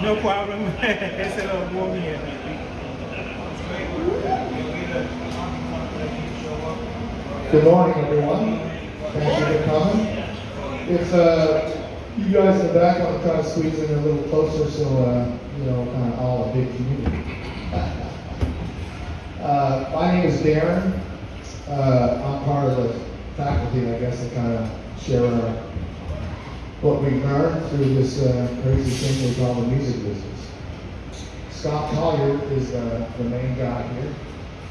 No problem. Ese lo muy bien. Good morning, everyone. Thank you for coming. If you guys in the back want to try to squeeze in a little closer, so you know, kind of all a big community. My name is Darren. I'm part of the faculty, I guess, to kind of share what we've learned through this crazy thing we call the music business. Scott Collier is the main guy here.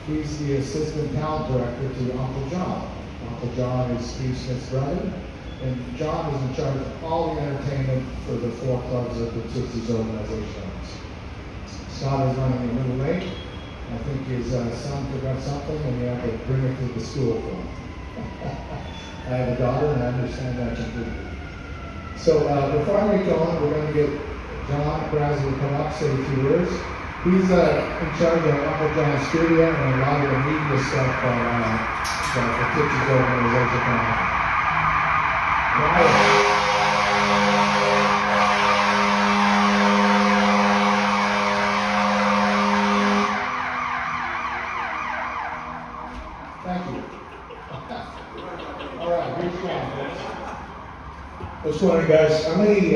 He's the assistant talent director to Uncle John. Uncle John is Steve Smith's brother, and John is in charge of all the entertainment for the 4 clubs that the Tootsie's organization owns. Scott is running a little late. I think his son forgot something, and you have to bring it to the school for him. I have a daughter, and I understand that completely. So before I get going, we're going to get John Brazil to come up, say a few words. He's in charge of Uncle John's studio and a lot of the media stuff that the Tootsie's organization can. Thank you. All right, here's John, folks. What's going on, guys? How many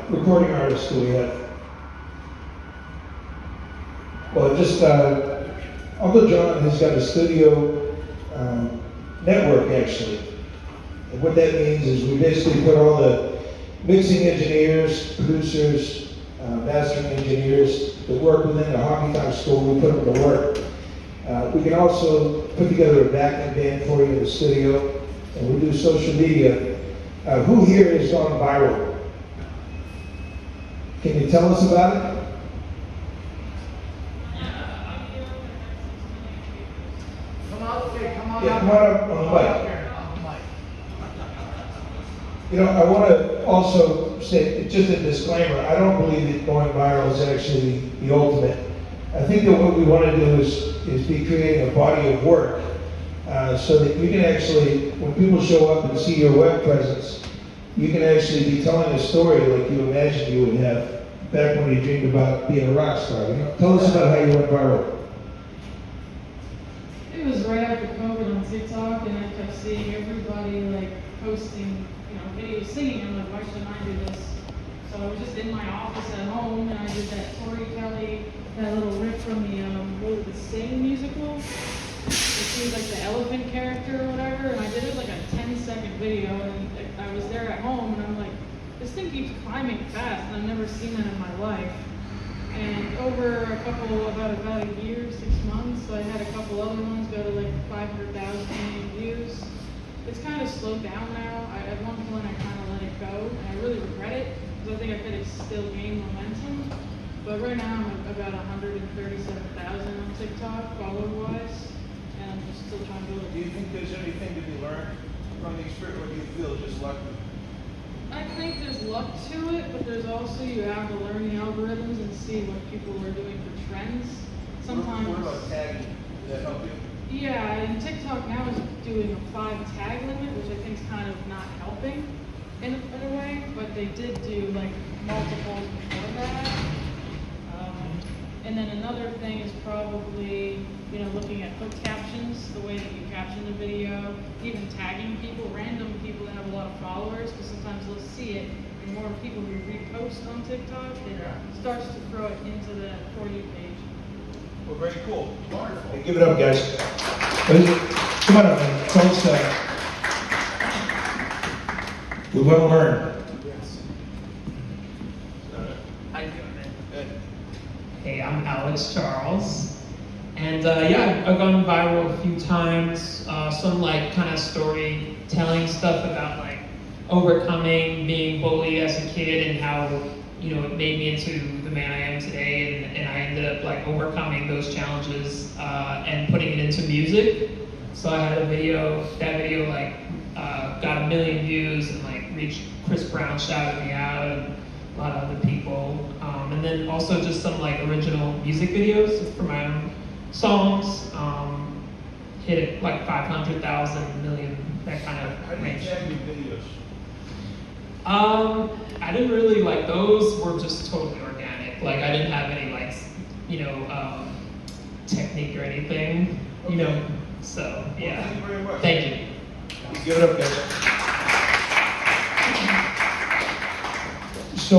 recording artists do we have? Well, just Uncle John has got a studio network, actually. And what that means is we basically put all the mixing engineers, producers, mastering engineers that work within the Honky Tonk school, we put them to work. We can also put together a backing band for you in the studio, and we do social media. Who here has gone viral? Can you tell us about it? Yeah, come on up on the mic. You know, I want to also say, just a disclaimer, I don't believe that going viral is actually the ultimate. I think that what we want to do is be creating a body of work so that you can actually, when people show up and see your web presence, you can actually be telling a story like you imagined you would have back when you dreamed about being a rock star. You know, tell us about how you went viral. It was right after COVID on TikTok, and I kept seeing everybody like posting, videos singing. I'm like, why shouldn't I do this? So I was just in my office at home, and I did that Tori Kelly, that little riff from the Sing musical. She was like the elephant character or whatever, and I did it like a 10-second video, and I was there at home, and I'm like, this thing keeps climbing fast, and I've never seen that in my life. And over about a year, 6 months, I had a couple other ones go to like 500,000 views. It's kind of slowed down now. At one point, I kind of let it go, and I really regret it, because I think I could have still gained momentum. But right now, I'm about 137,000 on TikTok, follower-wise, and I'm just still trying to build it. Do you think there's anything to be learned from the experience, or do you feel just lucky? I think there's luck to it, but there's also, you have to learn the algorithms and see what people are doing for trends. Sometimes. What about tagging? Does that help you? Yeah, and TikTok now is doing a 5 tag limit, which I think is kind of not helping in a way, but they did do like multiples before that. And then another thing is probably, looking at hook captions, the way that you caption the video, even tagging people, random people that have a lot of followers, because sometimes they'll see it, and more people who repost on TikTok, it starts to throw it into the For You page. Well, very cool. Wonderful. Hey, give it up, guys. Come on up, man. Tell us we want to learn. Yes. How you doing, man? Good. Hey, I'm Alex Charles. And I've gone viral a few times. Some like kind of storytelling stuff about like overcoming being bullied as a kid and how, it made me into the man I am today. And I ended up like overcoming those challenges and putting it into music. So I had a video, that video like got 1 million views and like reached Chris Brown, shouted me out, and a lot of other people. And then also just some like original music videos for my own songs. Hit it like 500,000, million, that kind of How do you range. tag your videos? I didn't really like those. Were just totally organic. Like I didn't have any like, technique or anything, So yeah. Thank you very much. Thank you. Give it up, guys. So,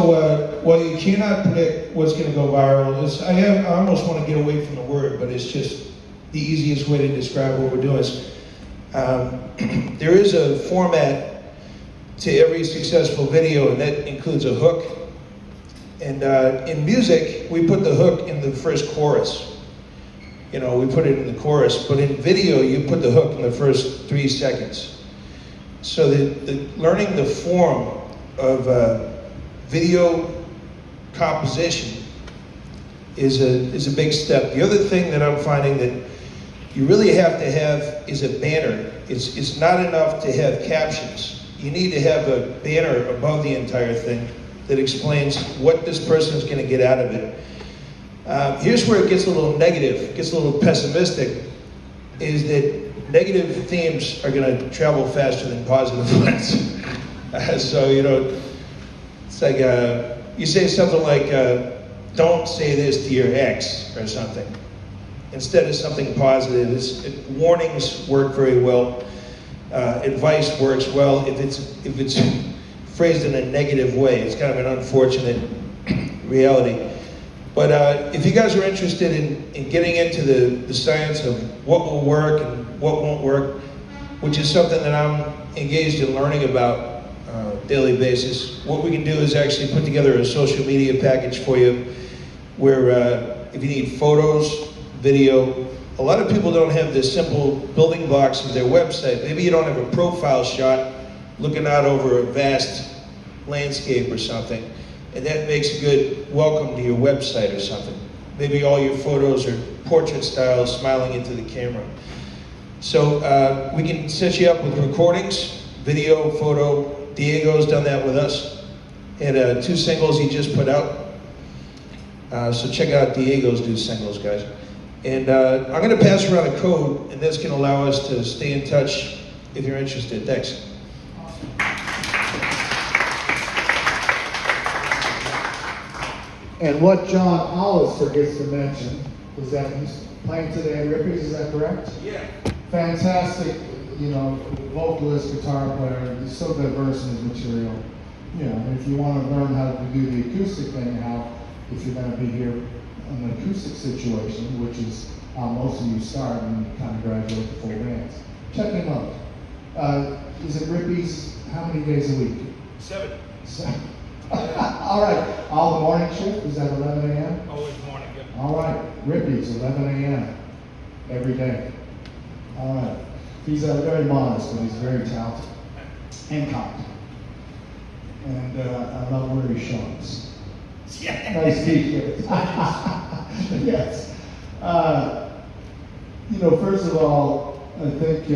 while you cannot predict what's going to go viral, I almost want to get away from the word, but it's just the easiest way to describe what we're doing. There is a format to every successful video, and that includes a hook. And in music, we put the hook in the first chorus. We put it in the chorus, but in video, you put the hook in the first 3 seconds. So learning the form of video composition is a big step. The other thing that I'm finding that you really have to have is a banner. It's not enough to have captions. You need to have a banner above the entire thing that explains what this person is going to get out of it. Here's where it gets a little negative, gets a little pessimistic, is that negative themes are going to travel faster than positive ones. It's like you say something like, don't say this to your ex or something, instead of something positive. Warnings work very well. Advice works well if it's phrased in a negative way. It's kind of an unfortunate reality. But if you guys are interested in getting into the science of what will work and what won't work, which is something that I'm engaged in learning about on a daily basis, what we can do is actually put together a social media package for you where if you need photos, video, a lot of people don't have the simple building blocks of their website. Maybe you don't have a profile shot looking out over a vast landscape or something, and that makes a good welcome to your website or something. Maybe all your photos are portrait style, smiling into the camera. So we can set you up with recordings, video, photo. Diego's done that with us. And 2 singles he just put out. So check out Diego's new singles, guys. And I'm going to pass around a code, and this can allow us to stay in touch if you're interested. Thanks. And what John always forgets to mention is that he's playing today at Rippy's, is that correct? Yeah. Fantastic, vocalist, guitar player. He's so diverse in his material. And if you want to learn how to do the acoustic thing, if you're going to be here in an acoustic situation, which is how most of you start and you kind of graduate to full bands, check him out. Is it Rippy's how many days a week? 7. All right. All the morning shift, is that 11 a.m.? Always morning. Good. All right. Rippy's, 11 a.m. every day. All right. He's very modest, but he's very talented and kind. And I love where he shows. Yeah. Nice t-shirt. Yes. First of all, I think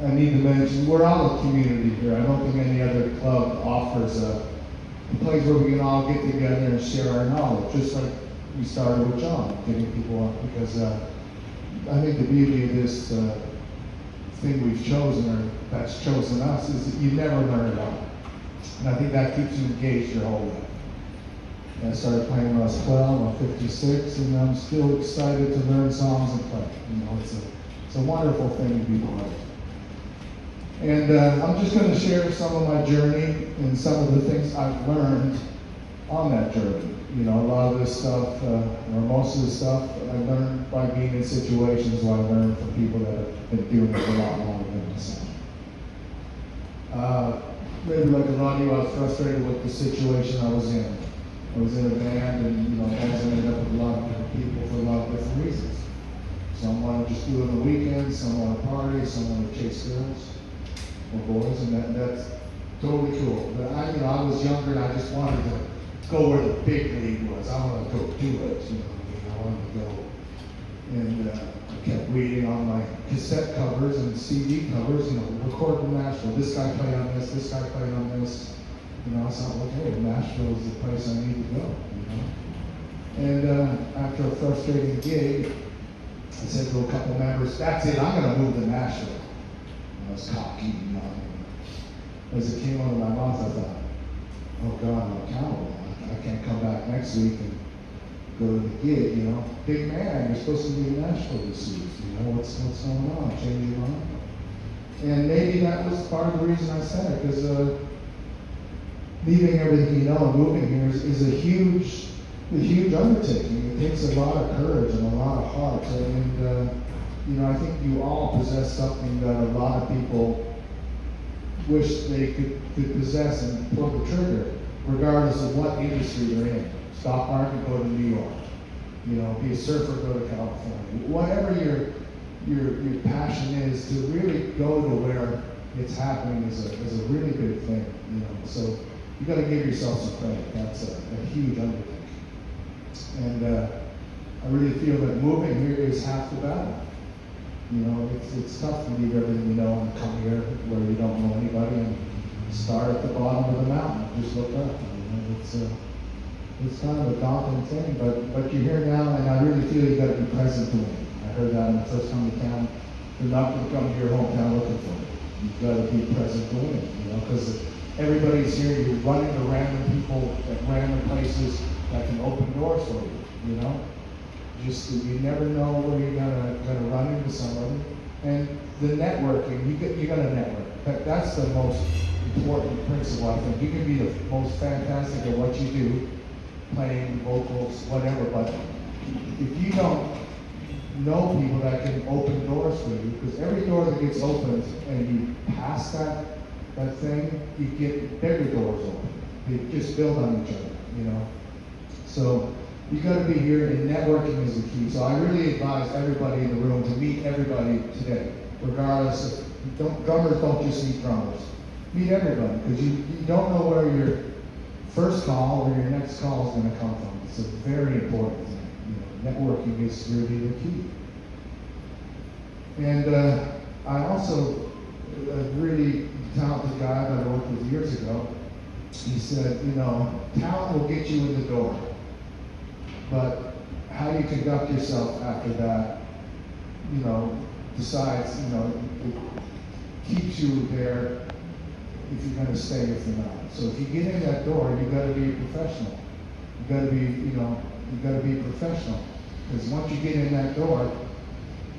I need to mention we're all a community here. I don't think any other club offers a place where we can all get together and share our knowledge, just like we started with John, getting people up, because I think the beauty of this thing we've chosen, or that's chosen us, is that you never learn it all. And I think that keeps you engaged your whole life. And I started playing when I was 12, I'm 56, and I'm still excited to learn songs and play. It's a wonderful thing to be part of. And I'm just going to share some of my journey and some of the things I've learned on that journey. A lot of this stuff, or most of the stuff, I learned by being in situations where I learned from people that have been doing it for a lot longer than myself. Maybe like a lot of you, I was frustrated with the situation I was in. I was in a band, and bands ended up with a lot of different people for a lot of different reasons. Some want to just do it on the weekends, some want to party, some want to chase girls or boys, and that's totally cool. But I was younger, and I just wanted to go where the big league was. I wanted to go do it. I wanted to go, and I kept reading on my cassette covers and CD covers. Record in Nashville. This guy played on this. This guy played on this. I thought, okay, Nashville is the place I need to go. And after a frustrating gig, I said to a couple members, "That's it. I'm going to move to Nashville." I was cocky, As it came out of my mouth, I thought, "Oh God, I'm accountable." I I can't come back next week and go to the gig, you know. Big man, you're supposed to be in Nashville this week, you know, what's going on, change your mind. And maybe that was part of the reason I said it, because leaving everything you know and moving here is a huge undertaking. It takes a lot of courage and a lot of heart, and you know, I think you all possess something that a lot of people wish they could possess and pull the trigger, regardless of what industry they're in. Stock market, go to New York. You know, be a surfer, go to California. Whatever your passion is, to really go to where it's happening is a really big thing. You know, so you got to give yourself some credit. That's a huge undertaking. And I really feel that moving here is half the battle. You know, it's tough to leave everything you know and come here where you don't know anybody and start at the bottom of the mountain and just look up. You know, it's kind of a daunting thing, but you're here now, and I really feel you got to be present to it. I heard that when I first come to town. You're not going to come to your hometown looking for it. You've got to be present doing it, you know, because everybody's here. You run into random people at random places that can open doors for you, you know. Just you never know where you're gonna run into somebody, and the networking. You got to network. That's the most important principle. I think you can be the most fantastic at what you do, playing vocals, whatever. But if you don't know people that can open doors for you, because every door that gets opened and you pass that thing, you get bigger doors open. They just build on each other, you know. So you got to be here, and networking is the key. So I really advise everybody in the room to meet everybody today, regardless of, drummers don't just meet drummers. Meet everybody, because you don't know where your first call or your next call is going to come from. It's a very important thing. You know, networking is really the key. And I also, a really talented guy that I worked with years ago, he said, you know, talent will get you in the door, but how you conduct yourself after that, you know, decides, you know, it keeps you there if you're going to stay, if you're not. So if you get in that door, you got to be a professional. You got to be, you know, you got to be professional, because once you get in that door,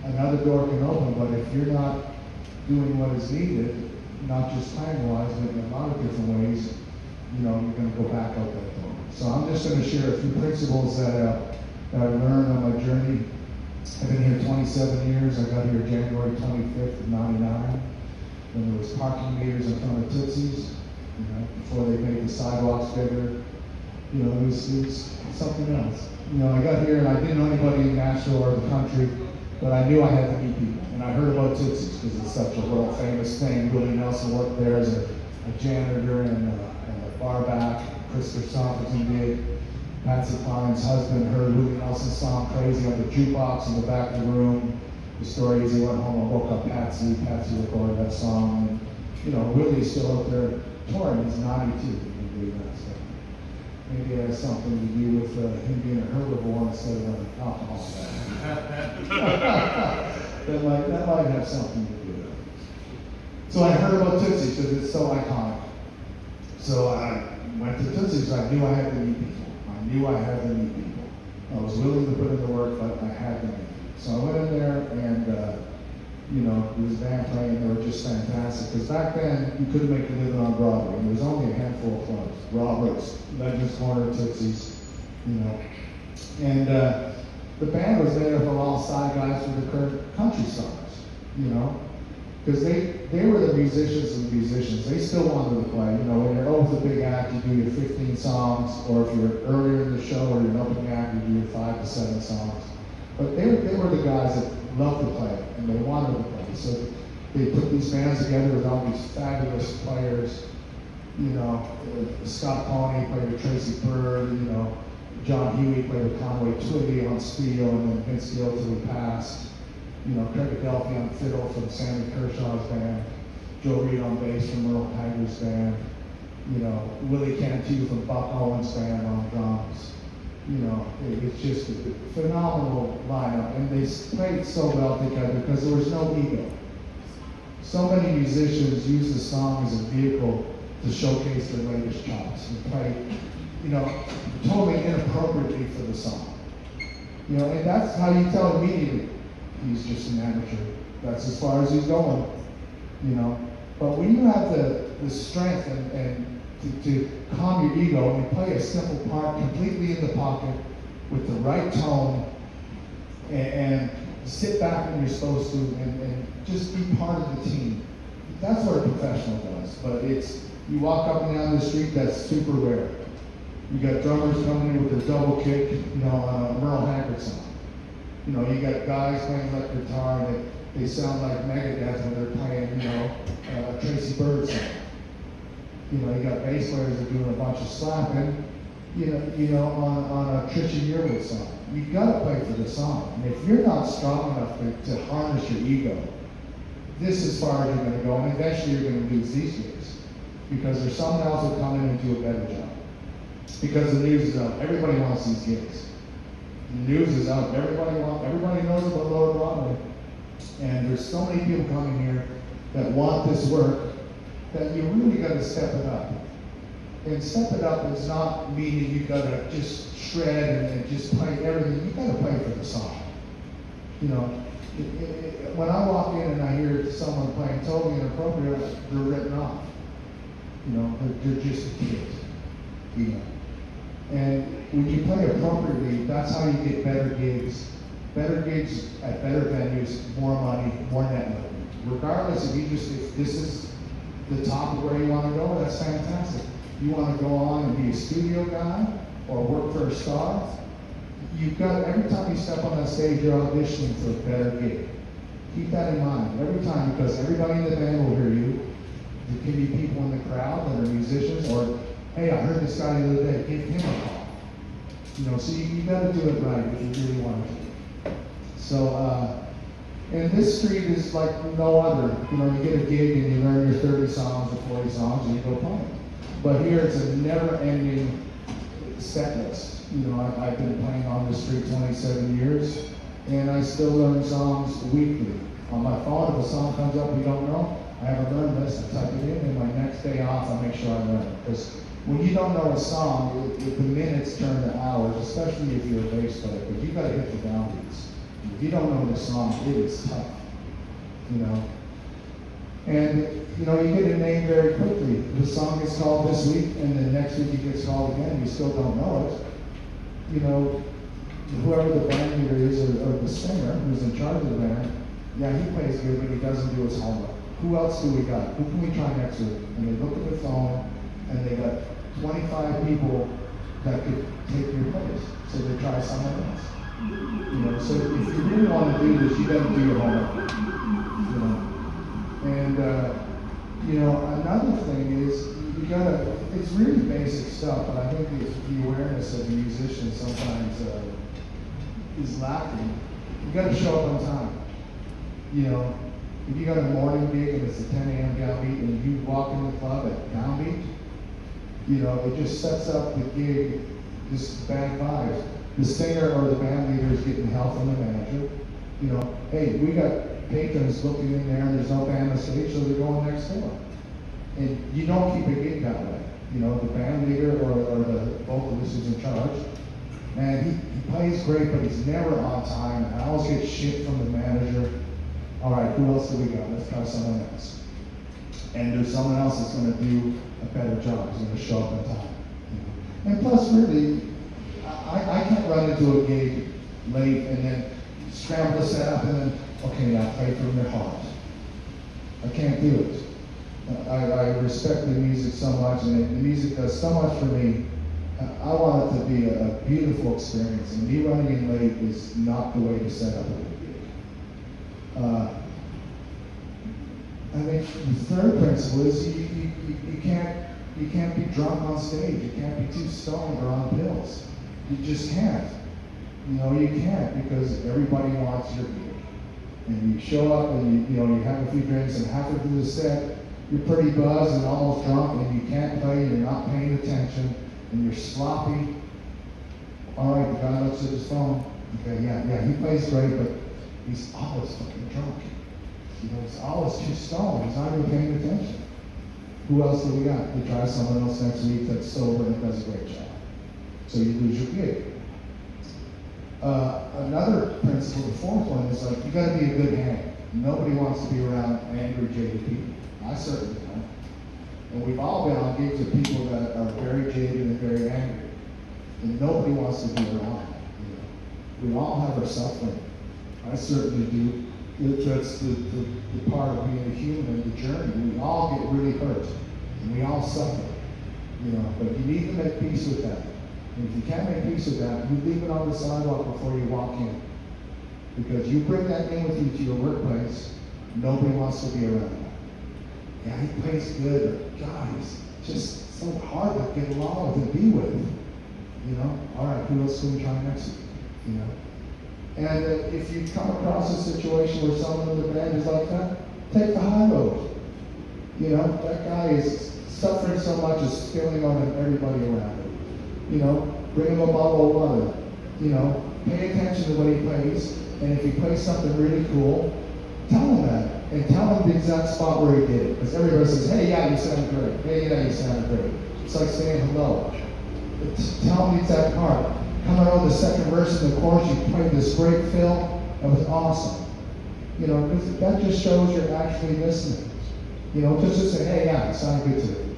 another door can open. But if you're not doing what is needed, not just time-wise, but in a lot of different ways, you know, you're going to go back out that door. So I'm just going to share a few principles that I learned on my journey. I've been here 27 years. I got here January 25th of '99. When there was parking meters in front of Tootsie's, you know, before they made the sidewalks bigger. You know, it was something else. You know, I got here and I didn't know anybody in Nashville or the country, but I knew I had to meet people. And I heard about Tootsie's because it's such a world famous thing. Willie Nelson worked there as a janitor and a bar back. Chris Christopherson did. Patsy Cline's husband heard Willie Nelson's song Crazy on the jukebox in the back of the room. The story is he went home and woke up Patsy recorded that song, and you know, Willie's still out there touring. He's 92 and doing that stuff. Maybe it has something to do with him being a herbivore instead of an alcohol. that might have something to do with it. So I heard about Tootsie's because it's so iconic. So I went to Tootsie's. I knew I had to meet people. I was willing to put in the work, but I had to meet people. So I went in there, and you know, there was a band playing, and they were just fantastic. Because back then, you couldn't make a living on Broadway, and there was only a handful of clubs: Roberts, Legends Corner, Tootsie's, you know. And the band was made up of all side guys from the current country stars, you know, because they were the musicians of the musicians. They still wanted to play. You know, when you're over the big act, you do your 15 songs, or if you're earlier in the show or you're an opening act, you do your 5 to 7 songs. But they were the guys that loved to play, and they wanted to play. So they put these bands together with all these fabulous players. You know, Scott Pony played with Tracy Bird. You know, John Huey played with Conway Twitty on steel, and then Vince Gill till he passed. You know, Craig Adelphi on fiddle from Sammy Kershaw's band. Joe Reed on bass from Earl Hager's band. You know, Willie Cantu from Buck Owens' band on drums. You know, it's just a phenomenal lineup, and they played so well together because there was no ego. So many musicians use the song as a vehicle to showcase their latest chops and play you know, totally inappropriately for the song. You know, and that's how you tell immediately he's just an amateur. That's as far as he's going, you know. But when you have the strength and to calm your ego and play a simple part completely in the pocket with the right tone and sit back when you're supposed to and just be part of the team. That's what a professional does. But it's, you walk up and down the street, that's super rare. You got drummers coming in with a double kick, you know, on a Merle Haggard song. You know, you got guys playing electric guitar and they sound like Megadeth when they're playing, you know, a Tracy Bird song. You know, you got bass players that are doing a bunch of slapping, you know, on a Trisha Yearwood song. You gotta play for the song. And if you're not strong enough to harness your ego, this is as far as you're gonna go, and eventually you're gonna lose these gigs. Because there's someone else who'll come in and do a better job. Because the news is up. Everybody wants these gigs. The news is up. Everybody knows about Lower Broadway. And there's so many people coming here that want this work that you really gotta step it up. And step it up is not meaning you gotta just shred and just play everything. You gotta play for the song. You know, when I walk in and I hear someone playing totally inappropriate, they're written off. You know, they're just a kid. You know. And when you play appropriately, that's how you get better gigs. Better gigs at better venues, more money, more networking. Regardless if this is the top of where you want to go, that's fantastic. You want to go on and be a studio guy or work for a star, you've got, every time you step on that stage, you're auditioning for a better gig. Keep that in mind every time, because everybody in the band will hear you. There can be people in the crowd that are musicians, or, hey, I heard this guy the other day, give him a call. You know, so you got to do it right if you really want to. So, and this street is like no other. You know, you get a gig and you learn your 30 songs or 40 songs and you go play. But here it's a never-ending set list. You know, I've been playing on the street 27 years, and I still learn songs weekly. On my phone, if a song comes up we don't know, I have a learn list, I type it in, and my next day off I make sure I learn it. Because when you don't know a song, the minutes turn to hours, especially if you're a bass player, because you got to hit the downbeats. If you don't know the song, it is tough, you know. And, you know, you get a name very quickly. The song gets called this week, and then next week it gets called again, you still don't know it. You know, whoever the band leader is, or the singer who's in charge of the band, yeah, he plays good, but he doesn't do his homework. Who else do we got? Who can we try next week? And they look at the phone, and they got 25 people that could take your place. So they try someone else. You know, so if you really want to do this, you got to do your homework. You know, and you know, another thing is you gotta. It's really basic stuff, but I think the awareness of the musician sometimes is lacking. You got to show up on time. You know, if you got a morning gig and it's a 10 a.m. downbeat, and you walk in the club at downbeat, you know, it just sets up the gig, just bad vibes. The singer or the band leader is getting help from the manager. You know, hey, we got patrons looking in there and there's no band on stage, so they're going next door. And you don't keep a gig that way. You know, the band leader or the vocalist who's in charge, man, he plays great, but he's never on time. I always get shit from the manager. All right, who else do we got? Let's try someone else. And there's someone else that's going to do a better job. He's going to show up on time. You know? And plus, really, I can't run into a gig late and then scramble to set up and then, okay, now play from your heart. I can't do it. I respect the music so much, and the music does so much for me. I want it to be a beautiful experience, and me running in late is not the way to set up a gig. I think the third principle is you can't be drunk on stage. You can't be too stoned or on pills. You just can't. You know, you can't, because everybody wants your gig. And you show up and you know, you have a few drinks, and halfway through the set, you're pretty buzzed and almost drunk, and you can't play, and you're not paying attention, and you're sloppy. All right, the guy looks at his phone. Okay, yeah, he plays great, but he's always fucking drunk. You know, he's always too stoned. He's not even paying attention. Who else do we got? We try someone else next week that's sober and does a great job. so you lose your gig. Another principle, the fourth one, is like, you gotta be a good hand. Nobody wants to be around angry, jaded people. I certainly don't. And we've all been on gigs with people that are very jaded and very angry. And nobody wants to be around that. You know? We all have our suffering. I certainly do. That's the part of being a human and the journey. We all get really hurt. And we all suffer. You know, but you need to make peace with that. And if you can't make peace with that, you leave it on the sidewalk before you walk in. Because you bring that in with you to your workplace, nobody wants to be around that. Yeah, he plays good, but God, he's just so hard to get along with and be with. You know, all right, who else can we try next week? You know, and if you come across a situation where someone in the band is like that, take the high road. You know, that guy is suffering so much, is spilling on everybody around him. You know, bring him a bottle of water. You know, pay attention to what he plays, and if he plays something really cool, tell him that. And tell him the exact spot where he did it. Because everybody says, hey, yeah, you sound great. Hey, yeah, you sound great. It's like saying hello. Tell him the exact part. Coming on the second verse in the chorus, you played this great fill. That was awesome. You know, because that just shows you're actually listening. You know, just to say, hey, yeah, it sounded good to me.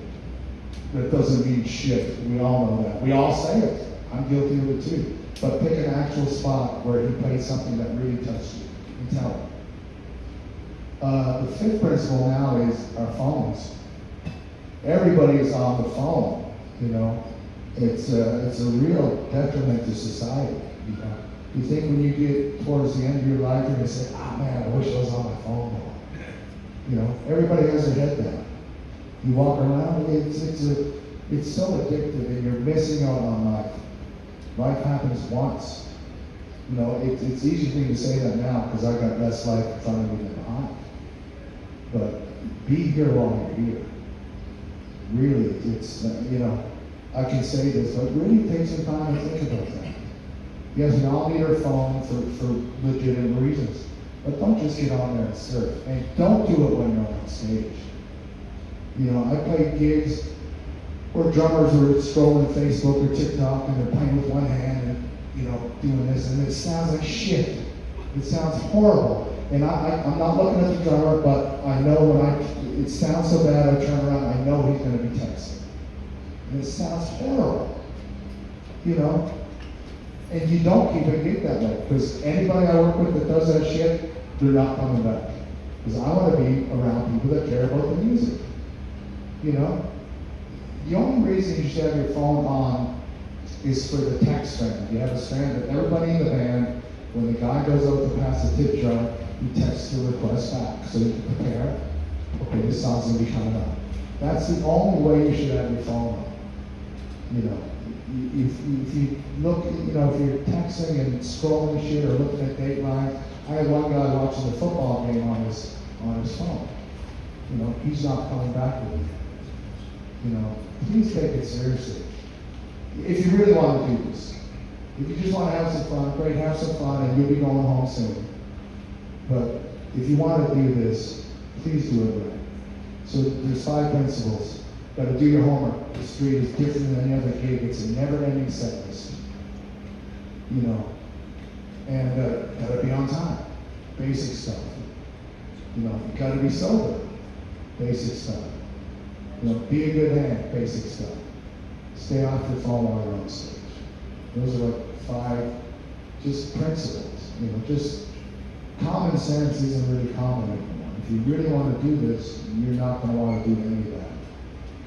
That doesn't mean shit. We all know that. We all say it. I'm guilty of it too. But pick an actual spot where he played something that really touched you and tell him. The fifth principle now is our phones. Everybody is on the phone, you know. It's a real detriment to society, you know. You think when you get towards the end of your life, you're going to say, ah, man, I wish I was on my phone more. You know, everybody has their head down. You walk around, it's so addictive, and you're missing out on life. Life happens once. You know, it's easy for me to say that now because I got less life in front of me than behind. But be here while you're here. Really, it's, you know, I can say this, but really take some time to think about that. Yes, we all need our phone for legitimate reasons, but don't just get on there and surf. And don't do it when you're on stage. You know, I played gigs where drummers were scrolling Facebook or TikTok and they're playing with one hand and, you know, doing this, and it sounds like shit. It sounds horrible. And I'm not looking at the drummer, but I know when it sounds so bad, I turn around, I know he's going to be texting. And it sounds horrible, you know? And you don't keep a gig that way, because anybody I work with that does that shit, they're not coming back. Because I want to be around people that care about the music, you know? The only reason you should have your phone on is for the text strand. You have a strand that everybody in the band, when the guy goes out to pass the tip jar, he texts the request back so you can prepare. Okay, this song's gonna be coming up. That's the only way you should have your phone on. You know, if you look, you know, if you're texting and scrolling shit or looking at Dateline, I had one guy watching the football game on his phone. You know, he's not coming back with me. You know, please take it seriously. If you really want to do this, if you just want to have some fun, great, have some fun, and you'll be going home soon. But if you want to do this, please do it right. So there's 5 principles. Got to do your homework. The street is different than any other gig. It's a never-ending set list. You know, and got to be on time. Basic stuff. You know, you got to be sober. Basic stuff. You know, be a good hand. Basic stuff. Stay off your phone while you're on stage. Those are like 5 just principles. You know, just common sense isn't really common anymore. If you really want to do this, you're not going to want to do any of that.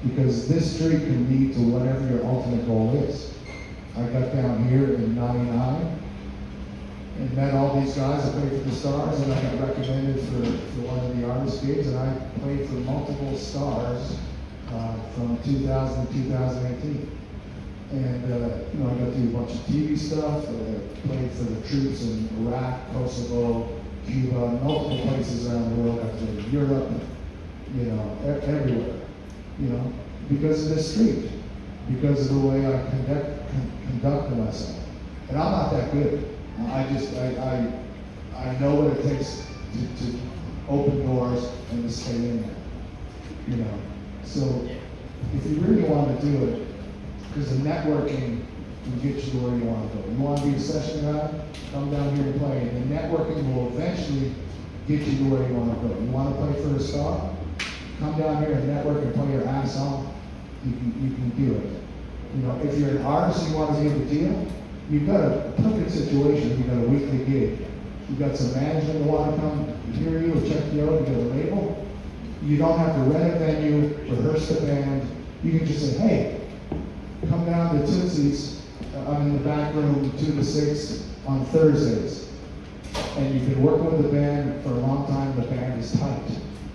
Because this street can lead to whatever your ultimate goal is. I got down here in '99 and met all these guys. I played for the Stars, and I got recommended for one of the artist gigs, and I played for multiple stars from 2000 to 2018. And you know, I got to do a bunch of TV stuff. Played for the troops in Iraq, Kosovo, Cuba, multiple places around the world. I played in Europe, you know, everywhere. You know, because of this street, because of the way I conduct myself. And I'm not that good. I know what it takes to open doors and to stay in there. You know, so if you really want to do it, because the networking and get you to where you want to go. You want to be a session guy? Come down here and play. And the networking will eventually get you to where you want to go. You want to play for a star? Come down here and network and play your ass off. You can do it. You know, if you're an artist and you want to get a deal, you've got a perfect situation. You've got a weekly gig. You've got some management who want to come hear you or check you out. You've got a label. You don't have to rent a venue, rehearse the band. You can just say, hey, come down to Tootsie's. I'm in the back room 2 to 6 on Thursdays. And you've been working with the band for a long time. The band is tight.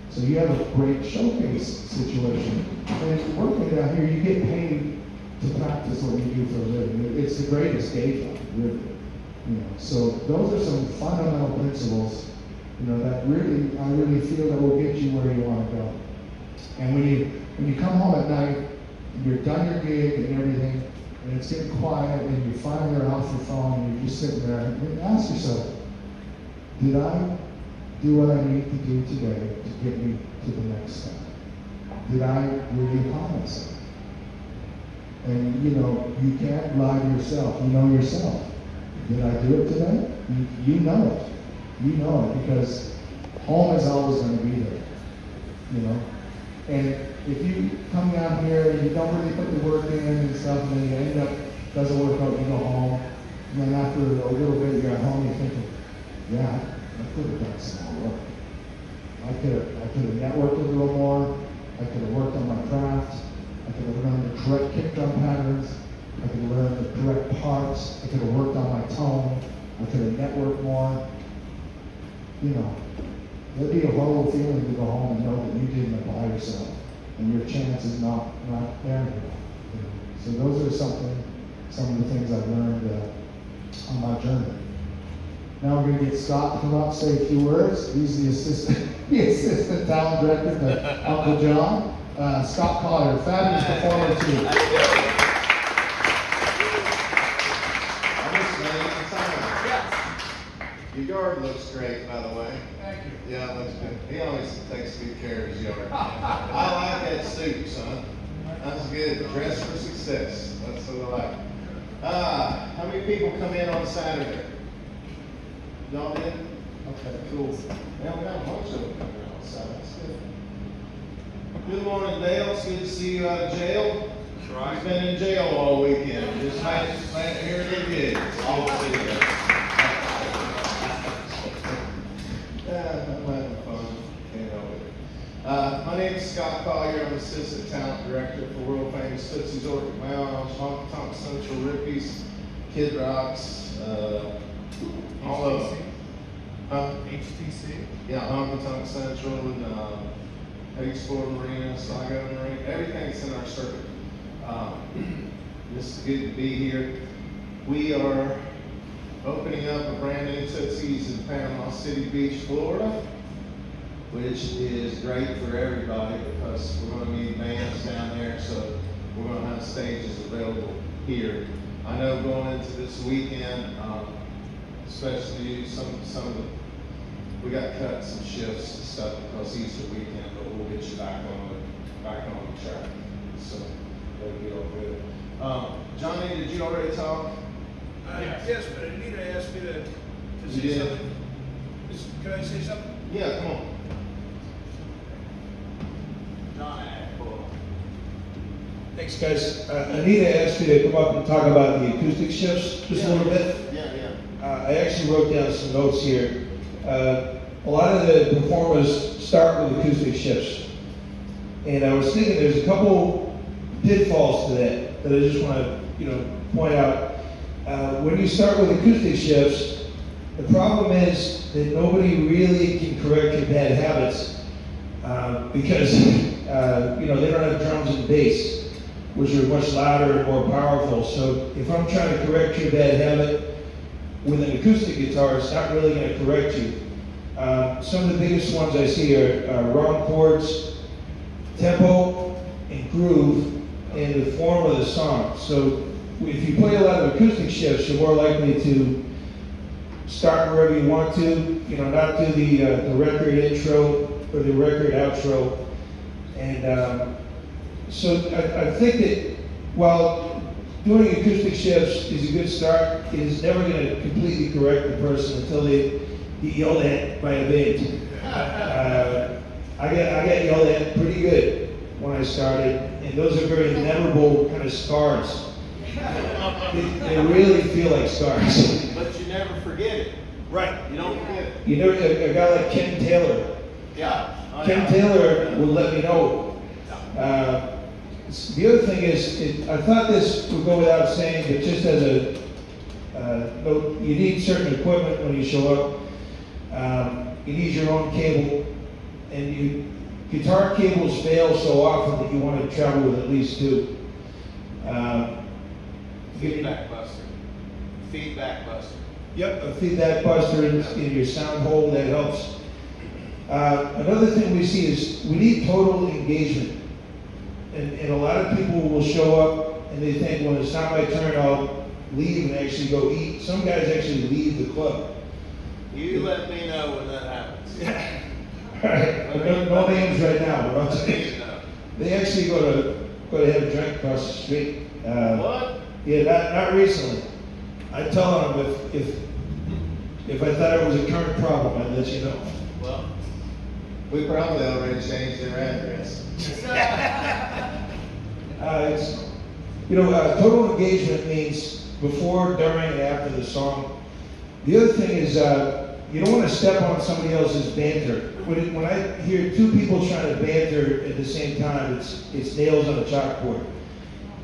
So you have a great showcase situation. And working down here, you get paid to practice what you do for a living. It's the greatest day job, really. You know, so those are some fundamental principles, you know, that really, I really feel that will get you where you want to go. And when you come home at night, and you're done your gig and everything, and it's getting quiet, and you finally are off your phone, and you're just sitting there, and ask yourself, did I do what I need to do today to get me to the next step? Did I really accomplish it? And you know, you can't lie to yourself. You know yourself. Did I do it today? You know it. You know it because home is always going to be there. You know? And if you come down here and you don't really put the work in and stuff, and then you end up, doesn't work out, you go home, and then after a little bit you're at home, you're thinking, yeah, I could have done some more work. I could have networked a little more. I could have worked on my craft. I could have learned the correct kick drum patterns. I could have learned the correct parts. I could have worked on my tone. I could have networked more. You know, it'd be a horrible feeling to go home and know that you didn't apply yourself and your chance is not there anymore. You know? So those are some of the things I've learned on my journey. Now we're going to get Scott to come up, say a few words. He's the assistant talent director to Uncle John. Scott Collier, fabulous performer too. Your yard looks great, by the way. Thank you. Yeah, it looks good. He always takes good care of his yard. I like that suit, son. That's good. Dress for success. That's what I like. How many people come in on Saturday? Y'all did? Okay, cool. Yeah, we got a bunch of them coming in on Saturday. That's good. Good morning, Dale. It's good to see you out of jail. That's right. He's been in jail all weekend. Just here it is. It's good to see you. I'm having fun. Can't help it. My name is Scott Collier. I'm Assistant Talent Director for world famous Tootsie's Orchid Lounge, Honky Tonk Central, Rippies, Kid Rocks, all of them. HTC? Yeah, Honky Tonk Central and Eddie Sport Marina, Sligo Marina, everything's in our circuit. It's good to be here. We are opening up a brand new Tootsie's in Panama City Beach, Florida, which is great for everybody because we're going to need bands down there, so we're going to have stages available here. I know going into this weekend, especially some of the, we got cut some shifts and stuff because Easter weekend, but we'll get you back on the track. So that'll be all good. Johnny, did you already talk? Yes, but Anita asked me to You say did? something. Can I say something? Yeah, come on. John, Thanks, guys. Anita asked me to come up and talk about the acoustic shifts just a little bit. Yeah. I actually wrote down some notes here. A lot of the performers start with acoustic shifts. And I was thinking there's a couple pitfalls to that I just want to, point out. When you start with acoustic shifts, the problem is that nobody really can correct your bad habits because they don't have drums and bass, which are much louder and more powerful. So if I'm trying to correct your bad habit with an acoustic guitar, it's not really going to correct you. Some of the biggest ones I see are wrong chords, tempo, and groove, and the form of the song. So if you play a lot of acoustic shifts, you're more likely to start wherever you want to, not do the record intro or the record outro. And so I think that while doing acoustic shifts is a good start. It is never going to completely correct the person until they get yelled at by a band. I got yelled at pretty good when I started, and those are very memorable kind of scars. They really feel like scars. But you never forget it. Right. You don't forget it. You know, a guy like Ken Taylor. Yeah. Oh, Ken yeah. Taylor would let me know. The other thing is, I thought this would go without saying, but just as a note, you need certain equipment when you show up. You need your own cable, and guitar cables fail so often that you want to travel with at least two. Feedback buster. Feedback buster. Yep, a feedback buster in your sound hole, that helps. Another thing we see is we need total engagement. And a lot of people will show up and they think, when it's not my turn, I'll leave and actually go eat. Some guys actually leave the club. You let me know when that happens. All right, no names right now, but I'll tell you. They actually go to have a drink across the street. What? Yeah, not recently. I tell them if I thought it was a current problem, I'd let you know. Well, we probably already changed their address. Total engagement means before, during, and after the song. The other thing is, you don't want to step on somebody else's banter. When I hear two people trying to banter at the same time, it's nails on a chalkboard.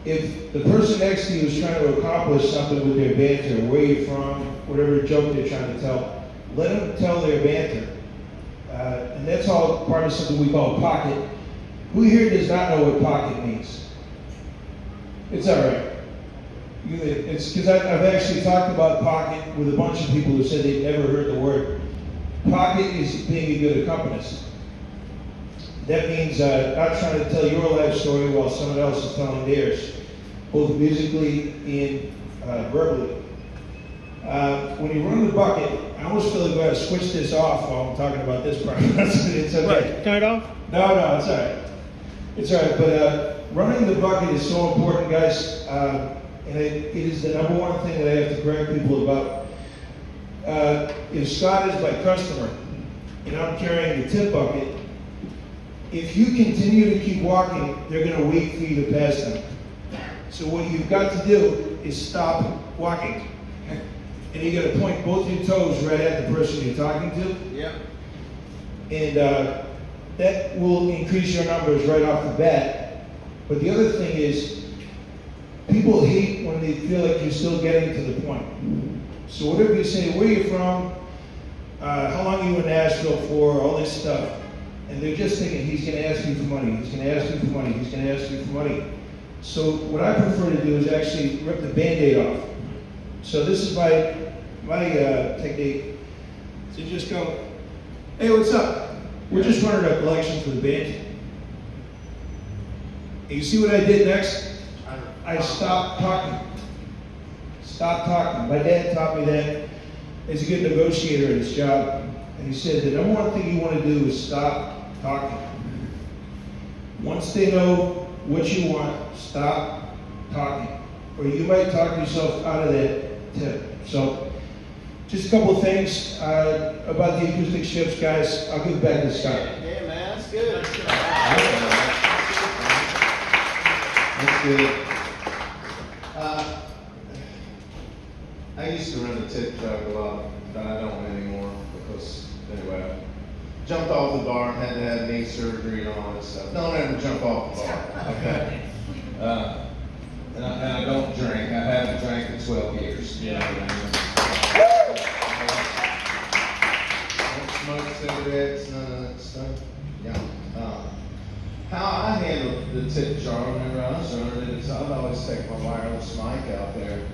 If the person next to you is trying to accomplish something with their banter, where you're from, whatever joke they're trying to tell, let them tell their banter. And that's all part of something we call pocket. Who here does not know what pocket means? It's all right. It's because I've actually talked about pocket with a bunch of people who said they've never heard the word. Pocket is being a good accompanist. That means not trying to tell your life story while someone else is telling theirs, both musically and verbally. When you run the bucket, I almost feel like I gotta switch this off while I'm talking about this part. It's okay. Right, turn it off? No, it's all right. It's all right, but running the bucket is so important, guys, and it is the number one thing that I have to correct people about. If Scott is my customer and I'm carrying the tip bucket, if you continue to keep walking, they're going to wait for you to pass them. So what you've got to do is stop walking. And you got to point both your toes right at the person you're talking to. Yep. And that will increase your numbers right off the bat. But the other thing is, people hate when they feel like you're still getting to the point. So whatever you say, where you from, how long you in Nashville for, all this stuff. And they're just thinking, he's going to ask you for money, he's going to ask you for money, he's going to ask you for money. So what I prefer to do is actually rip the Band-Aid off. So this is my technique. So you just go, hey, what's up? We're just running a collection for the band. And you see what I did next? I stopped talking. Stop talking. My dad taught me that. He's a good negotiator in his job. And he said the number one thing you want to do is stop talking. Once they know what you want, stop talking. Or you might talk yourself out of that tip. So, just a couple of things about the acoustic shifts, guys. I'll give it back to Scott. Yeah, man, that's good. That's good. I used to run a tip truck a lot, but I don't anymore because, anyway, I jumped off the bar and had to have knee surgery and all that stuff. Don't ever jump off the bar, okay? And I don't drink. I haven't drank in 12 years. Yeah. Don't smoke cigarettes, none of that stuff. Yeah. How I handled the tip jar whenever I was running it is I'd always take my wireless mic out there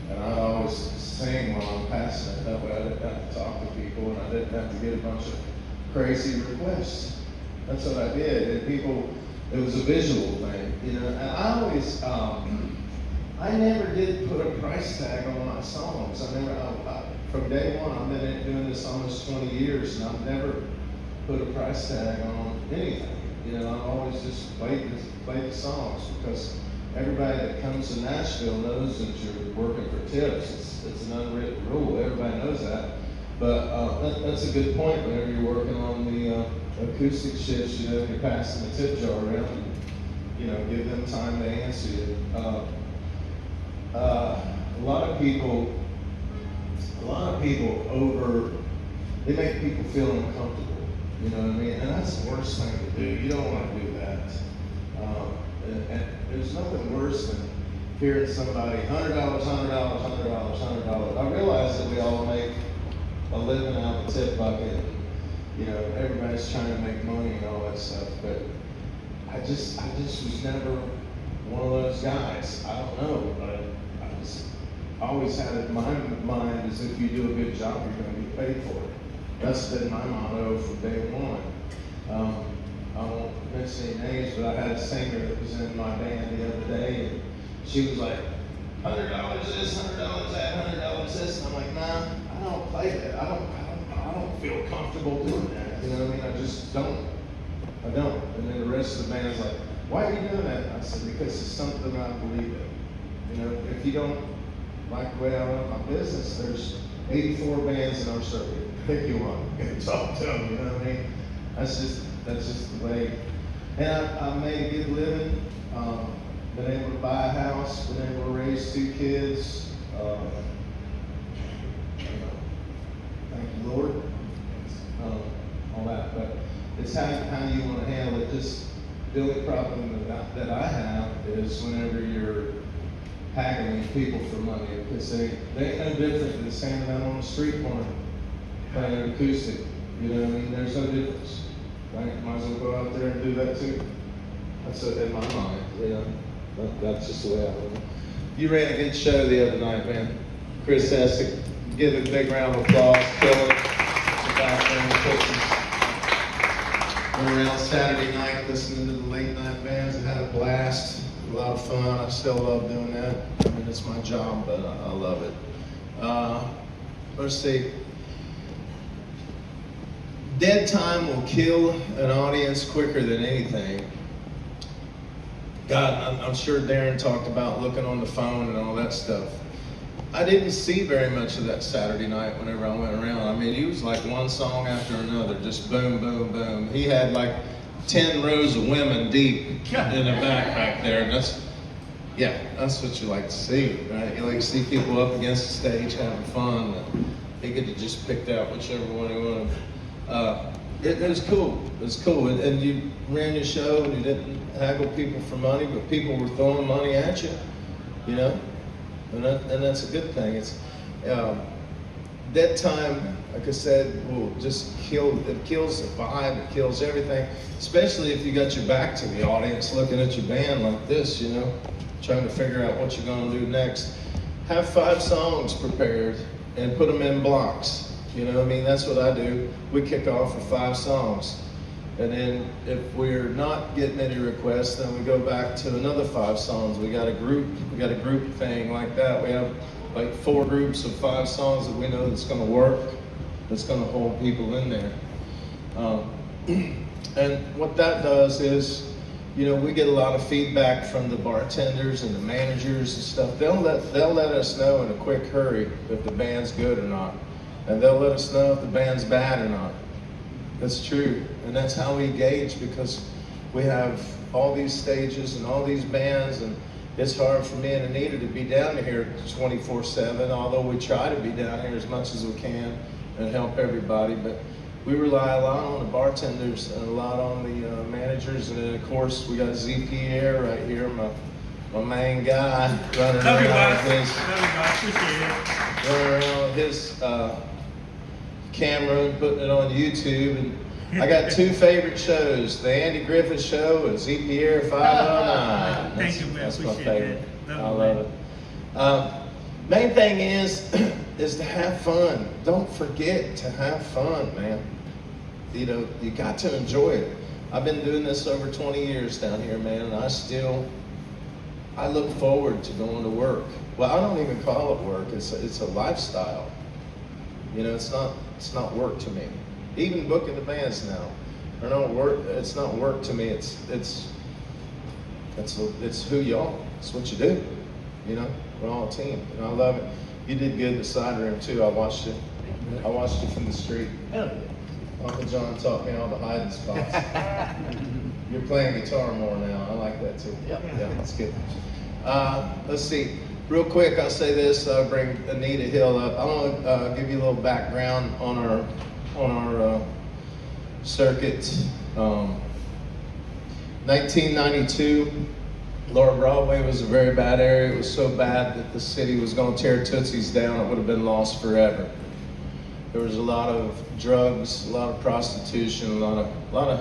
and I'd always sing while I'm passing it. That way I didn't have to talk to people and I didn't have to get a bunch of crazy requests. That's what I did. And people, it was a visual thing, you know. And I always, I never did put a price tag on my songs. From day one, I've been doing this almost 20 years, and I've never put a price tag on anything. You know, I always just played the songs because everybody that comes to Nashville knows that you're working for tips. It's an unwritten rule. Everybody knows that. But that's a good point. Whenever you're working on the acoustic shifts, you're passing the tip jar around and, give them time to answer you. A lot of people they make people feel uncomfortable, you know what I mean? And that's the worst thing to do. You don't want to do that. And there's nothing worse than hearing somebody, $100, $100, $100, $100. I realize that we all make a living out of the tip bucket. Everybody's trying to make money and all that stuff, but I just was never one of those guys. I don't know, but I just always had it in my mind as if you do a good job, you're going to get paid for it. That's been my motto from day one. I won't mention any names, but I had a singer that was in my band the other day, and she was like, $100 this, $100 that, $100 this, and I'm like, nah, I don't play that. I don't feel comfortable doing that. You know what I mean? I just don't. I don't. And then the rest of the band's like, why are you doing that? I said, because it's something I believe in. If you don't like the way I run my business, there's 84 bands in our circuit. Pick you one and talk to them, you know what I mean? That's just the way. And I made a good living, been able to buy a house, been able to raise 2 kids. Thank you, Lord. All that, but it's how you want to handle it. Just the only problem that I have is whenever you're haggling people for money, because they ain't no different than standing out on the street corner playing an acoustic. You know what I mean? There's no difference. Right? Might as well go out there and do that too. That's in my mind. That's just the way I live. You ran a good show the other night, man. Chris Essick, give a big round of applause. Killing it. Went around Saturday night listening to the late night bands and had a blast. A lot of fun. I still love doing that. I mean, it's my job, but I love it. Let's see. Dead time will kill an audience quicker than anything. God, I'm sure Darren talked about looking on the phone and all that stuff. I didn't see very much of that Saturday night whenever I went around. I mean, he was like one song after another, just boom, boom, boom. He had like 10 rows of women deep in the back there. And that's what you like to see, right? You like to see people up against the stage having fun. He could have just picked out whichever one he wanted. It was cool. It was cool. And you ran your show and you didn't haggle people for money, but people were throwing money at you, And that's a good thing. It's dead time, like I said, will just kills the vibe, it kills everything. Especially if you got your back to the audience looking at your band like this, trying to figure out what you're gonna do next. Have 5 songs prepared and put them in blocks. That's what I do. We kick off with 5 songs. And then if we're not getting any requests, then we go back to another 5 songs. We got a group thing like that. We have like 4 groups of 5 songs that we know that's gonna work, that's gonna hold people in there. And what that does is, we get a lot of feedback from the bartenders and the managers and stuff. They'll let us know in a quick hurry if the band's good or not. And they'll let us know if the band's bad or not. That's true, and that's how we gauge, because we have all these stages and all these bands, and it's hard for me and Anita to be down here 24/7, although we try to be down here as much as we can and help everybody. But we rely a lot on the bartenders and a lot on the managers, and then of course we got ZPR right here, my main guy, running around with his camera and putting it on YouTube. And I got 2 favorite shows: the Andy Griffith Show and ZPR 509. Thank you, man. That's my Appreciate favorite. that. I love it. Main thing is to have fun. Don't forget to have fun, man. You got to enjoy it. I've been doing this over 20 years down here, man, and I look forward to going to work. Well, I don't even call it work. It's a lifestyle. It's not work to me. Even booking the bands now, it's not work to me. It's who you are. It's what you do. You know, we're all a team. And I love it. You did good in the side room too. I watched it. I watched it from the street. Uncle John taught me all the hiding spots. You're playing guitar more now. I like that too. Yeah, that's good. Let's see. Real quick, I'll say this. I'll bring Anita Hill up. I want to give you a little background on our circuit. 1992, Lower Broadway was a very bad area. It was so bad that the city was going to tear Tootsie's down. It would have been lost forever. There was a lot of drugs, a lot of prostitution, a lot of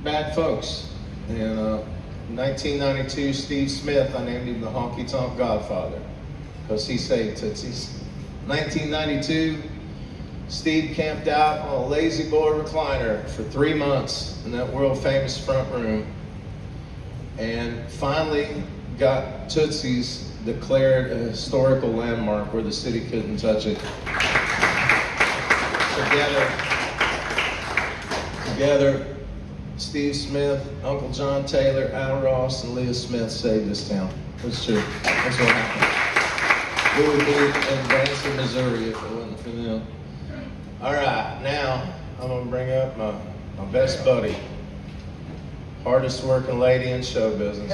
bad folks. And in 1992, Steve Smith, I named him the Honky Tonk Godfather because he saved Tootsie's. 1992, Steve camped out on a lazy boy recliner for 3 months in that world famous front room and finally got Tootsie's declared a historical landmark where the city couldn't touch it. Together, Steve Smith, Uncle John Taylor, Al Ross, and Leah Smith saved this town. That's true. That's what happened. We would be in Branson, Missouri if it wasn't for them. All right, now I'm gonna bring up my best buddy, hardest working lady in show business.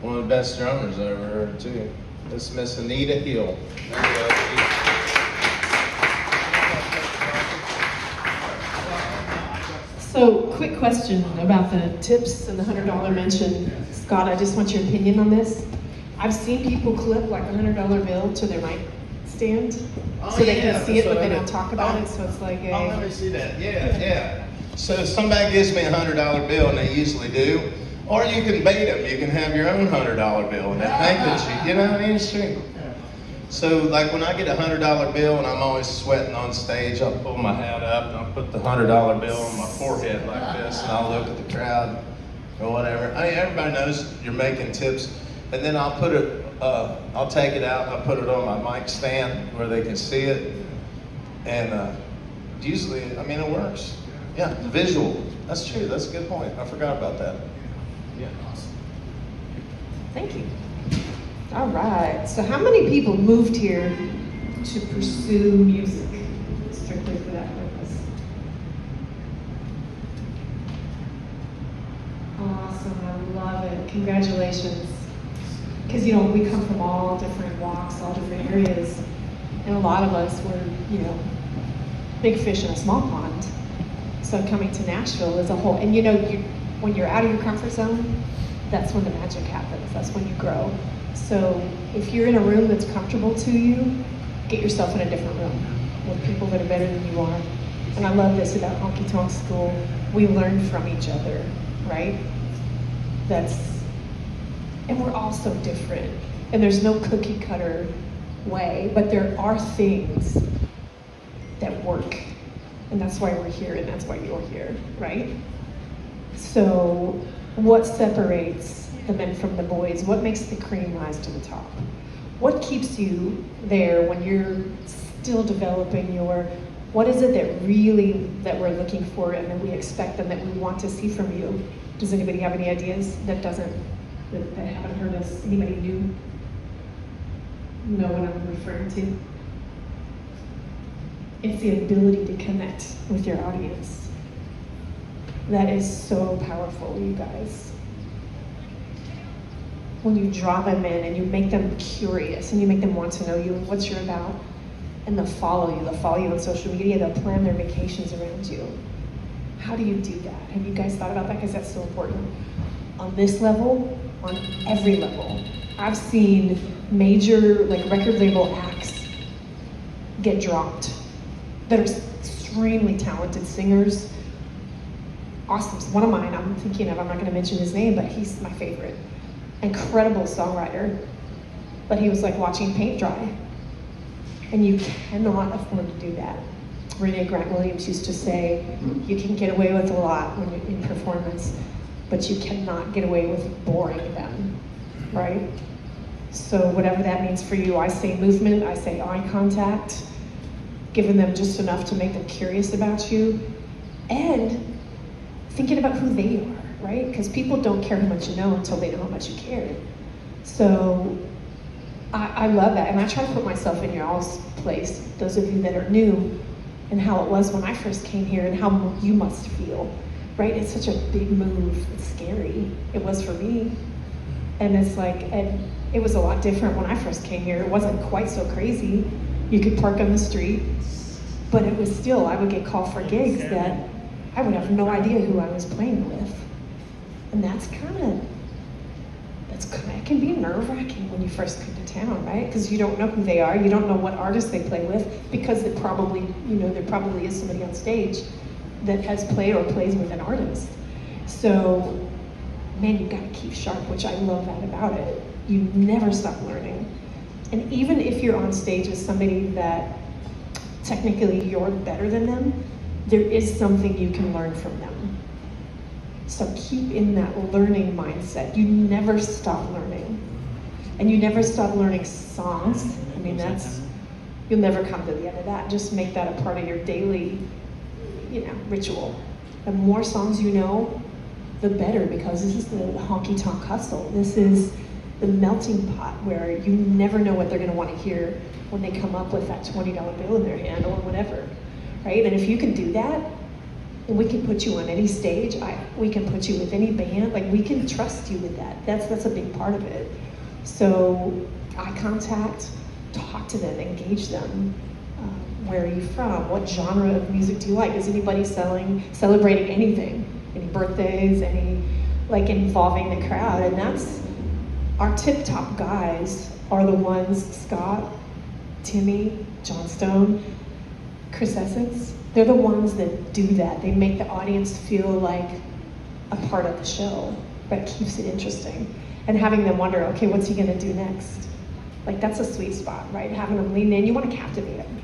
One of the best drummers I ever heard too. This is Miss Anita Hill. So, quick question about the tips and the $100 mention. Scott, I just want your opinion on this. I've seen people clip like a $100 bill to their nightstand so they can see it, but they don't talk about it. So it's like a. Oh, let me see that. Yeah. So if somebody gives me a $100 bill, and they usually do, or you can bait them. You can have your own $100 bill, and they think that you know what I mean? It's true. So like when I get a $100 bill and I'm always sweating on stage, I'll pull my hat up and I'll put the $100 bill on my forehead like this, and I'll look at the crowd or whatever. I mean, everybody knows you're making tips, and then I'll put it. I'll take it out and I'll put it on my mic stand where they can see it, and usually, I mean, it works. Yeah, the visual. That's true. That's a good point. I forgot about that. Yeah. Thank you. All right. So how many people moved here to pursue music strictly for that purpose? Awesome. I love it. Congratulations. Because, you know, we come from all different walks, all different areas, and a lot of us were, you know, big fish in a small pond. So coming to Nashville is a whole, and you know, when you're out of your comfort zone, that's when the magic happens. That's when you grow. So if you're in a room that's comfortable to you, get yourself in a different room with people that are better than you are. And I love this about Honky Tonk School. We learn from each other, right? And we're all so different. And there's no cookie cutter way, but there are things that work. And that's why we're here, and that's why you're here, right? So what separates the men from the boys? What makes the cream rise to the top? What keeps you there when you're still developing what is it that we're looking for and that we expect and that we want to see from you? Does anybody have any ideas that haven't heard us? Anybody new know what I'm referring to? It's the ability to connect with your audience. That is so powerful, you guys. When you draw them in and you make them curious and you make them want to know you and what you're about, and they'll follow you on social media, they'll plan their vacations around you. How do you do that? Have you guys thought about that? Because that's so important. On this level, on every level. I've seen major record label acts get dropped that are extremely talented singers. Awesome. One of mine I'm thinking of, I'm not going to mention his name, but he's my favorite. Incredible songwriter. But he was like watching paint dry. And you cannot afford to do that. Renee Grant Williams used to say, you can get away with a lot when you're in performance, but you cannot get away with boring them, right? So whatever that means for you, I say movement, I say eye contact, giving them just enough to make them curious about you, and thinking about who they are right? Because people don't care how much you know until they know how much you care. So I love that, and I try to put myself in your all's place, those of you that are new, and how it was when I first came here and how you must feel, right? It's such a big move, it's scary. It was for me. And it's like, and it was a lot different when I first came here. It wasn't quite so crazy. You could park on the street, but it was still, I would get called for gigs that I would have no idea who I was playing with. And that's it can be nerve-wracking when you first come to town, right? Because you don't know who they are, you don't know what artists they play with, because there probably is somebody on stage that has played or plays with an artist. So, man, you gotta keep sharp, which I love that about it. You never stop learning. And even if you're on stage with somebody that technically you're better than them, there is something you can learn from them. So keep in that learning mindset. You never stop learning. And you never stop learning songs. I mean, you'll never come to the end of that. Just make that a part of your daily, ritual. The more songs you know, the better, because this is the honky tonk hustle. This is the melting pot where you never know what they're gonna wanna hear when they come up with that $20 bill in their hand or whatever, right? And if you can do that, and we can put you on any stage, we can put you with any band, like we can trust you with that. That's a big part of it. So eye contact, talk to them, engage them. Where are you from? What genre of music do you like? Is anybody celebrating anything? Any birthdays, involving the crowd? And that's, our tip-top guys are the ones, Scott, Timmy, John Stone, Chris Essex. They're the ones that do that. They make the audience feel like a part of the show, but keeps it interesting. And having them wonder, okay, what's he gonna do next? Like, that's a sweet spot, right? Having them lean in, you wanna captivate them,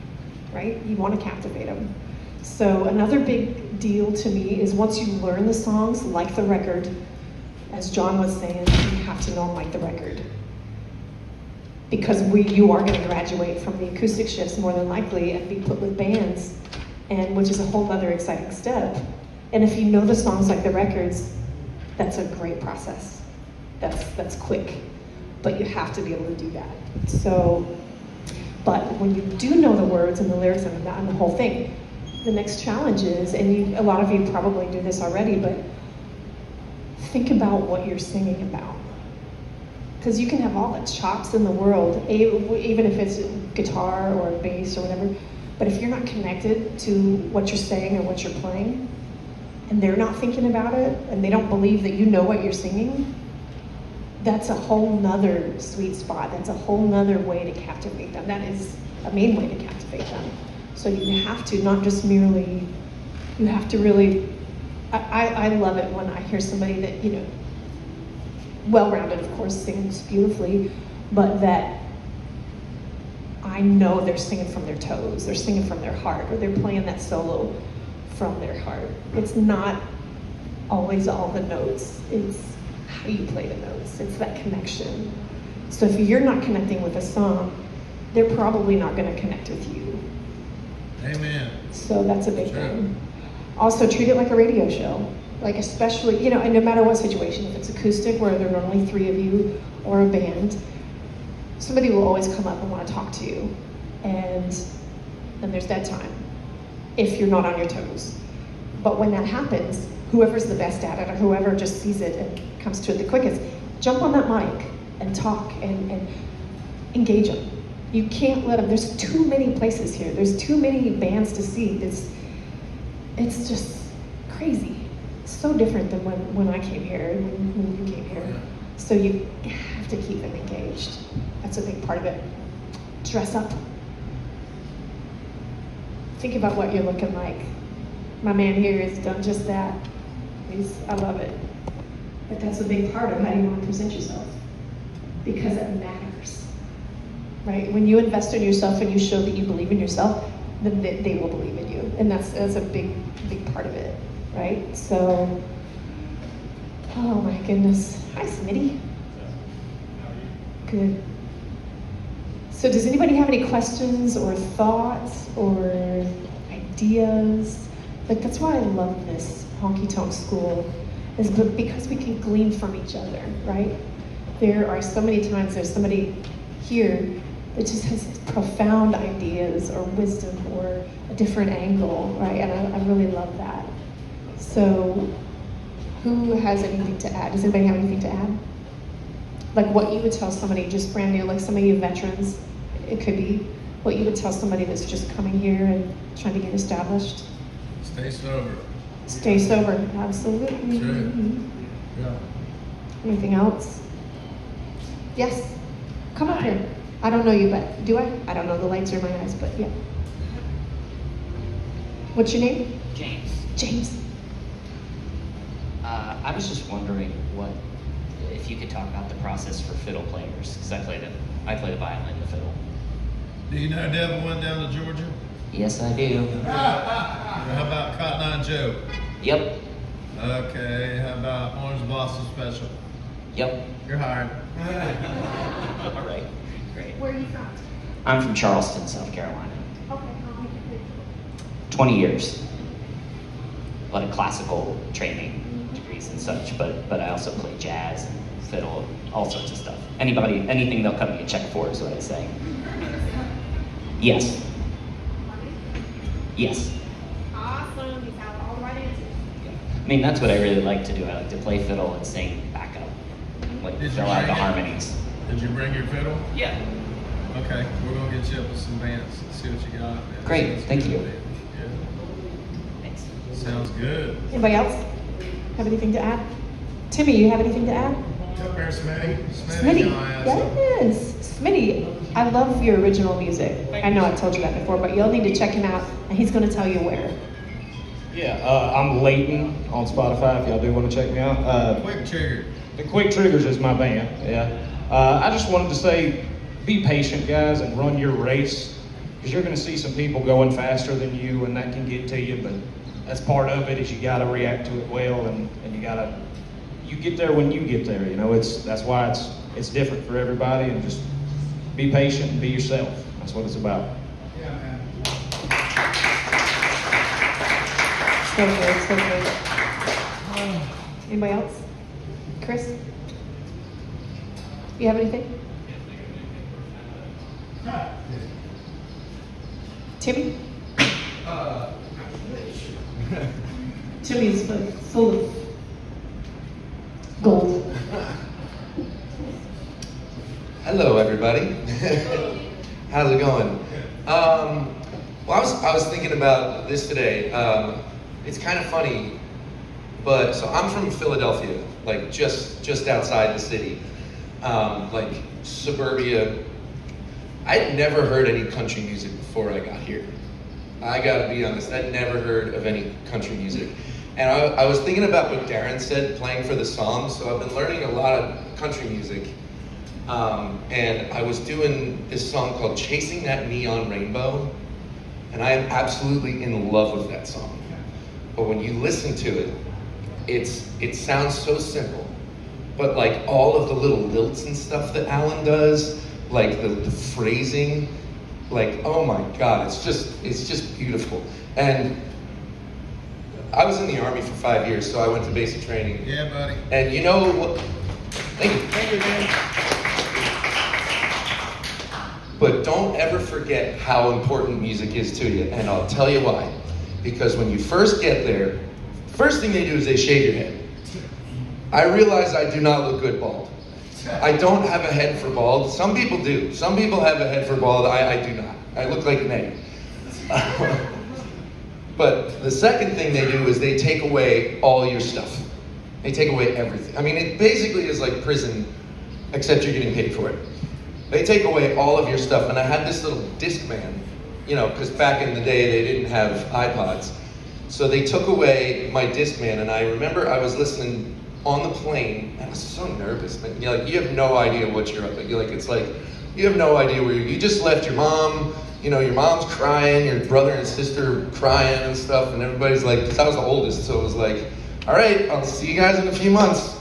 right? You wanna captivate them. So another big deal to me is once you learn the songs, like the record, as John was saying, you have to know them like the record. Because you are gonna graduate from the acoustic shifts more than likely and be put with bands, and which is a whole other exciting step. And if you know the songs like the records, that's a great process. That's quick, but you have to be able to do that. So, but when you do know the words and the lyrics and the whole thing, the next challenge is, and a lot of you probably do this already, but think about what you're singing about. Because you can have all the chops in the world, even if it's guitar or bass or whatever, but if you're not connected to what you're saying or what you're playing, and they're not thinking about it, and they don't believe that you know what you're singing, that's a whole nother sweet spot. That's a whole nother way to captivate them. That is a main way to captivate them. So you have to not just merely, you have to really, I love it when I hear somebody that, well-rounded, of course, sings beautifully, but that I know they're singing from their toes, they're singing from their heart, or they're playing that solo from their heart. It's not always all the notes, it's how you play the notes, it's that connection. So if you're not connecting with a song, they're probably not gonna connect with you. Amen. So that's a big thing. Also, treat it like a radio show. Like especially, and no matter what situation, if it's acoustic where there are only 3 of you, or a band, somebody will always come up and want to talk to you. And then there's dead time, if you're not on your toes. But when that happens, whoever's the best at it, or whoever just sees it and comes to it the quickest, jump on that mic and talk and engage them. You can't let them, there's too many places here. There's too many bands to see. It's just crazy. So different than when I came here and when you came here. So you have to keep them engaged. That's a big part of it. Dress up. Think about what you're looking like. My man here has done just that. I love it. But that's a big part of how you want to present yourself. Because it matters. Right? When you invest in yourself and you show that you believe in yourself, then they will believe in you. And that's a big part of it. Right? So, oh my goodness. Hi, Smitty. Good. So does anybody have any questions or thoughts or ideas? Like, that's why I love this Honky Tonk School. is because we can glean from each other, right? There are so many times there's somebody here that just has profound ideas or wisdom or a different angle, right? And I really love that. So who has anything to add? Does anybody have anything to add? Like what you would tell somebody just brand new, like some of you veterans, it could be, what you would tell somebody that's just coming here and trying to get established? Stay sober. Stay sober, absolutely. That's right. Yeah. Anything else? Yes, come up here. I don't know you, but do I? I don't know, the lights are in my eyes, but yeah. What's your name? James. James. I was just wondering if you could talk about the process for fiddle players, because I play the violin and the fiddle. Do you know Devil went down to Georgia? Yes, I do. How about Cotton Eye Joe? Yep. Okay, how about Orange Blossom Special? Yep. You're hired. All right. Great. Where are you from? I'm from Charleston, South Carolina. Okay, how long have you been? 20 years. A lot of classical training degrees and such, but I also play jazz and fiddle, all sorts of stuff. Anything they'll come to get checked for is what I say. Yes. Yes. Awesome, you have all the right answers. I mean, that's what I really like to do. I like to play fiddle and sing backup, like Did you fill out bring the it? harmonies. Did you bring your fiddle? Yeah. Okay, we're gonna get you up with some bands and see what you got. Great, Sounds thank good. you. Yeah. Thanks. Sounds good. Anybody else have anything to add? Timmy, you have anything to add? Up there, Smitty. Smitty, my ass up. yes. Smitty, I love your original music. I know I've told you that before, but you'll need to check him out, and he's going to tell you where. Yeah, I'm Leighton on Spotify if y'all do want to check me out. Quick trigger. The Quick Triggers is my band, yeah. I just wanted to say, be patient, guys, and run your race, because you're going to see some people going faster than you, and that can get to you, but that's part of it, is you got to react to it well, and you get there when you get there, you know, that's why it's different for everybody, and just be patient and be yourself. That's what it's about. Yeah, man. So good, so good. Anybody else? Chris? You have anything? Timmy? Timmy's full of gold. Hello, everybody. How's it going? Well, I was thinking about this today. It's kind of funny, but so I'm from Philadelphia, like just outside the city, like suburbia. I'd never heard any country music before I got here. I gotta be honest, I'd never heard of any country music. And I was thinking about what Darren said, playing for the song, so I've been learning a lot of country music. And I was doing this song called Chasing That Neon Rainbow, and I am absolutely in love with that song. But when you listen to it, it sounds so simple, but like all of the little lilts and stuff that Alan does, like the phrasing, like, oh my God, it's just beautiful. And I was in the Army for 5 years, so I went to basic training. Yeah, buddy. And you know what? Thank you. Thank you, man. But don't ever forget how important music is to you, and I'll tell you why. Because when you first get there, first thing they do is they shave your head. I realize I do not look good bald. I don't have a head for bald. Some people do. Some people have a head for bald. I do not. I look like an egg. But the second thing they do is they take away all your stuff. They take away everything. I mean, it basically is like prison, except you're getting paid for it. They take away all of your stuff. And I had this little Discman, you know, because back in the day they didn't have iPods. So they took away my Discman, and I remember I was listening on the plane, and I was so nervous, man. You're like, you have no idea what you're up at. You're like, it's like, you have no idea where you just left your mom, you know, your mom's crying, your brother and sister crying and stuff, and everybody's like, because I was the oldest, so it was like, all right, I'll see you guys in a few months.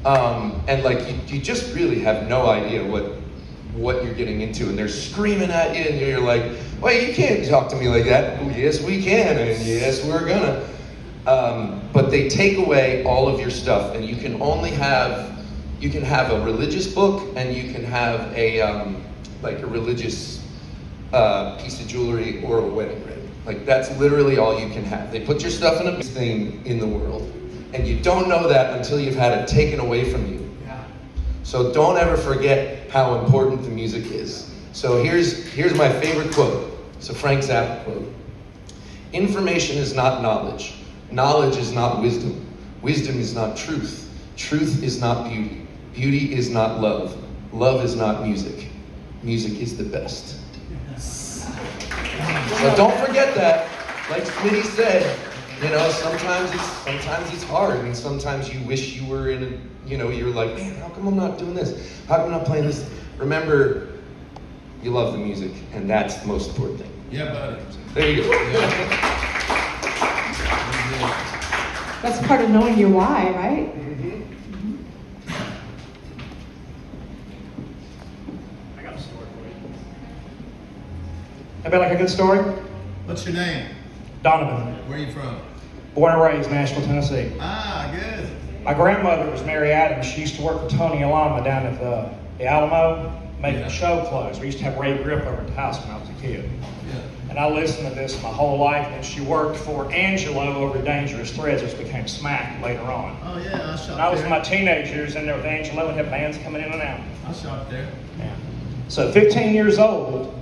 And like, you just really have no idea what you're getting into, and they're screaming at you, and you're like, wait, you can't talk to me like that. Oh, yes, we can, and yes, we're gonna. But they take away all of your stuff, and you can only have, you can have a religious book, and you can have a like a religious piece of jewelry or a wedding ring. Like that's literally all you can have. They put your stuff in a thing in the world, and you don't know that until you've had it taken away from you. So don't ever forget how important the music is. So here's my favorite quote. It's a Frank Zappa quote. Information is not knowledge. Knowledge is not wisdom. Wisdom is not truth. Truth is not beauty. Beauty is not love. Love is not music. Music is the best. So don't forget that. Like Smitty said, you know, sometimes it's hard, and sometimes you wish you were in a, you know, you're like, man, how come I'm not doing this? How come I'm not playing this? Remember, you love the music, and that's the most important thing. Yeah, buddy. There you go. That's part of knowing your why, right? I got a story for you. Anybody like a good story? What's your name? Donovan. Where are you from? Born and raised Nashville, Tennessee. Ah, good. My grandmother was Mary Adams. She used to work for Tony Alama down at the Alamo, making show clothes. We used to have Ray Grip over at the house when I was a kid. Yeah. And I listened to this my whole life. And she worked for Angelo over Dangerous Threads, which became Smack later on. Oh yeah, I shot And I was there. in my teenagers, and there with Angelo, and had bands coming in and out. I shot there. Yeah. So 15 years old,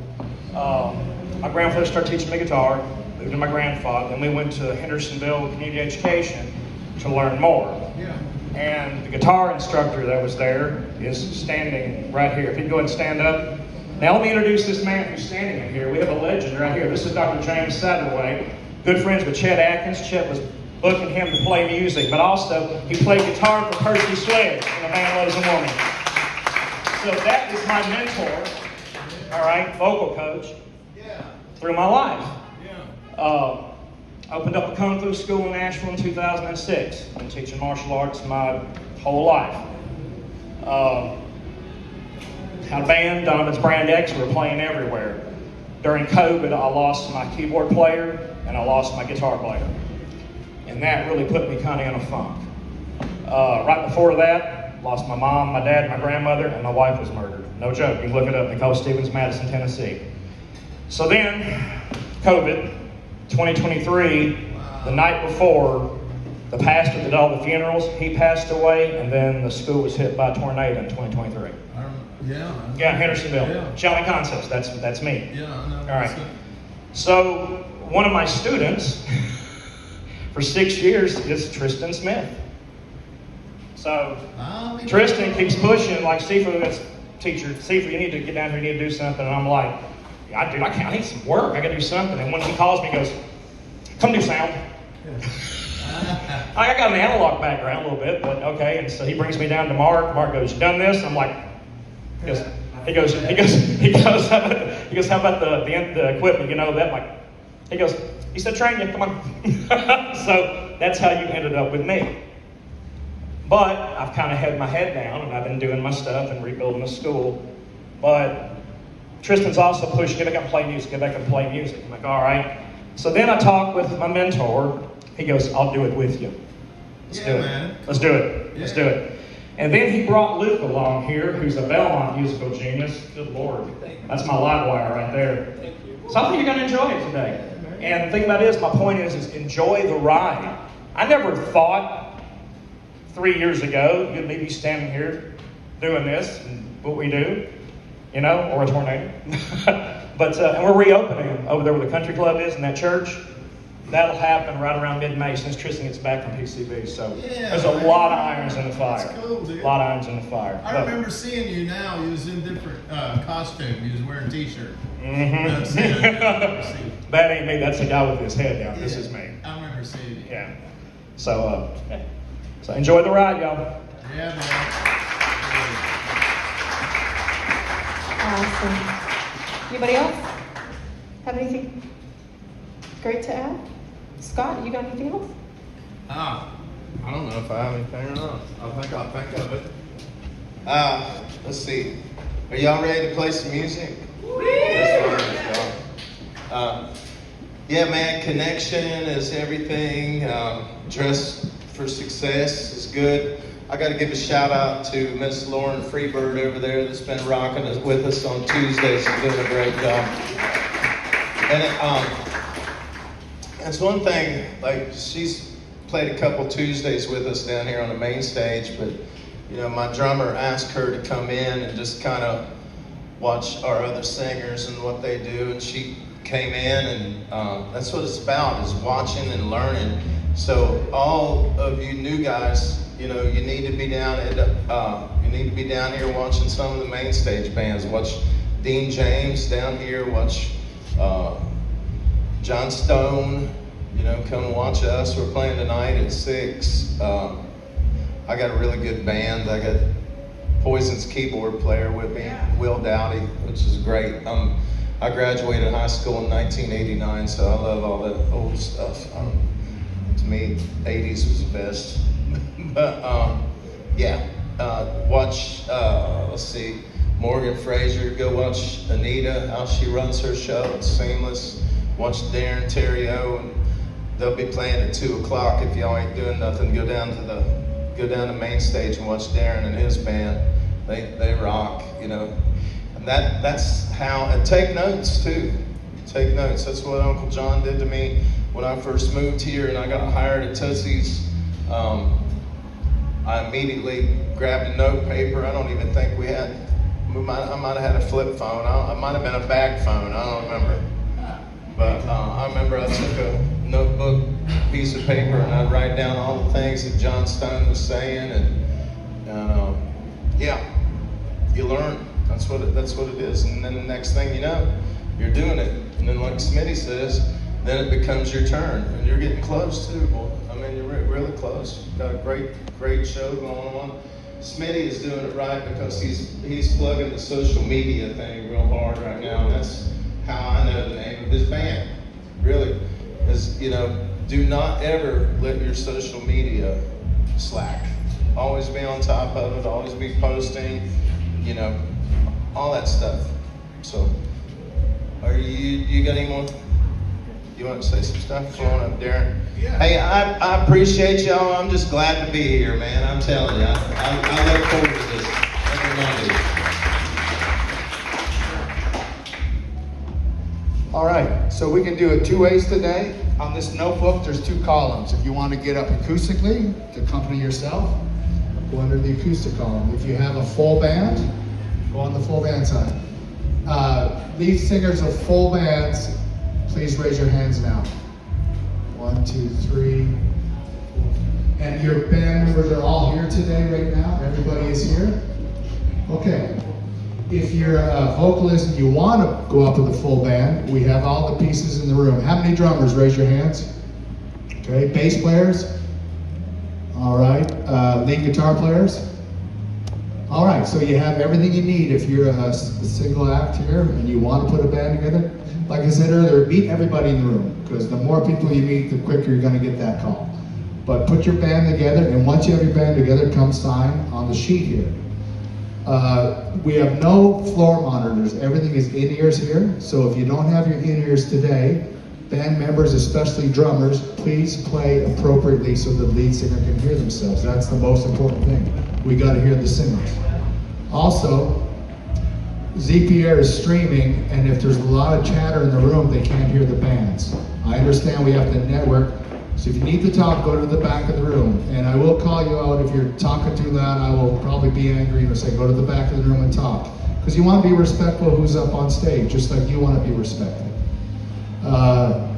my grandfather started teaching me guitar, moved to my grandfather, and we went to Hendersonville Community Education to learn more. Yeah. And the guitar instructor that was there is standing right here. If you can go ahead and stand up. Now let me introduce this man who's standing in here. We have a legend right here. This is Dr. James Satterway, good friends with Chet Atkins. Chet was booking him to play music, but also he played guitar for Percy Sledge in A Man Loves a Woman. So that is my mentor, all right, vocal coach, through my life. Opened up a Kung Fu school in Nashville in 2006. Been teaching martial arts my whole life. Had a band, Donovan's Brand X, we were playing everywhere. During COVID, I lost my keyboard player and I lost my guitar player. And that really put me kind of in a funk. Right before that, lost my mom, my dad, my grandmother, and my wife was murdered. No joke, you can look it up, Nicole Stevens, Madison, Tennessee. So then, COVID, 2023, the night before, the pastor that did all the funerals, he passed away, and then the school was hit by a tornado in 2023. Yeah, Hendersonville. Yeah. Shouting Concepts, that's me. Yeah, I know. All right. So, one of my students for 6 years is Tristan Smith. So, Tristan keeps pushing, like, Sifu, that's teacher, Sifu, you need to get down here, you need to do something. And I'm like, I need some work, I gotta do something. And when he calls me, he goes, come do sound. I got an analog background a little bit, but okay. And so he brings me down to Mark. Mark goes, you done this? I'm like, he goes, how about the equipment, you know, that, like, he said, train you, come on. So that's how you ended up with me. But I've kind of had my head down, and I've been doing my stuff and rebuilding the school. But Tristan's also pushing, get back and play music, get back and play music. I'm like, all right. So then I talked with my mentor. He goes, I'll do it with you. Let's do it. Man. Let's do it. Yeah. Let's do it. And then he brought Luke along here, who's a Belmont musical genius. Good Lord. That's my live wire right there. So I think you're going to enjoy it today. And the thing about it is, my point is enjoy the ride. I never thought 3 years ago you'd be standing here doing this and what we do, you know, or a tornado. But and we're reopening over there where the country club is in that church. That'll happen right around mid-May since Tristan gets back from PCB. So there's a lot of irons in the fire. That's cool, dude. A lot of irons in the fire. I remember seeing you now. You was in different costume. You was wearing a t-shirt. Mm-hmm. That ain't me. That's the guy with his head down. This is me. I remember seeing you. Yeah. So enjoy the ride, y'all. Yeah, man. Awesome. Anybody else have anything great to add? Scott, you got anything else? I don't know if I have anything or not. I think I'll think of it. Let's see. Are y'all ready to play some music? Let's learn, y'all. Yeah, man, connection is everything. Dress for success is good. I got to give a shout out to Miss Lauren Freebird over there that's been rocking us with us on Tuesdays. She's doing a great job. And that's one thing, like she's played a couple Tuesdays with us down here on the main stage, but you know, my drummer asked her to come in and just kind of watch our other singers and what they do, and she came in, and that's what it's about, is watching and learning. So all of you new guys, you know, you need to be down here watching some of the main stage bands. Watch Dean James down here. Watch John Stone. You know, come and watch us. We're playing tonight at 6. I got a really good band. I got Poison's keyboard player with me, Will Dowdy, which is great. I graduated high school in 1989, so I love all that old stuff. To me, 80s was the best. But watch, let's see, Morgan Fraser. Go watch Anita, how she runs her show. It's seamless. Watch Darren Terrio, and they'll be playing at 2 o'clock. If y'all ain't doing nothing, go down to main stage and watch Darren and his band. They rock, you know. And that's how. And take notes too. Take notes. That's what Uncle John did to me when I first moved here and I got hired at Tootsie's. I immediately grabbed a note paper. I don't even think we had. I might have had a flip phone. I might have been a bag phone. I don't remember. But I remember I took a notebook, piece of paper, and I'd write down all the things that John Stone was saying, and you learn. That's what it is. And then the next thing you know, you're doing it. And then, like Smitty says, then it becomes your turn, and you're getting close too, boy. I mean, you're really close. You've got a great show going on. Smitty is doing it right because he's plugging the social media thing real hard right now, and that's how I know the name of his band. Really, is, you know, do not ever let your social media slack. Always be on top of it. Always be posting. You know, all that stuff. So, you got any more? You want to say some stuff? Come on up, Darren. Yeah. Hey, I appreciate y'all. I'm just glad to be here, man. I'm telling you, I look forward to this every Monday. All right, so we can do it 2 ways today. On this notebook, there's 2 columns. If you want to get up acoustically to accompany yourself, go under the acoustic column. If you have a full band, go on the full band side. Lead singers of full bands, please raise your hands now. 1, 2, 3, 4. And your band members are all here today, right now? Everybody is here? Okay. If you're a vocalist and you want to go up with a full band, we have all the pieces in the room. How many drummers? Raise your hands. Okay. Bass players? All right. Lead guitar players? All right. So you have everything you need if you're a single act here and you want to put a band together. Like I said earlier, meet everybody in the room, because the more people you meet, the quicker you're going to get that call. But put your band together, and once you have your band together, come sign on the sheet here. We have no floor monitors. Everything is in-ears here. So if you don't have your in-ears today, band members, especially drummers, please play appropriately so the lead singer can hear themselves. That's the most important thing. We got to hear the singers. Also, ZPR is streaming, and if there's a lot of chatter in the room, they can't hear the bands. I understand we have to network, so if you need to talk, go to the back of the room. And I will call you out if you're talking too loud. I will probably be angry and say, go to the back of the room and talk. Because you want to be respectful of who's up on stage, just like you want to be respected.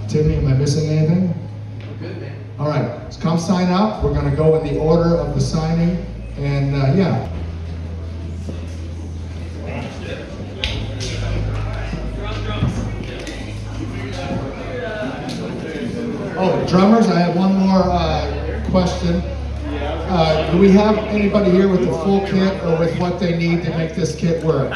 Timmy, am I missing anything? We're good, man. All right, so come sign up. We're going to go in the order of the signing, and yeah. Oh, drummers, I have one more question. Do we have anybody here with the full kit or with what they need to make this kit work?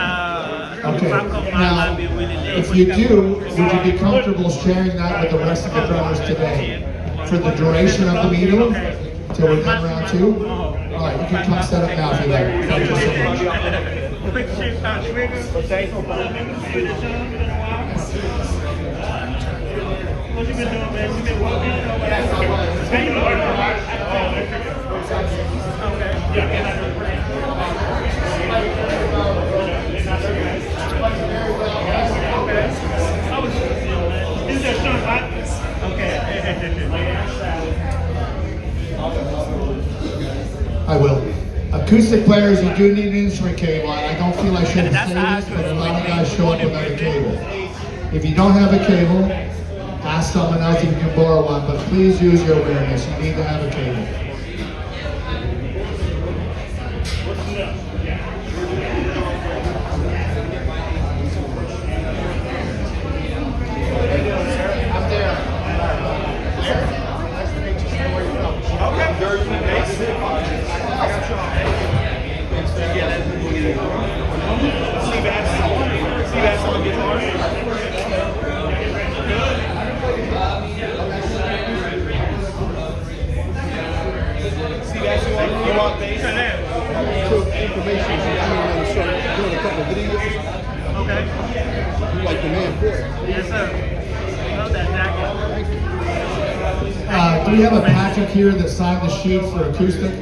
Okay, now, if you do, would you be comfortable sharing that with the rest of the drummers today? For the duration of the meeting, till we're done round 2? All right, you can come set up now if you like. Thank you so much. What you been doing, man? You been working? How you been working? Okay. Is that Sean Watkins? Okay. I will. Acoustic players, you do need an instrument cable. I don't feel I should say this, but a lot of guys show up without a cable. If you don't have a cable, ask someone else if you can borrow one, but please use your awareness. You need to have a cable. You want bass? Information. I'm start doing a couple of videos. Okay. Like the man for it. Yes, sir. Love that jacket. Do we have a Patrick here that signed the sheet for Acoustic?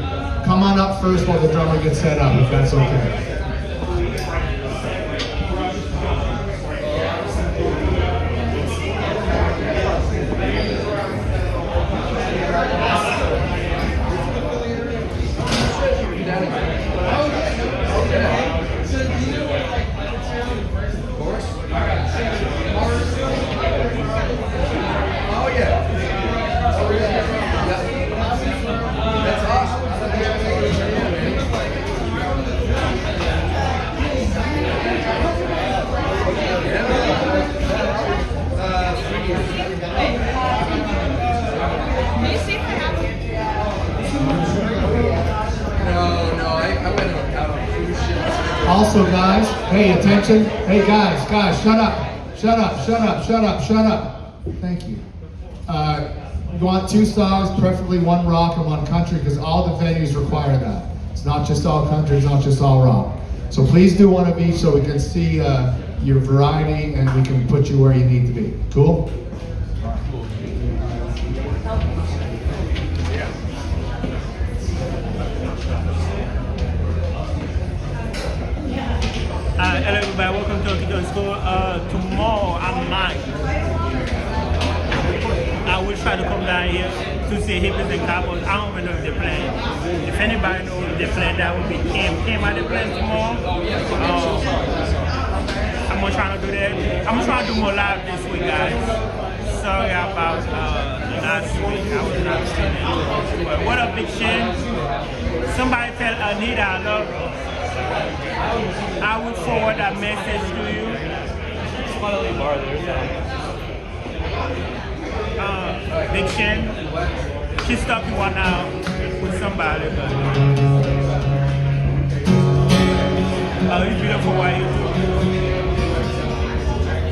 Come on up first while the drummer gets set up, if that's okay. Also, guys, hey, attention. Hey, guys, shut up. Thank you. We want 2 songs, preferably 1 rock and 1 country, because all the venues require that. It's not just all country, it's not just all rock. So please do 1 of each so we can see your variety and we can put you where you need to be. Cool? Hello everybody, welcome to Acoustic School. Tomorrow I'm not. I will try to come down here to see Hippies and Cowboys. I don't even know if they're playing. If anybody knows if they're playing, that would be Kim. Kim, are they playing tomorrow? I'm gonna try to do that. I'm gonna try to do more live this week, guys. Sorry about last week. I was not feeling it. But what up, Big Shin? Somebody tell Anita I love her. I will forward that message to you. Big Shin, she's stuck in one now with somebody. But it's beautiful while you do.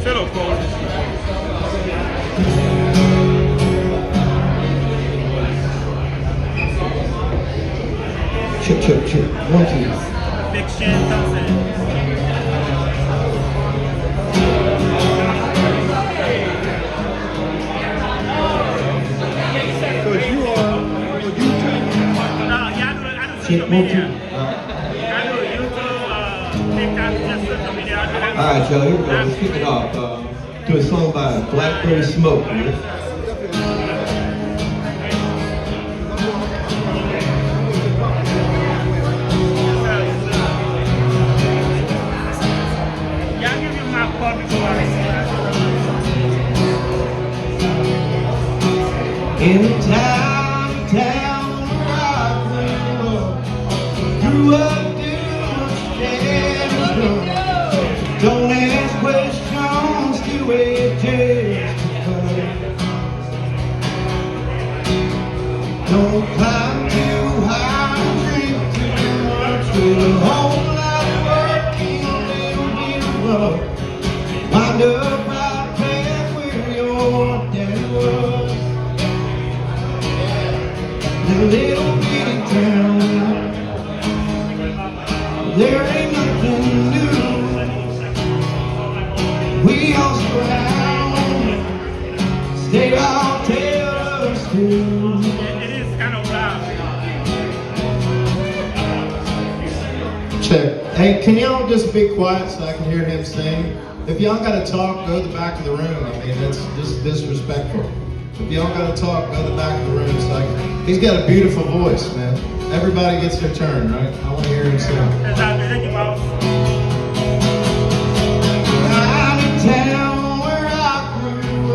Shut up, Cole. Chip. 1, 2. Big Shin comes in. So you are on YouTube? No, yeah, I do social media. I do YouTube, TikTok, just social media. Alright, y'all, here we go. Let's kick it off. Do a song by Blackberry Smoke. In the town rock grew up doing stand. Don't ask questions to edges. Don't climb too high, drink too much. With a whole lot of working, a little bit of rough. Wind up right back where your dad was. In a little bitty town, there ain't nothing new. We all surround, stay right. Check. Hey, can y'all just be quiet so I can hear him sing? If y'all gotta talk, go to the back of the room. I mean, that's just disrespectful. If y'all gotta talk, go to the back of the room so I can... He's got a beautiful voice, man. Everybody gets their turn, right? I want to hear him sing. Thank you, boss. I'm in town where I grew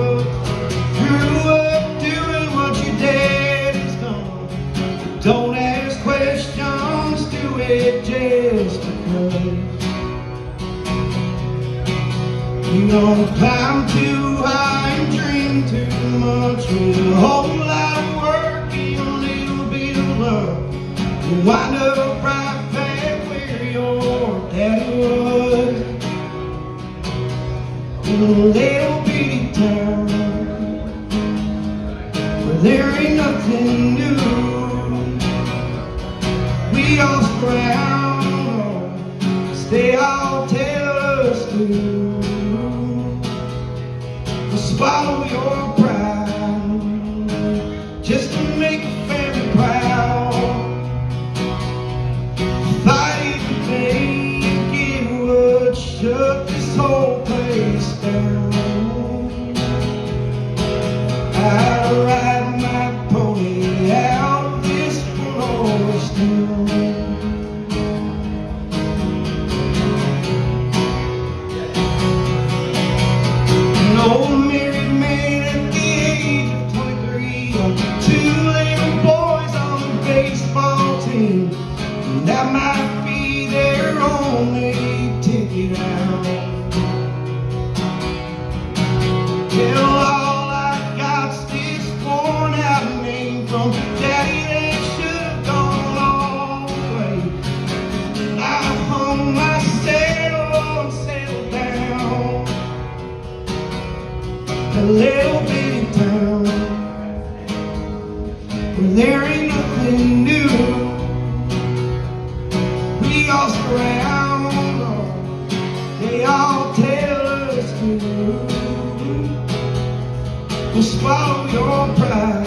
up doing what your daddy's done. Don't ask questions, do it just because. You don't climb too high and dream too much with a whole lot of work and a little bit of luck. You wind up right back where your daddy was. In a little bitty town where there ain't nothing new. We all surround, they all tell us to swallow your pride just to make a family proud. Fight the day and get what shut this whole place down. I ride my pony out of this forest town. An old married man at the age of 23, two little boys on the baseball team. That might be their only ticket out. Till all I got's this worn out name from Daddy that should've gone all the way. I hung my sail and sailed down a little bitty town where there ain't nothing new. We all surround, they all tell us to. We'll swallow your pride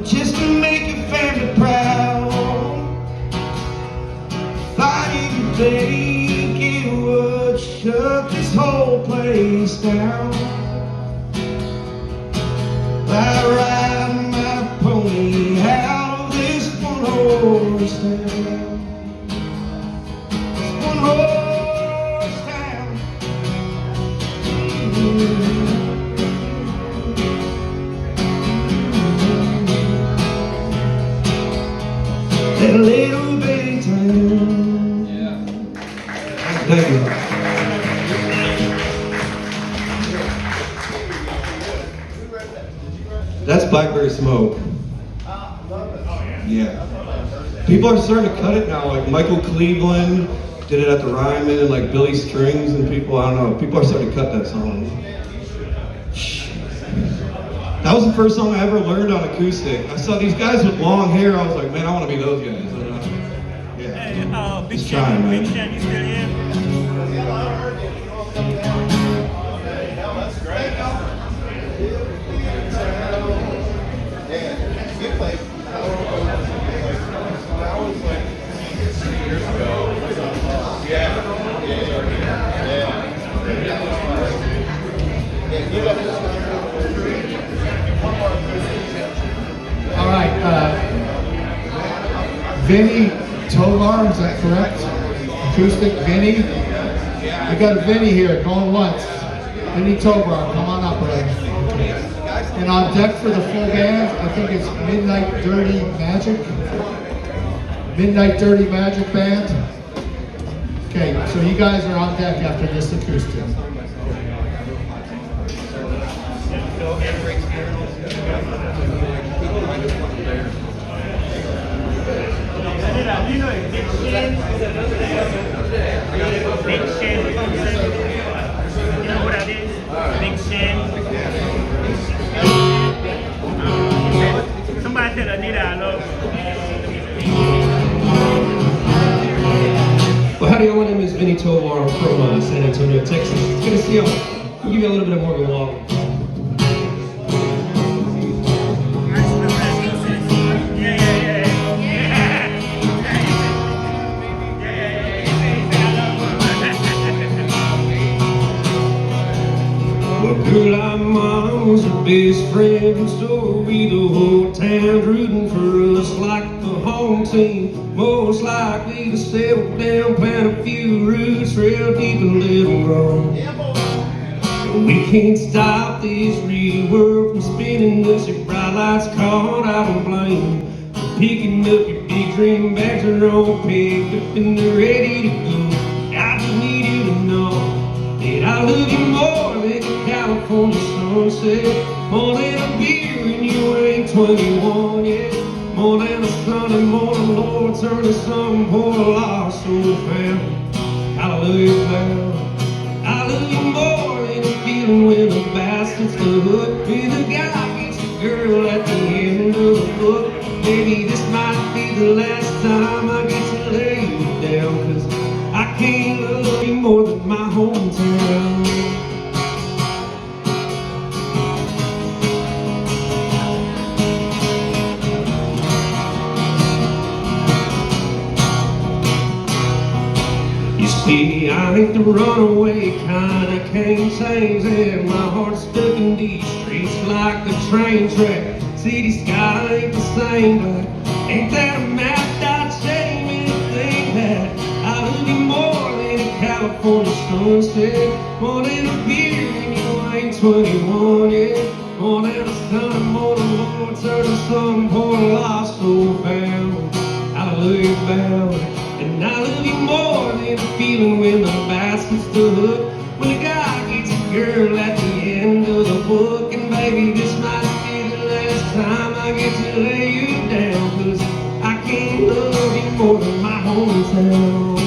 just to make your family proud. Fighting today, get what shut this whole place down. I ride my pony out of this one horse town. This one horse town. That little bitty town. Yeah. Thank you. That's Blackberry Smoke. Yeah. People are starting to cut it now, like Michael Cleveland did it at the Ryman, and like Billy Strings and people, I don't know, people are starting to cut that song. That was the first song I ever learned on acoustic. I saw these guys with long hair, I was like, man, I want to be those guys. Yeah. Hey, Big Just trying, man. Big Shan, you still here? All right, Vinny Tovar, is that correct? Acoustic, Vinny? We got a Vinny here, going once. Vinny Tovar, come on up, brother. And on deck for the full band, I think it's Midnight Dirty Magic. Midnight Dirty Magic Band. Okay, so you guys are on deck after this acoustic. You know Big Shan? Big Shan. You know what that is? Big Shan. Somebody tell Anita I love her. Well, howdy, my name is Vinny Tovar from San Antonio, Texas. It's good to see y'all. I'll give you a little bit of Morgan Wallen. Girl, our mom was her best friend, and so be the whole town rooting for us like the home team. Most likely to settle down, plant a few roots real deep and let them grow. We can't stop this real world from spinning us. Your bright lights caught, I don't blame you. Picking up your big dream bags are all picked up and they're ready to go. I just need you to know that I love you more than a California sunset, more than a beer when you ain't 21 yet, more than a Sunday morning Lord turn to some poor lost soul found. Hallelujah, found. I love you more than a feeling when the basket's the hook, when the guy gets the girl at the end of the book. Maybe this might be the last time I get to lay you down, 'cause I can't love you more than my hometown. You see, I ain't the runaway kind, I can't change it. My heart's stuck in these streets like the train track. City sky ain't the same, but ain't that a mapped out shame in the thing that I love you more than a California sunset, more than a beer when you ain't 21 yet, more than a Sunday morning Lord turn to some poor lost soul found. Hallelujah, bound. And I love you more than a feeling when the basket's the hook, when the guy gets a girl at the end of the book. And baby, this might be the last time I get to lay you down, 'cause I can't love you more than my hometown.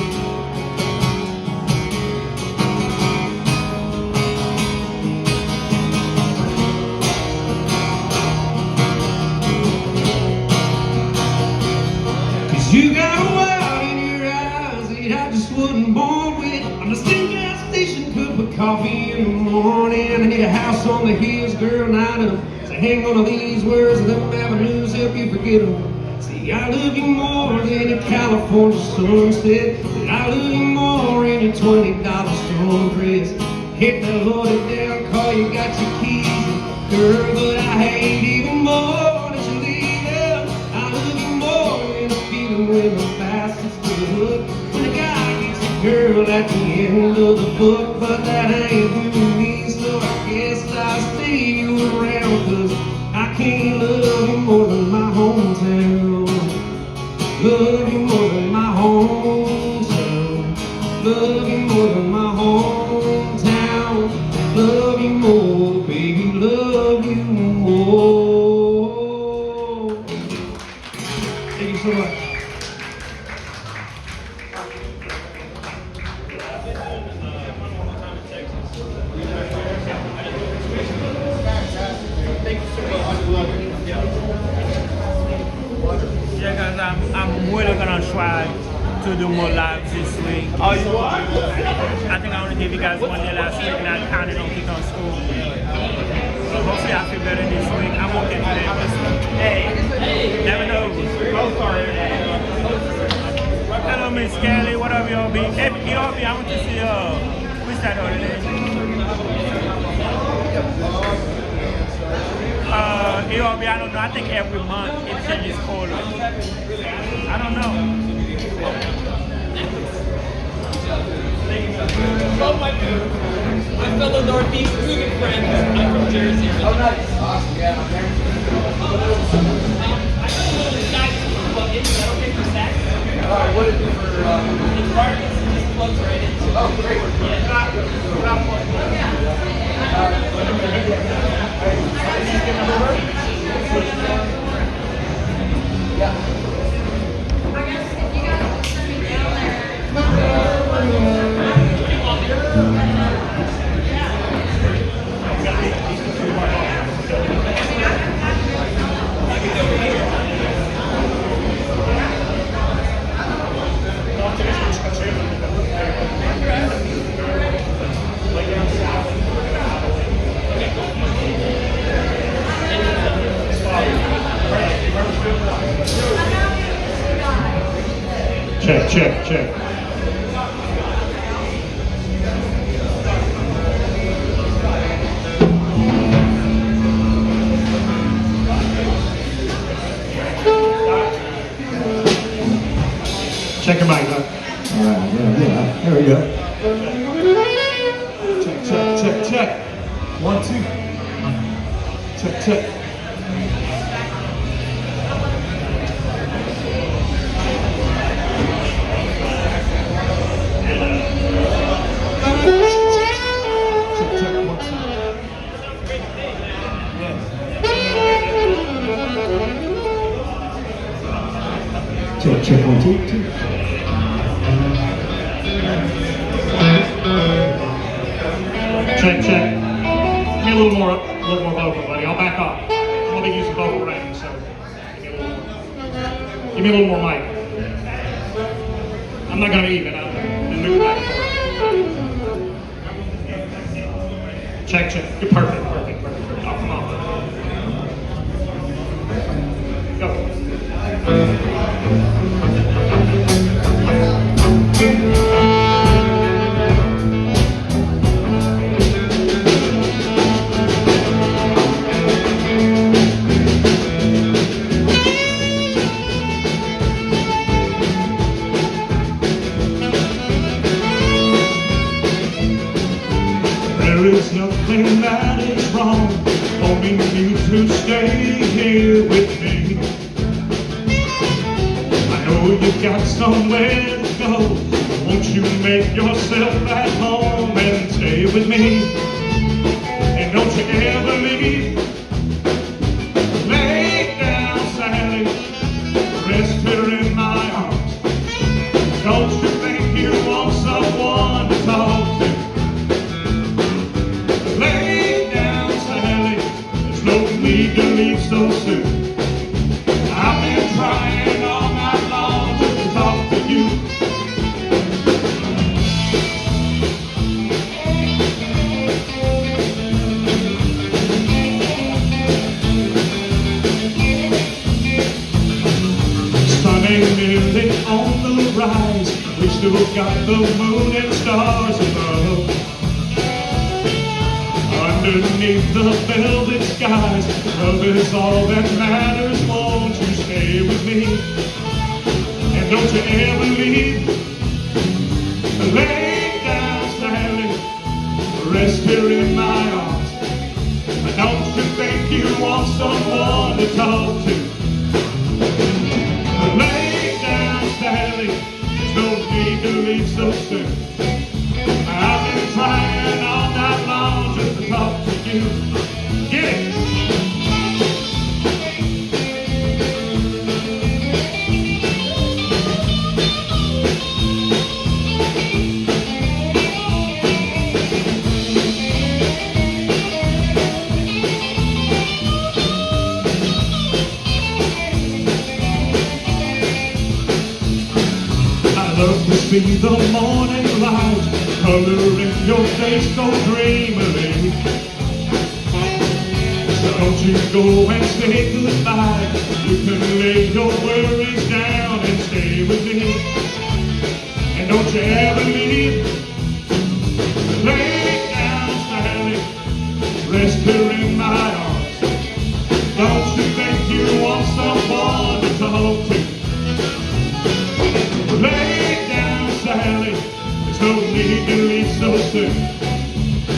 You got a wild in your eyes that I just wasn't born with. I'm a steam gas station, cup of coffee in the morning. I need a house on the hills, girl, night of. So hang on to these words and them avenues, help you forget them. See, I love you more than a California sunset, and I love you more than your $20 storm dress. Hit that loaded down car, you got your keys, girl, but I hate even more that you leave them. I love you more than a feeling when the basket's the hook, when the guy gets a girl at the end of the book. But that ain't who me, so I guess I'll stay you around, 'cause I can't love you more than my hometown. Love you more than my hometown. Love you more than my hometown. Love you more, baby, love you more. Thank you so much. Yeah, guys, I'm really gonna try to do more lives this week. I think I only gave you guys one day last week, and I counted on keep on school. So hopefully I feel better this week. I'm okay today. Hey, never know. Hello, Miss Kelly. What up, y'all be? Hey, y'all be. I want to see what's that holiday? ERB, I don't know. I think every month it changes color. I don't know. Oh, my fellow Northeast Coogan friends. I'm from Jersey. Oh, nice. Awesome. Yeah, I'm there. I got a little guide to plug in. Is that okay for sex? What is it for? It's hard. It just plugs right into it. Oh, great. Check. Check your mic, huh? All right, yeah. There we go. Check. 1, 2. Check. Check 1, 2. Check. Give me a little more vocal, buddy. I'll back off. I'm gonna be using vocal range, so give me a little more mic. I'm not gonna even. I'm gonna move back and forth. Check. You're perfect. Oh, come on. Go. There is nothing that is wrong, only you to stay here with me. I know you've got somewhere to go, won't you make yourself at home and stay with me? And don't you ever leave. Lay down, Sally, rest here in my arms. Don't you think you want someone to talk to? Lay down, Sally, there's no need to leave so soon. I've been trying all night long just to talk to you. Sun ain't nearly on the rise, we still got the moon and stars above. Underneath the velvet skies, love is all that matters. Won't you stay with me? And don't you ever leave. Lay down, Sally, rest here in my arms. Don't you think you want someone to talk to? Lay down, Sally, there's no need to leave so soon. I've been trying all night long just to talk to you. Get it! I love to see the morning light coloring your face so dreamily. So don't you go and say goodbye. You can lay your worries down and stay with me. And don't you ever leave. Lay down, Sally, rest here in my arms. Don't you think you want someone to talk to? Lay down, Sally, there's no need to leave so soon.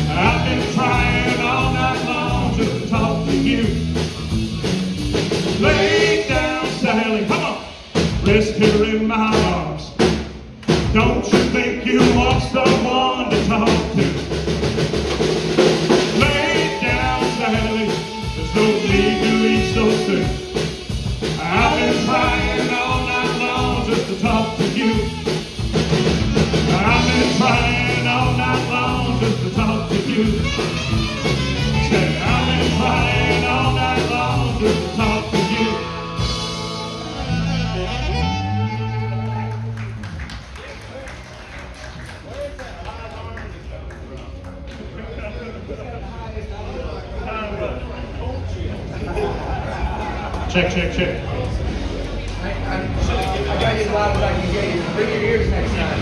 I've been trying all night long just to talk to you. Lay down, Sally, come on, rest here in my arms. Don't you think you want someone to talk to? Lay down, Sally, there's no need to leave so soon. I've been trying all night long just to talk to you. I've been trying all night long just to talk to you. Say, I've been trying all night long just to talk to you. Check. I got you as loud as I can get you. Bring your ears next time.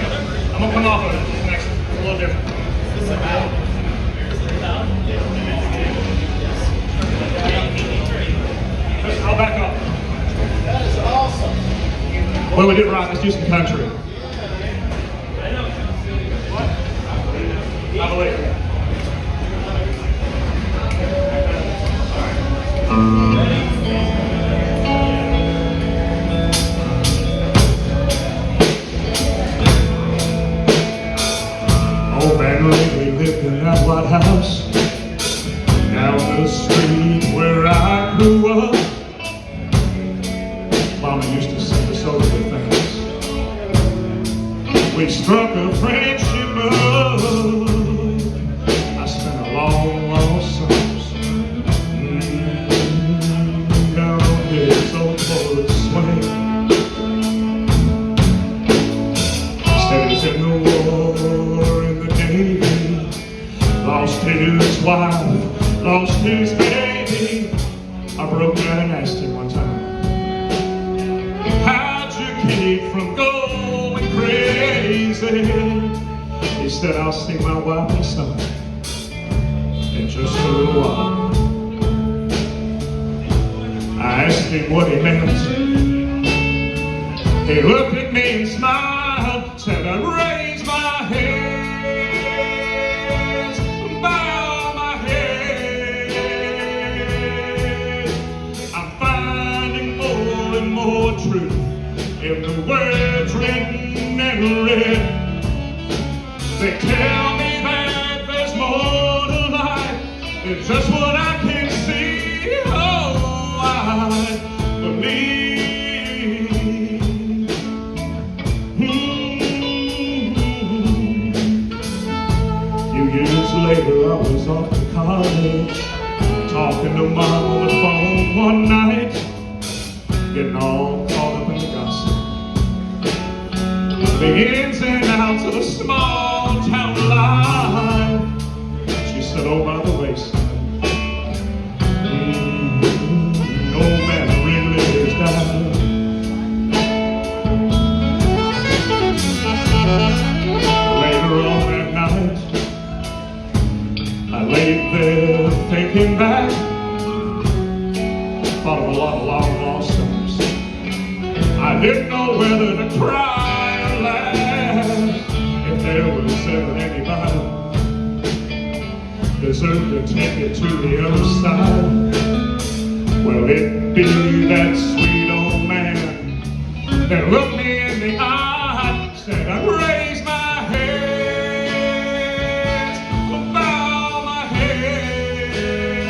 I'm gonna come off of it next. It's a little different. I'll back up. That is awesome. Well, we did rock. Let's do some country. I believe. Oh, man, we lived in that White House down the street where I grew up. Mama used to sing us over the things. We struck a friendship up. I spent a long, long summers down on his old porch swing. Said he was in the war, in the Navy, lost his wife, lost his baby. I broke down and asked him one time, how'd you keep from going crazy? He said, I'll see my wife and son in just a little while. I asked him what he meant. He looked at me and smiled, said, I'd raise my hands, bow my head. I'm finding more and more truth in the words written and read. They tell me that there's more to life than just what I can see. Oh, I believe. Few years later, I was off to college, talking to Mom on the phone one night, getting all caught up in the gossip, the ins and outs of a small town life. She said, oh, by the way, son, old man really is dying. Later on that night, I laid there thinking back, thought of a lot of long lost summers. I didn't know whether to cry or laugh, if there was ever anybody deserved to take it to the other side. Well, it'd be that sweet old man that looked me in the eye, said, I'd raise my hands, bow my head.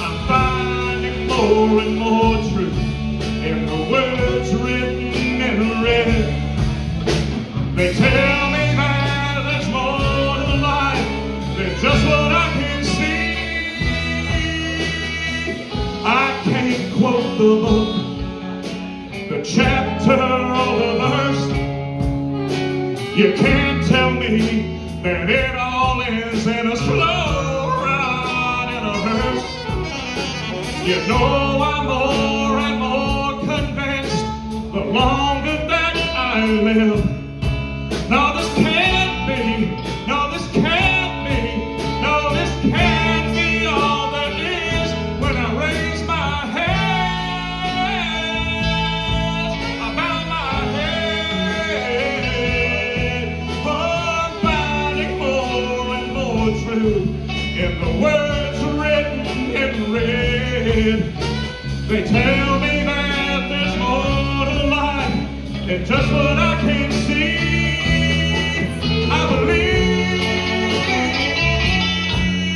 I'm finding more and more truth in the words written and read. They tell me that there's more to life than just what I can see. I can't quote the book, the chapter or the verse. You can't tell me that it all ends in a slow ride in a hearse. You know I'm more and more convinced the longer that I live. No, this can't be, no, this can't be, no, this can't be all there is. When I raise my hands, I bow my head. Oh, I'm finding more and more truth in the words written and read. They tell me that there's more to life than just what I can see. I believe,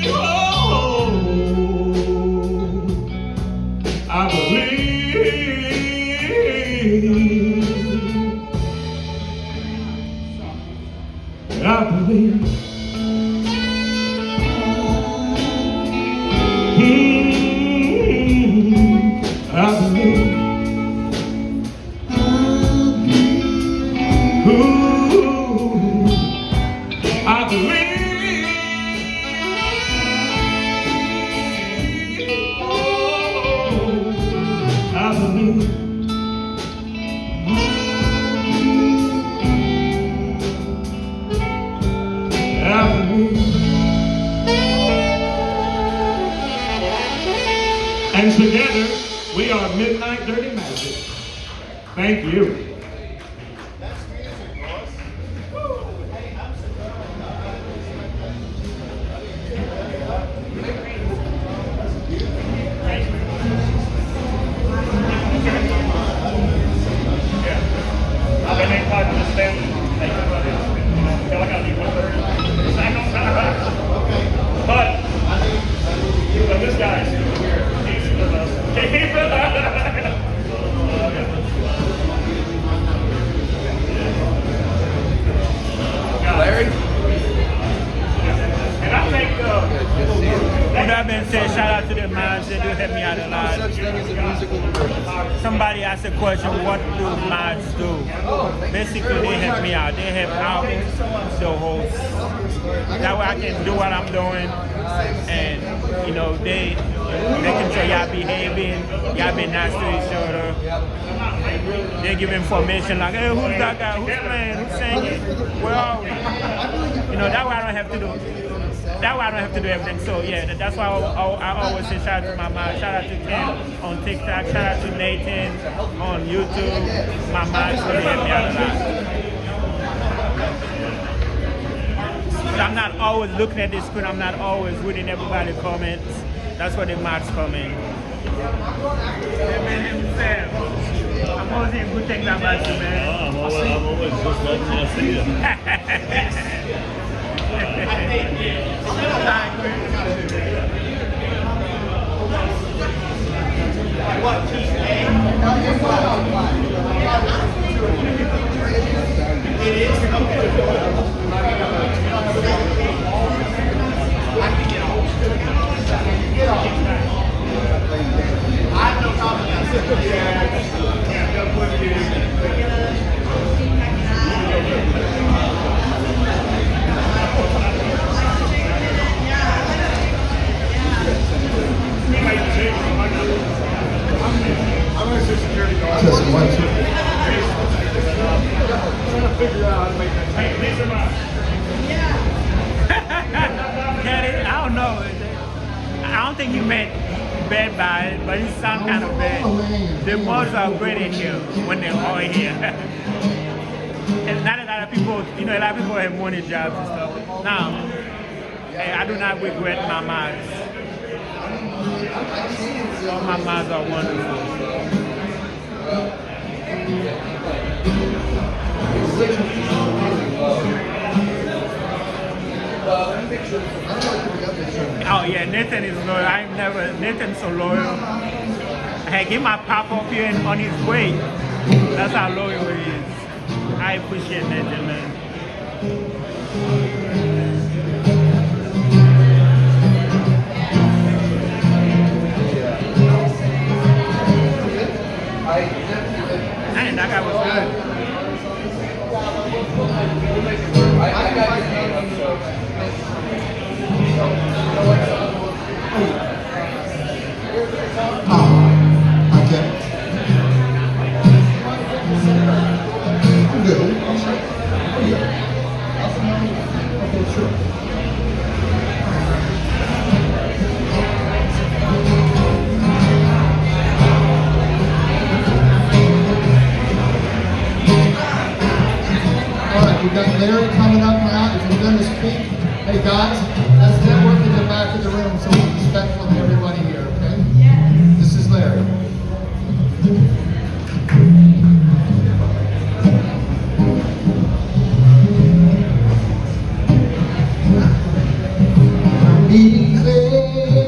oh, I believe, I believe. I believe. Ooh, I believe. Oh, I believe. I believe. And together we are Midnight Dirty Magic. Thank you. But this guy's Larry? And I think, with that being said, shout out to the mods. They do help me out a lot. Somebody asked a question, what do mods do? Basically, they help me out. They help out the host. That way I can do what I'm doing. And, you know, they making sure y'all behaving, y'all be nice to each other. They give information like, hey, who's that guy? Who's playing? Who's singing? Where are we? You know, that way I don't have to do. That way I don't have to do everything. So yeah, that's why I always say shout out to my mom, shout out to Ken on TikTok, shout out to Nathan on YouTube. My mom's really helped me out a lot. I'm not always looking at the screen. I'm not always reading everybody's comments. That's where the mods come in. I'm always hearing good things about you, man. I'm always just letting you see it. I have no confidence. Just one, two. I don't know. I don't think you meant bad by it, but it sounds kind of bad. The mods are great in here when they're all here. And not a lot of people, you know, a lot of people have money jobs and stuff. Now, hey, I do not regret my mods. All my mods are wonderful. Oh yeah, Nathan is loyal. Nathan's so loyal. Heck, he might pop up here on his way. That's how loyal he is. I appreciate Nathan, man. Man, that guy was good. I got your name up, so. Okay. I'm good. Okay, sure. All right, we got Larry coming up now. If you're going to speak, hey guys, let's network in the back of the room so we're respectful to everybody here, okay? Yes. This is Larry. Be clear.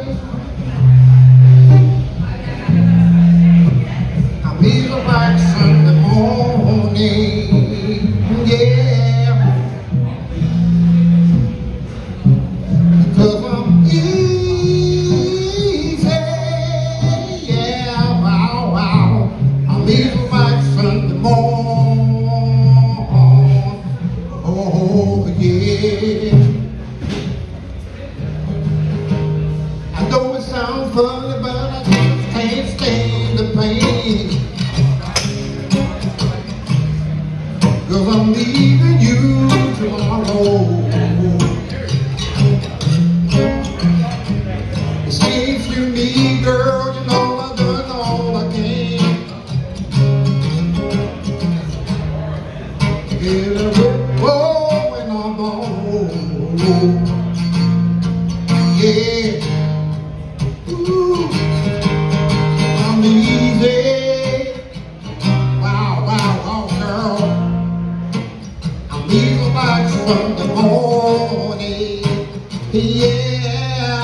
I'll be the back Sunday morning. Yeah. Cause I'm easy. Yeah. Wow, wow. I'll be the back Sunday morning. Oh, yeah. I know it sounds funny, but I just can't stand the pain. Cause I'm leaving you tomorrow. It seems to me, girl, you know I've done all I can. get a rip when I'm on the road. Yeah. Ooh, I'm easy. Wow, wow, wow, girl. I'm easy like Sunday morning. Yeah.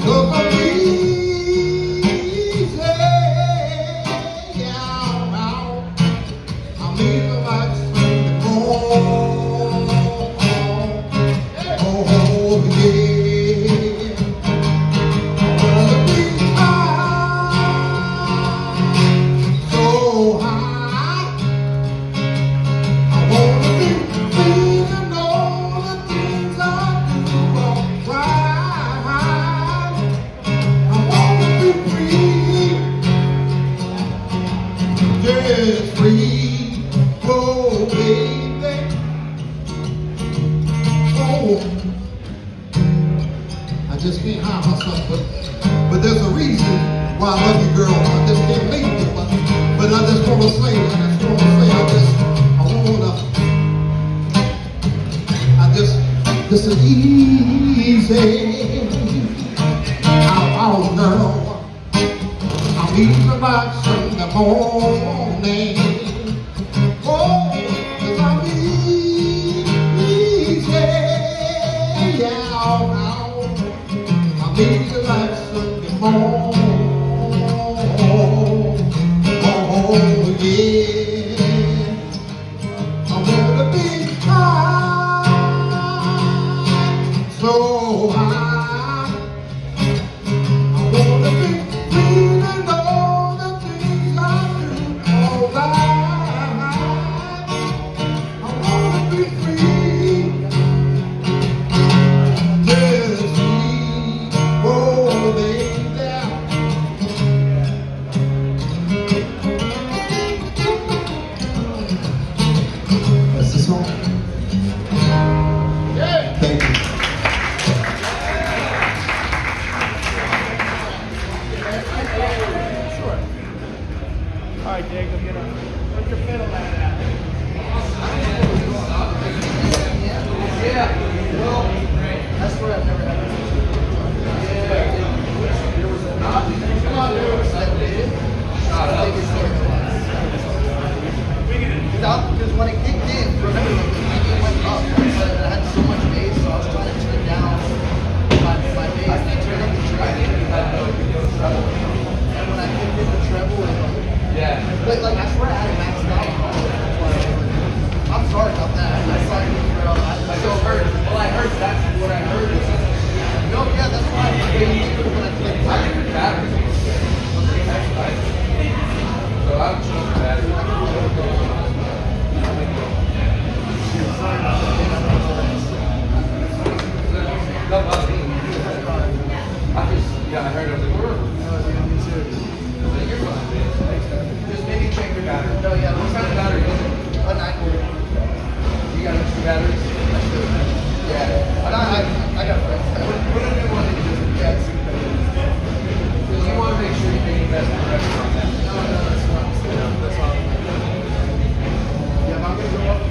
'Cause I'm easy. Yeah, wow. I'm easy like Sunday morning. Oh, yeah. I wanna be high, so high. I wanna be feeling all the things I do right. I wanna be free, just free. Oh, baby. Oh. I just can't hide myself, but there's a reason why I love you, girl. I just can't leave you, but I just wanna say, this is easy. Oh, girl, I'm easy like Sunday morning. Oh, 'cause I'm easy, yeah. I'm easy like Sunday morning. Oh, yeah. I wanna be high, so high. I wanna be feeling all the things I do all right. I wanna be free, just free. Oh, baby. That's the song. Thank you. Sure. All right, Jacob, get up. Put your fiddle like that. Yeah. Well, that's what I've never had. There was a knot. Come on, dude. I did. Because when it kicked in, remember, it went up. But I had so much bass, so I was trying to turn down my bass. I turned up the treble. And when I kicked in the treble, like I swear I had it maxed out. I'm sorry about that. I saw you, bro. I so heard. Well, I heard that's what I heard. No, yeah, that's why I when I clicked. I think the battery. So I'm changing the battery. I heard it was like, me too. You're fine. Just maybe check your battery. No, yeah, what kind of battery is it? A 9-volt. You got extra batteries? Yeah. I got friends. Put a new one in. Yeah, it's because you want to make sure you make the best impression on that. No, that's fine. That's fine. Yeah, I'm going to go up.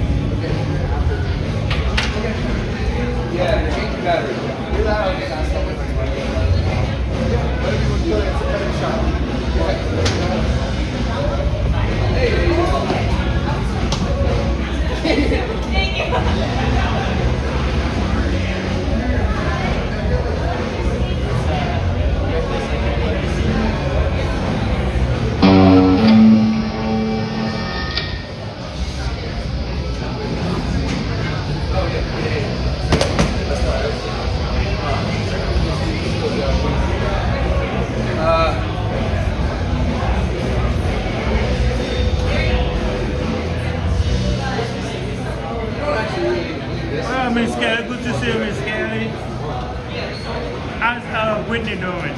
Okay. Yeah, change your battery. Do that, okay, that's not what I'm doing. Whatever you want to do, it's a better shot. Thank you. Miss Kelly, good to see you, Miss Kelly. How's Whitney doing?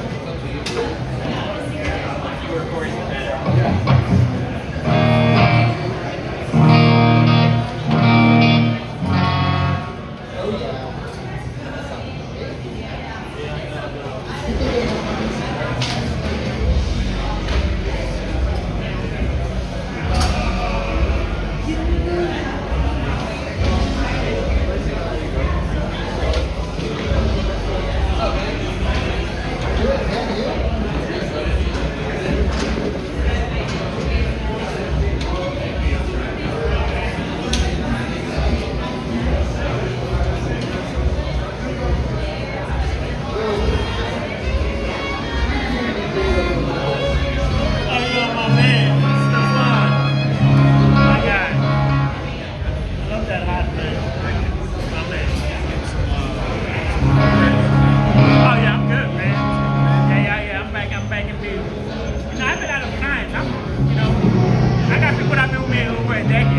been over a decade.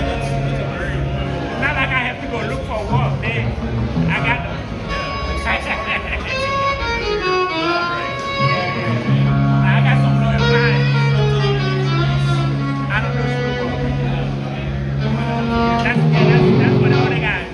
It's not like I have to go look for work. I got them. I got some loyal clients. I don't do school work. That's for the other guys.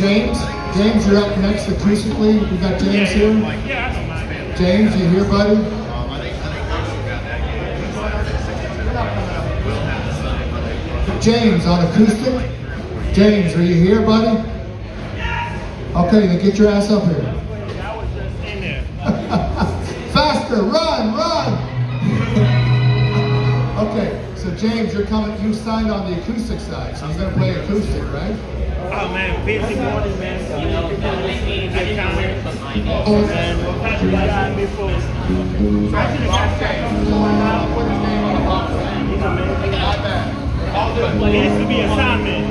Hey, James, you're up next acoustically. We got James here. James, you here, buddy? James on acoustic. James, are you here, buddy? Okay, then get your ass up here. Faster, run! Okay, so James, you're coming. You signed on the acoustic side, so you're gonna play acoustic, right? Oh man, busy morning, man. You know, I can't wait. And we'll pass the guy before. I should have got straight on the one now. What is name on the box? You know, man. It needs to be a assignment.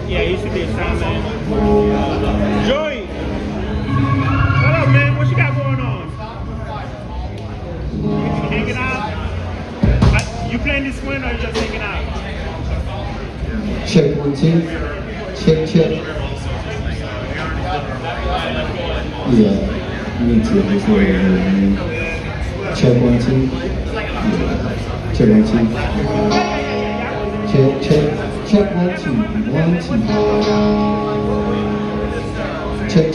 Yeah, it should be a assignment. Joey! What up, man? What you got going on? You hanging out? You playing this win or you just hanging out? Check 1 2. Check. Yeah, me too. That's what man. Check 1 2. Yeah. Check 1 2. Check 1 2. 1 2. Check.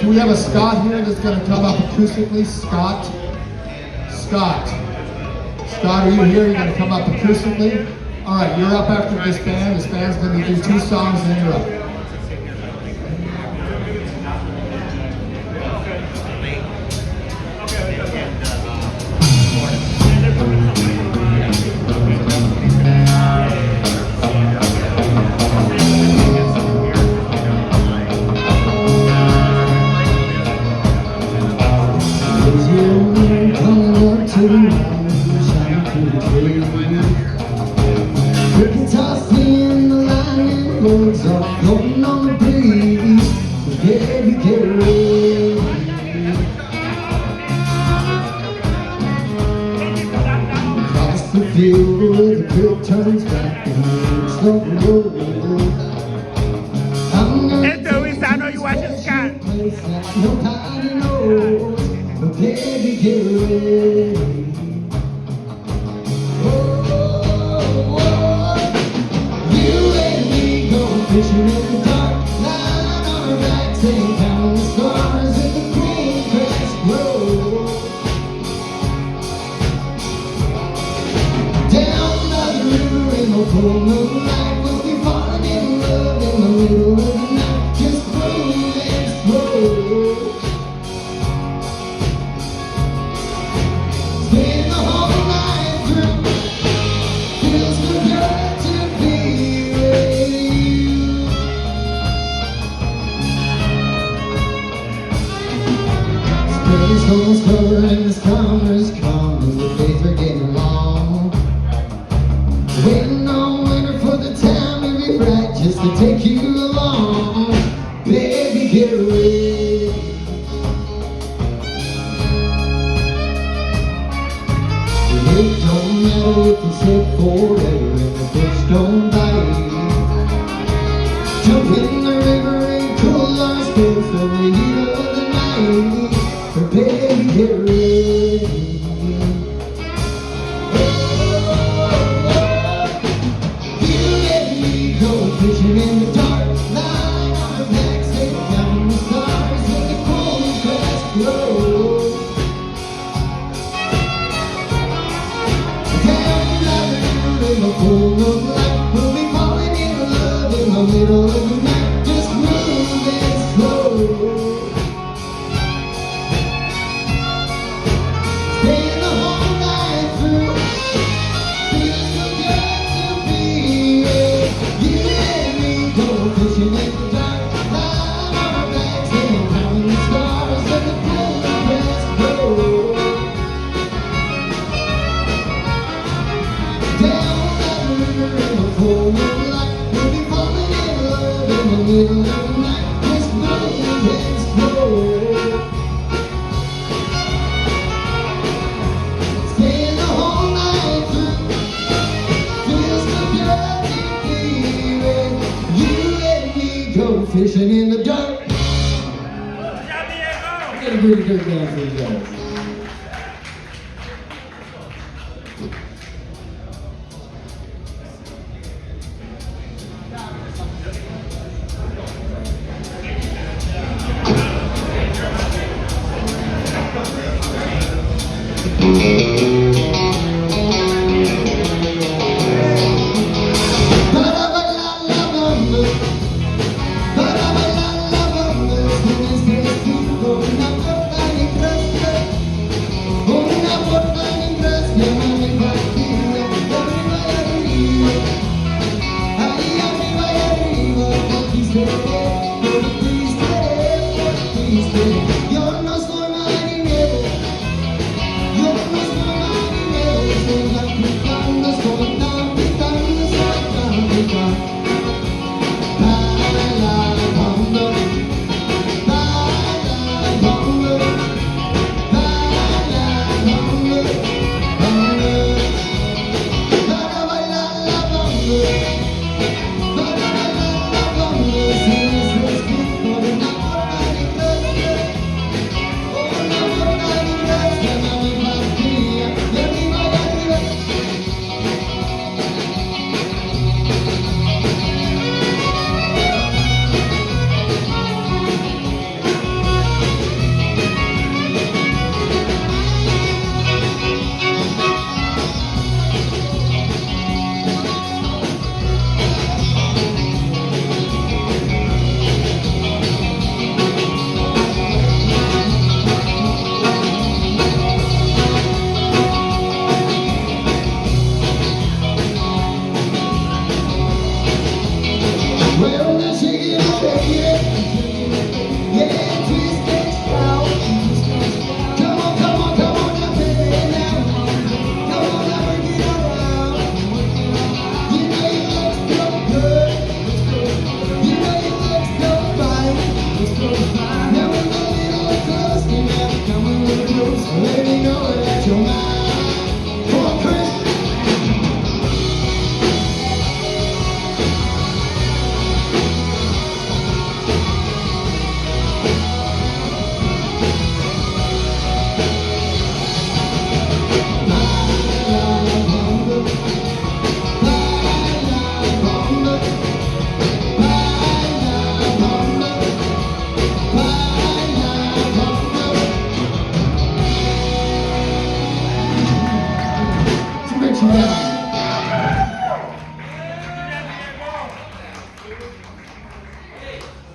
Do we have a Scott here that's going to come up acoustically? Scott, are you here? You're going to come up acoustically? All right, you're up after this band. This band's going to do 2 songs and then you're up. drugs are going on the breeze. Baby, get ready. Across the field where the curve turns back and it's the road. Hey, Doris, I know you watching Scott. Nobody knows, but baby, get ready. You and me go fishing in the dark, lying on our backs and counting the stars at the green grass grow. Down by the river in the full moonlight, we'll be falling in love in the middle of the night, just moving slow. Spend the whole night through, feels so good to be with you. Spring storms cover and the summers come and the days are getting long. Waiting on winter for the time to be right, just to take you along. Baby, get ready. It don't matter if you said forever and the fish don't bite. Jump in the river and cool our spirits from the heat of the night. But baby, get ready. You and me go fishing in the dark, lying on our backs and counting the stars when the cold grass grows. Down by the river in the full moonlight, we'll be falling in love in the middle of the night, just moving slow. Staying the whole night through, feels so good to be with you and me. Go fishing in the dark, lying on our backs and counting the stars when the cold grass grows. Down by the river in the full moonlight, we'll be falling in love in the middle of the night, just moving slow. Staying the whole night through, feels so good to be with you and me. Go fishing in the dark. Get a pretty good down for you guys.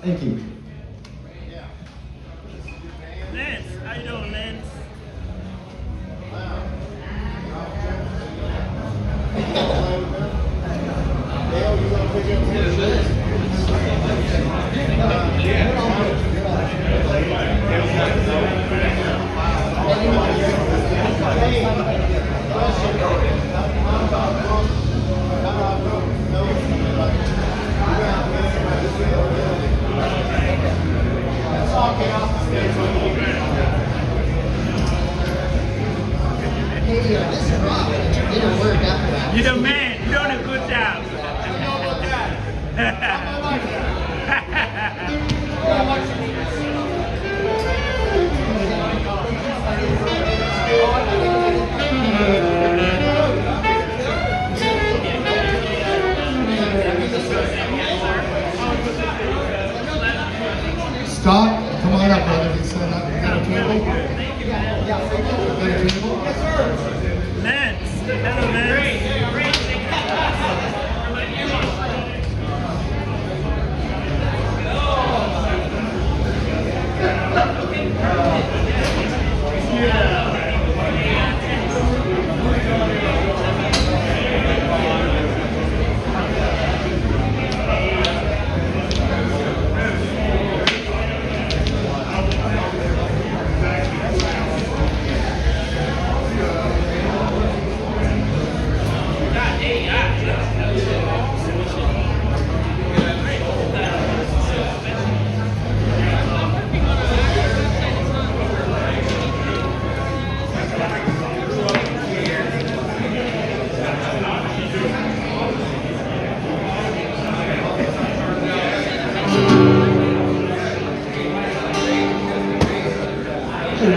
Thank you. Lance, how you doing, Lance? You're the man. You're doing a good job. Scott, come on up, brother. You set up. You got a table? You got a table? Yes, sir. Lance, hello, Lance.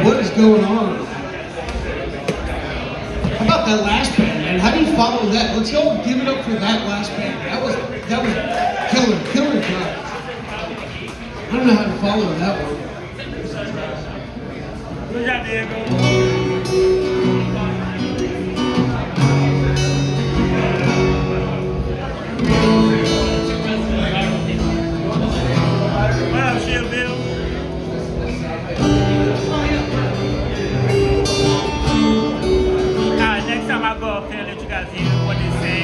What is going on? How about that last band, man? How do you follow that? Let's go give it up for that last band. That was killer guys. I don't know how to follow that one. Good job, Diego. What up, Shield Bill? Next time I go up there, let you guys hear what they say.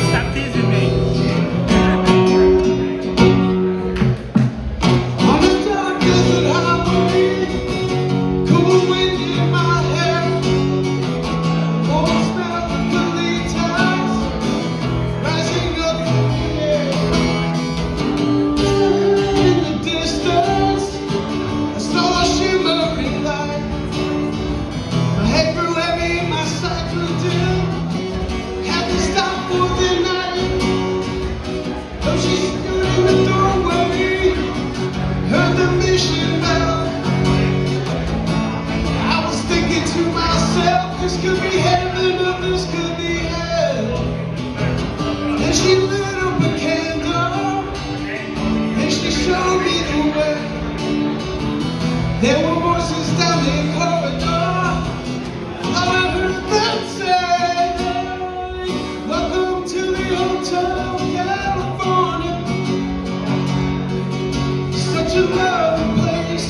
Stop teasing me. This could be heaven or this could be hell. And she lit up a candle and she showed me the way. There were voices down the corridor. All I heard them say, welcome to the Hotel California. Such a lovely place,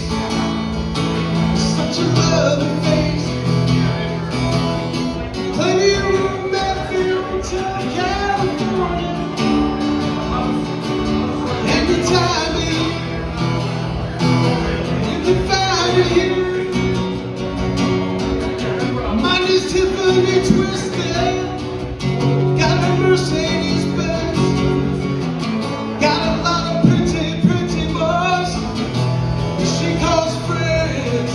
such a lovely face. Plenty of room at the Hotel California. Anytime you can find it here. Mine is Tiffany twisted. Got a Mercedes Benz. Got a lot of pretty, pretty boys that she calls friends.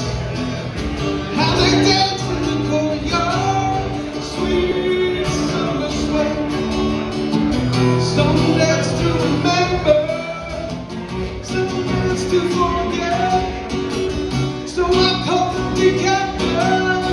How they dance in the courtyard. Sweet summer sweat. Some nights to remember, some nights to forget. So I call the decaf.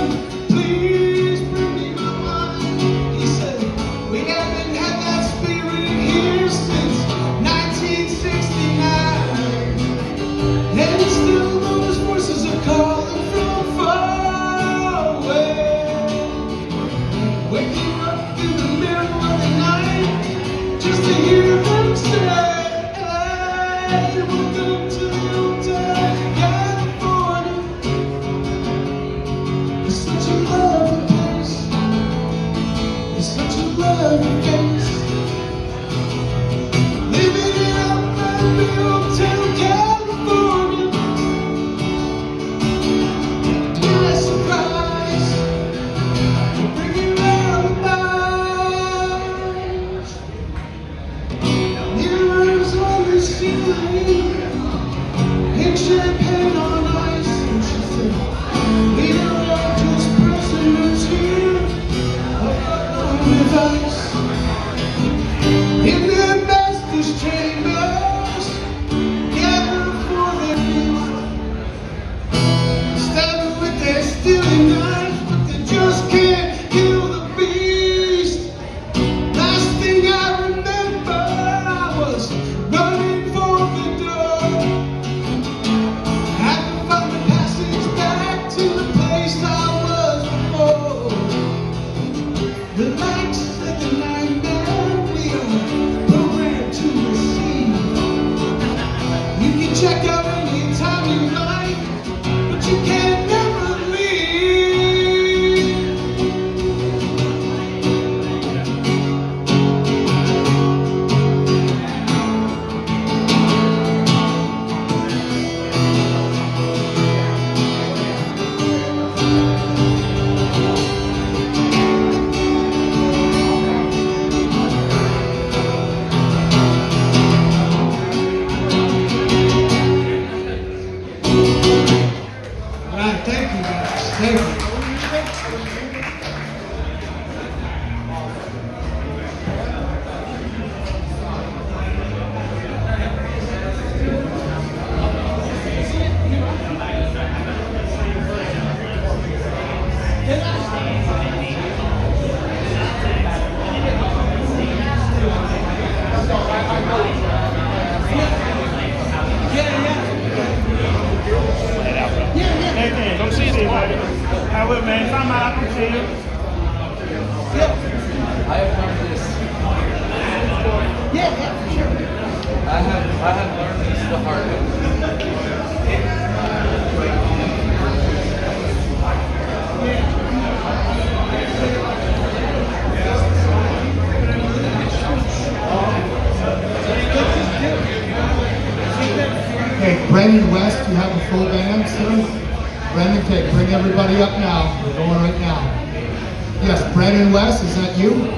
Thank you. Come see me, buddy. I will, man. Come out, I can see you. I have learned this. Yeah, for sure. I have learned this the hard way. Okay, Brendan West, you have a full band, sir? Brendan, okay, bring everybody up now. We're going right now. Yes, Brendan West, is that you?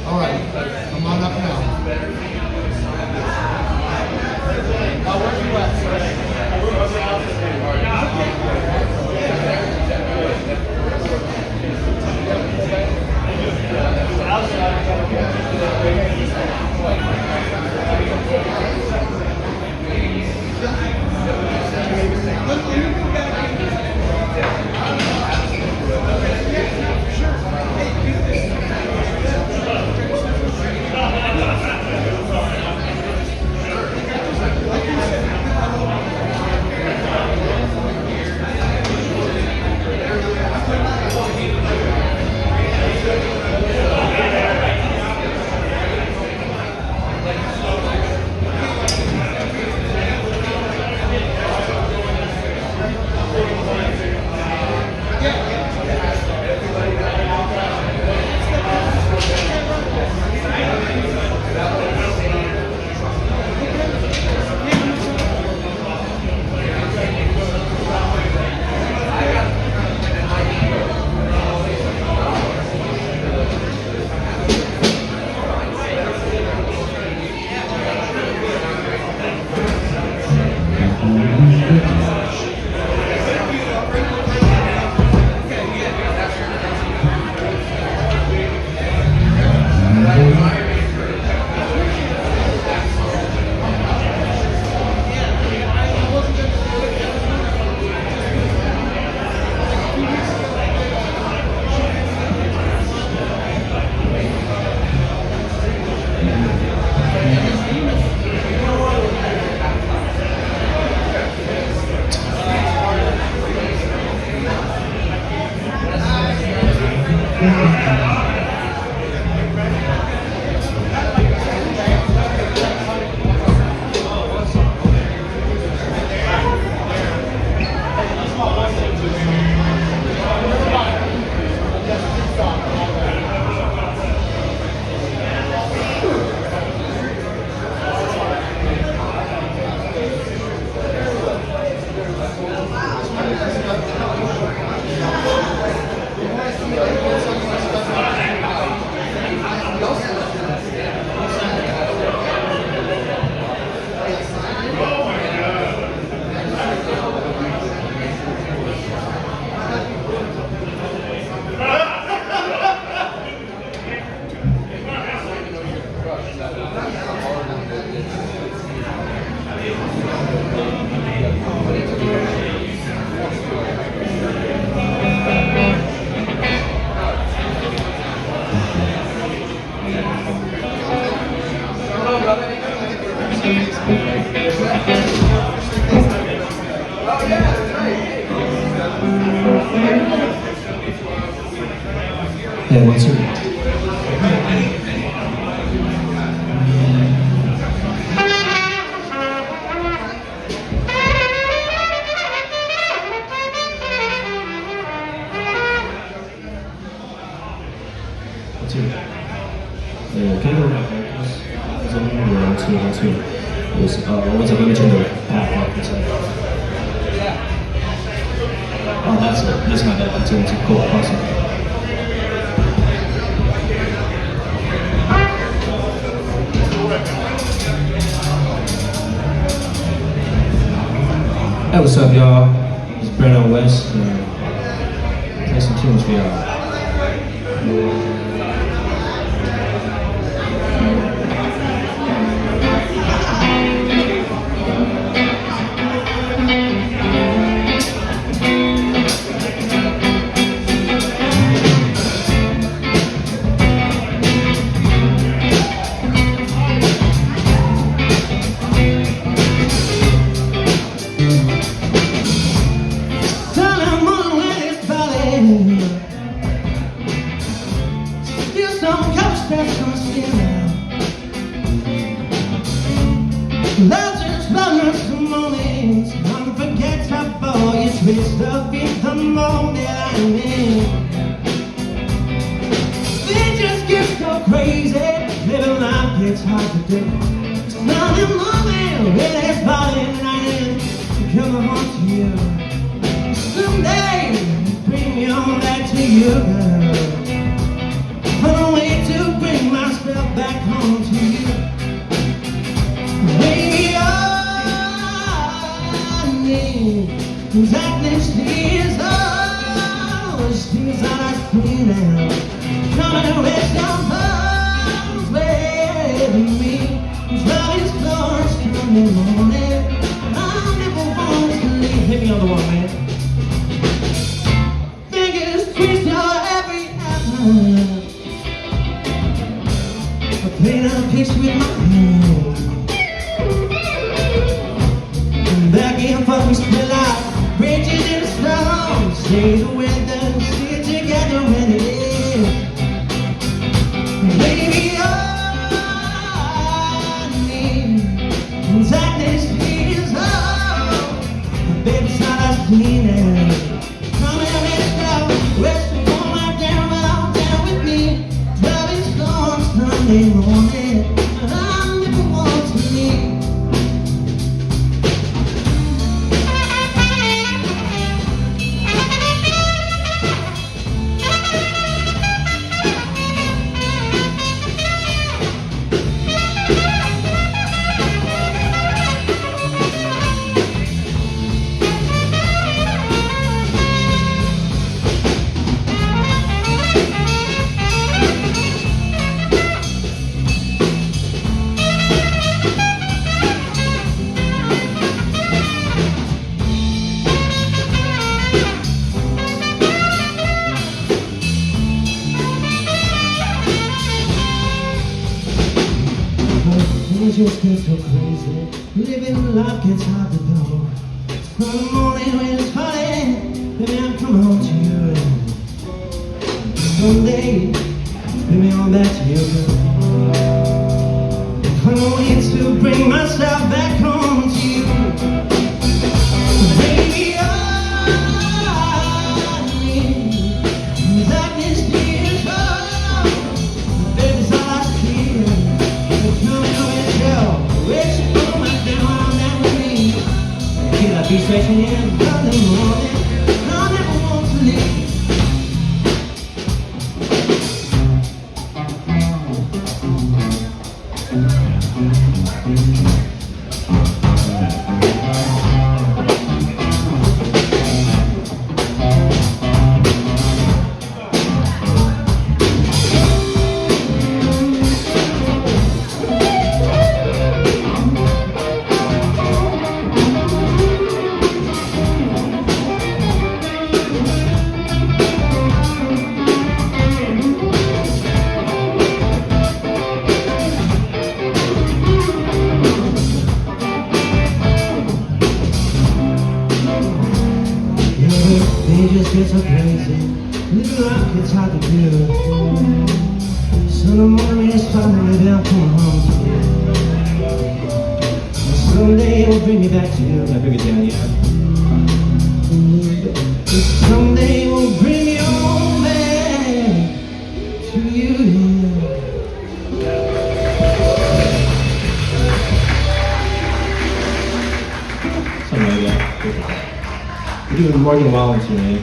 All right, come on up now. Where's West? Hey, what's your name? What's your name? Can you go back there, please? There's a number around two. One second, let me turn the back up a second. Oh, that's it. That's not bad. That's it. Cool. Awesome. Hey, what's up, y'all? It's Brendan West. play some tunes for y'all. Just get so crazy, living life gets hard to go. From the morning when it's funny, baby, I'm coming home to you. Someday, baby, I'm back to you. I'm waiting to bring myself back home to you. Baby, I need darkness, tears, oh, baby's all I feel. Be stretching in from the morning, I never want to leave. They just get so crazy, living life gets hard to do. So the morning is finally down, coming home to you. And someday it will bring me back to you. I bring it down, yeah. And someday it will bring me all back to you. Something like that. You're doing more than volunteer, man.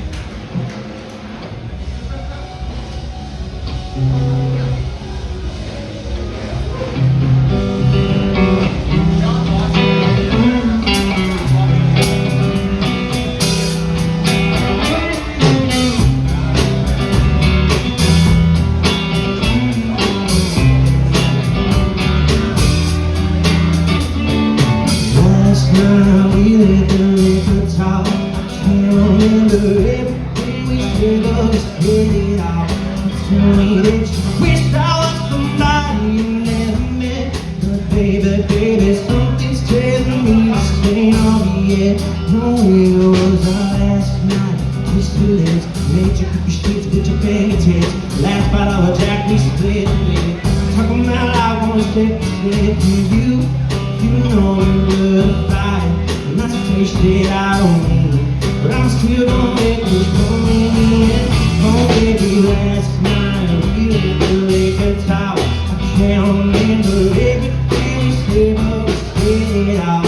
remember everything we did, but we split it out. Tell me that you wish I was somebody you never met. But baby, something's telling me to stay on me yet. No, it was our last night. Kissed your lips, made you keep your sheets with your fingertips. Last bite of a Jack, we split it. Talking about I wanna stay with you. You know you were fine, and that's a taste that I don't need. But I'm still gonna make this moment. Oh baby, last night we hit the Laker Tower. I can't remember everything we said, but we split it out.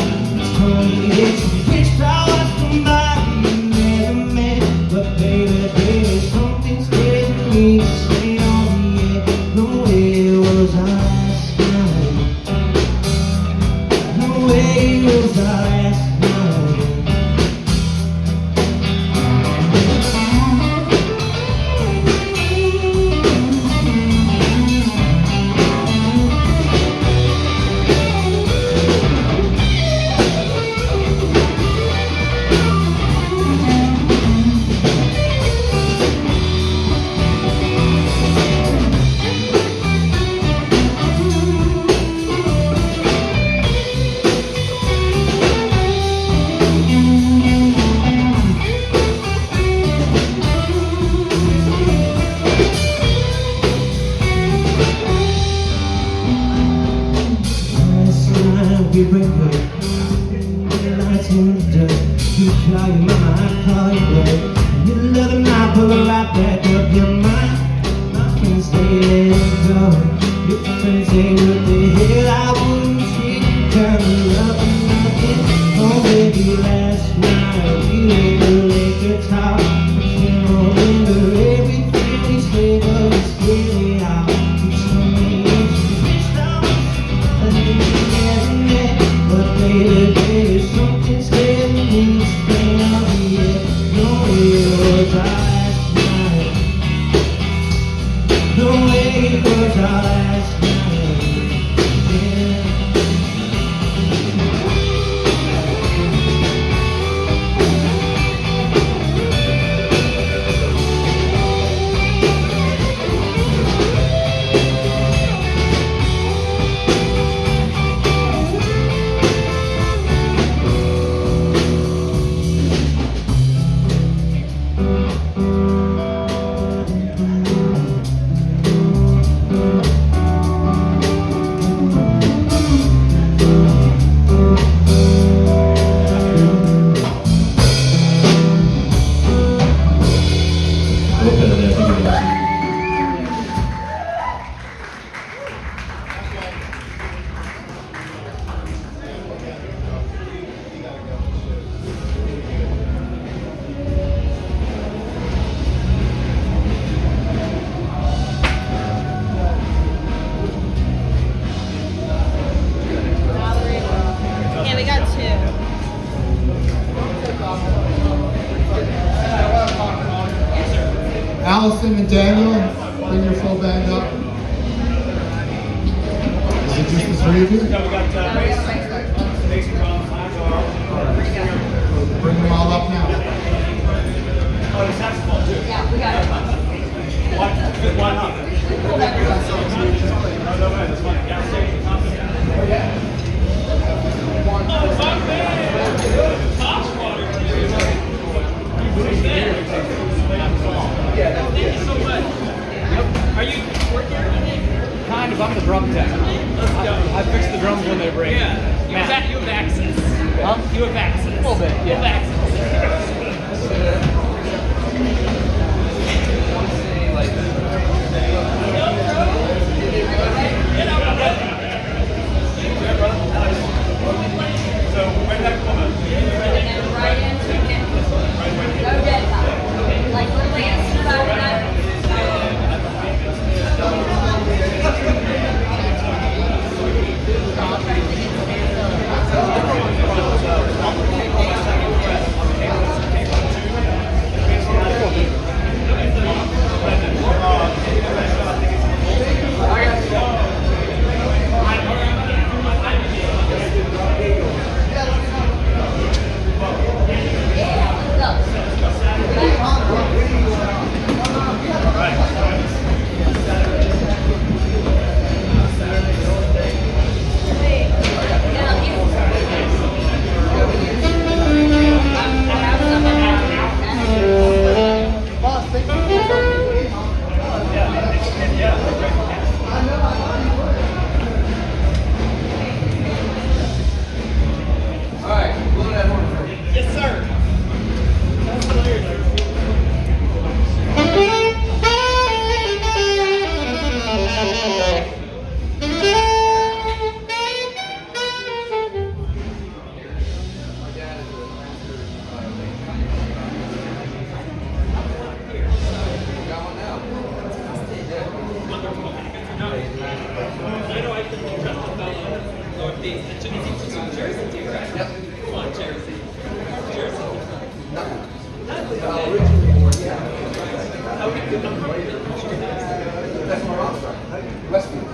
Told me that you wish I was somebody you never met. But baby, something's telling me to stay on me yet. No, it was our last night. No, it was our last night. Last night we break up, the lights in the dirt. You call your mama, I call you back. Middle of the night, pull her right back up. Your mind, my friends say let it go. Your friends say what the hell, I wouldn't treat you kind of love or nothing. Oh baby, last night we hit the Laker Tower. I can't remember everything we said, but we split it out. You told me that you wished I was but baby, something's telling me to stay on me yet. No, it was our last night. No, it was our last night. Yeah. Yeah, we got two. Allison and Daniel, bring your full band up. Is it just the three of you? Bring them all up now. Oh, the saxophone too. Yeah, we got it. Why not? No, way, that's fine. Yeah, oh, yeah. Thank you so much. Are you working? Kind of, I'm the drum tech. Let's go. I fix the drums when they break. Yeah. That's my mom's right. Westfield. Of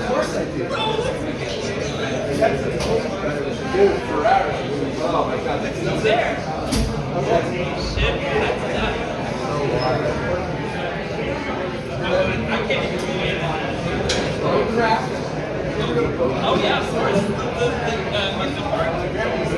course I do. Dude, for hours. Oh my God, that's still there. Oh yeah, of course. The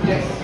Yes.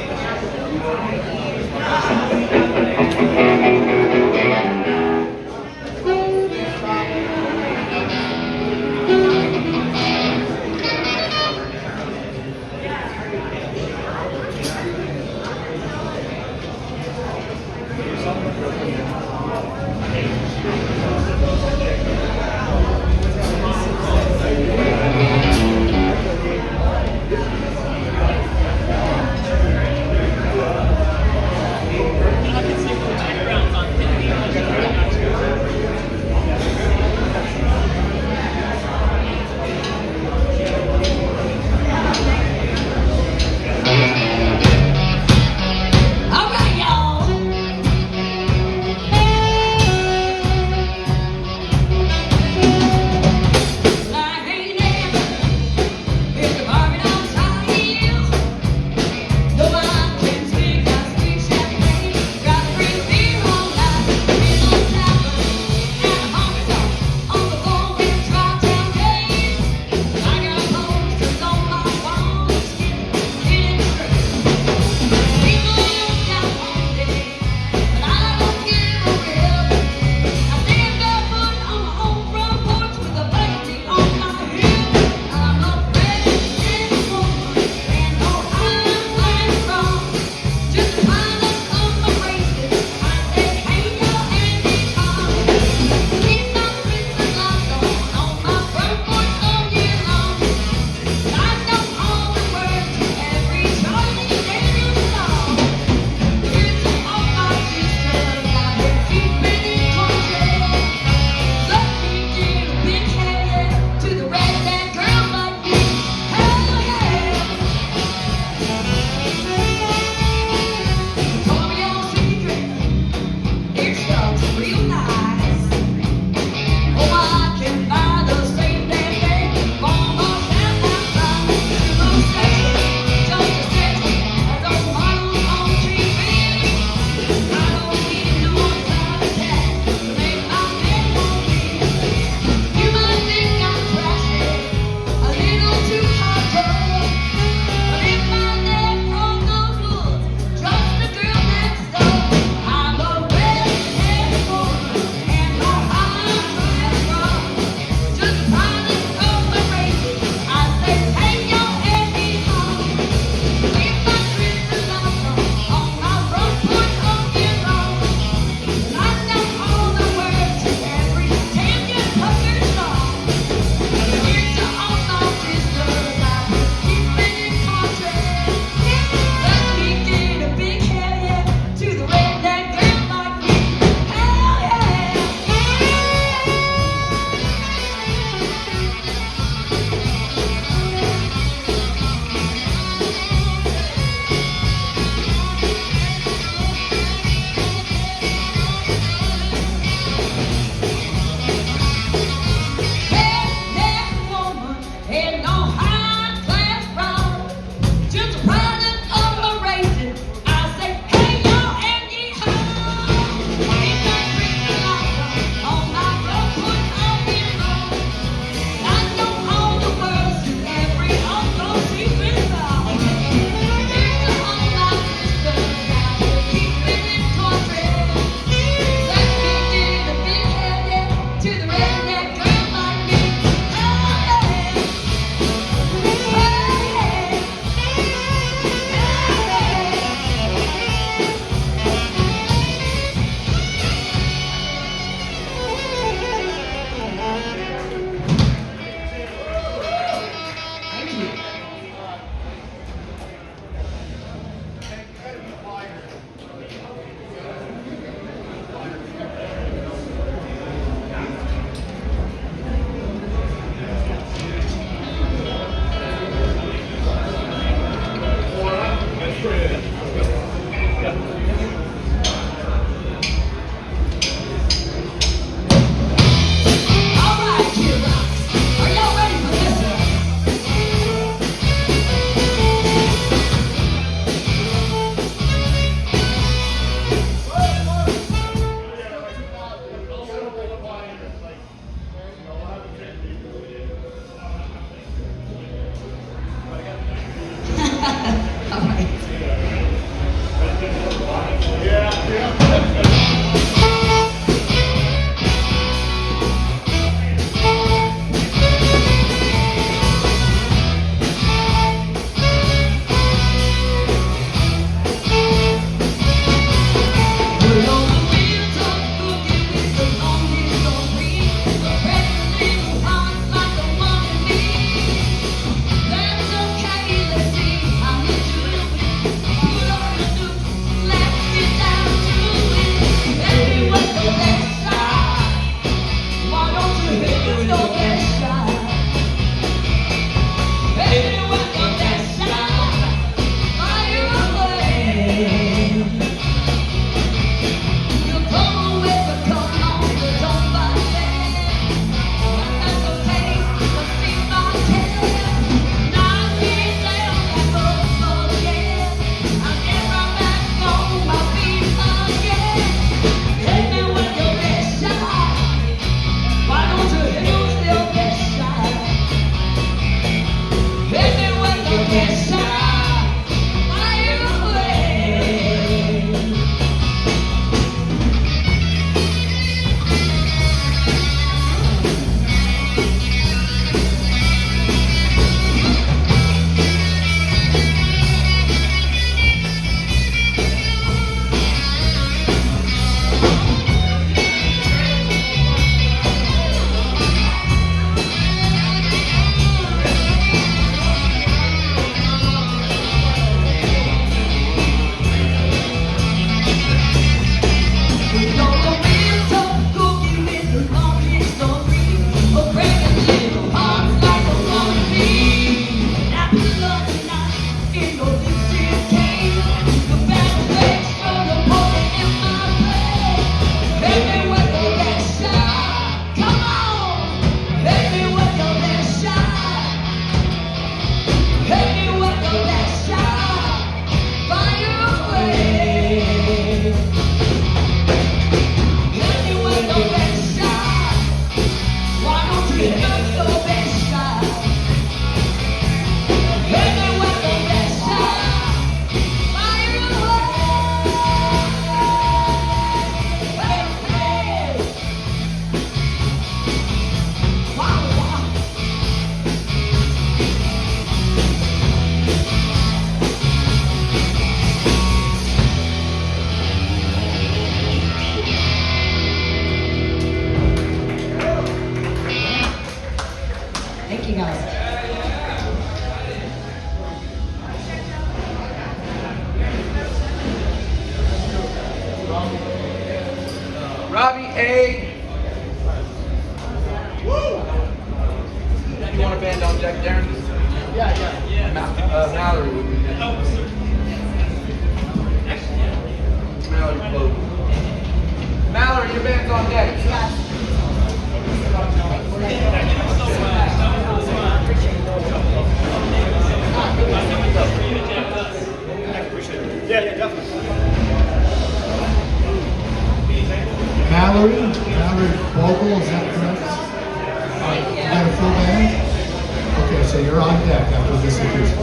on deck after this acoustic.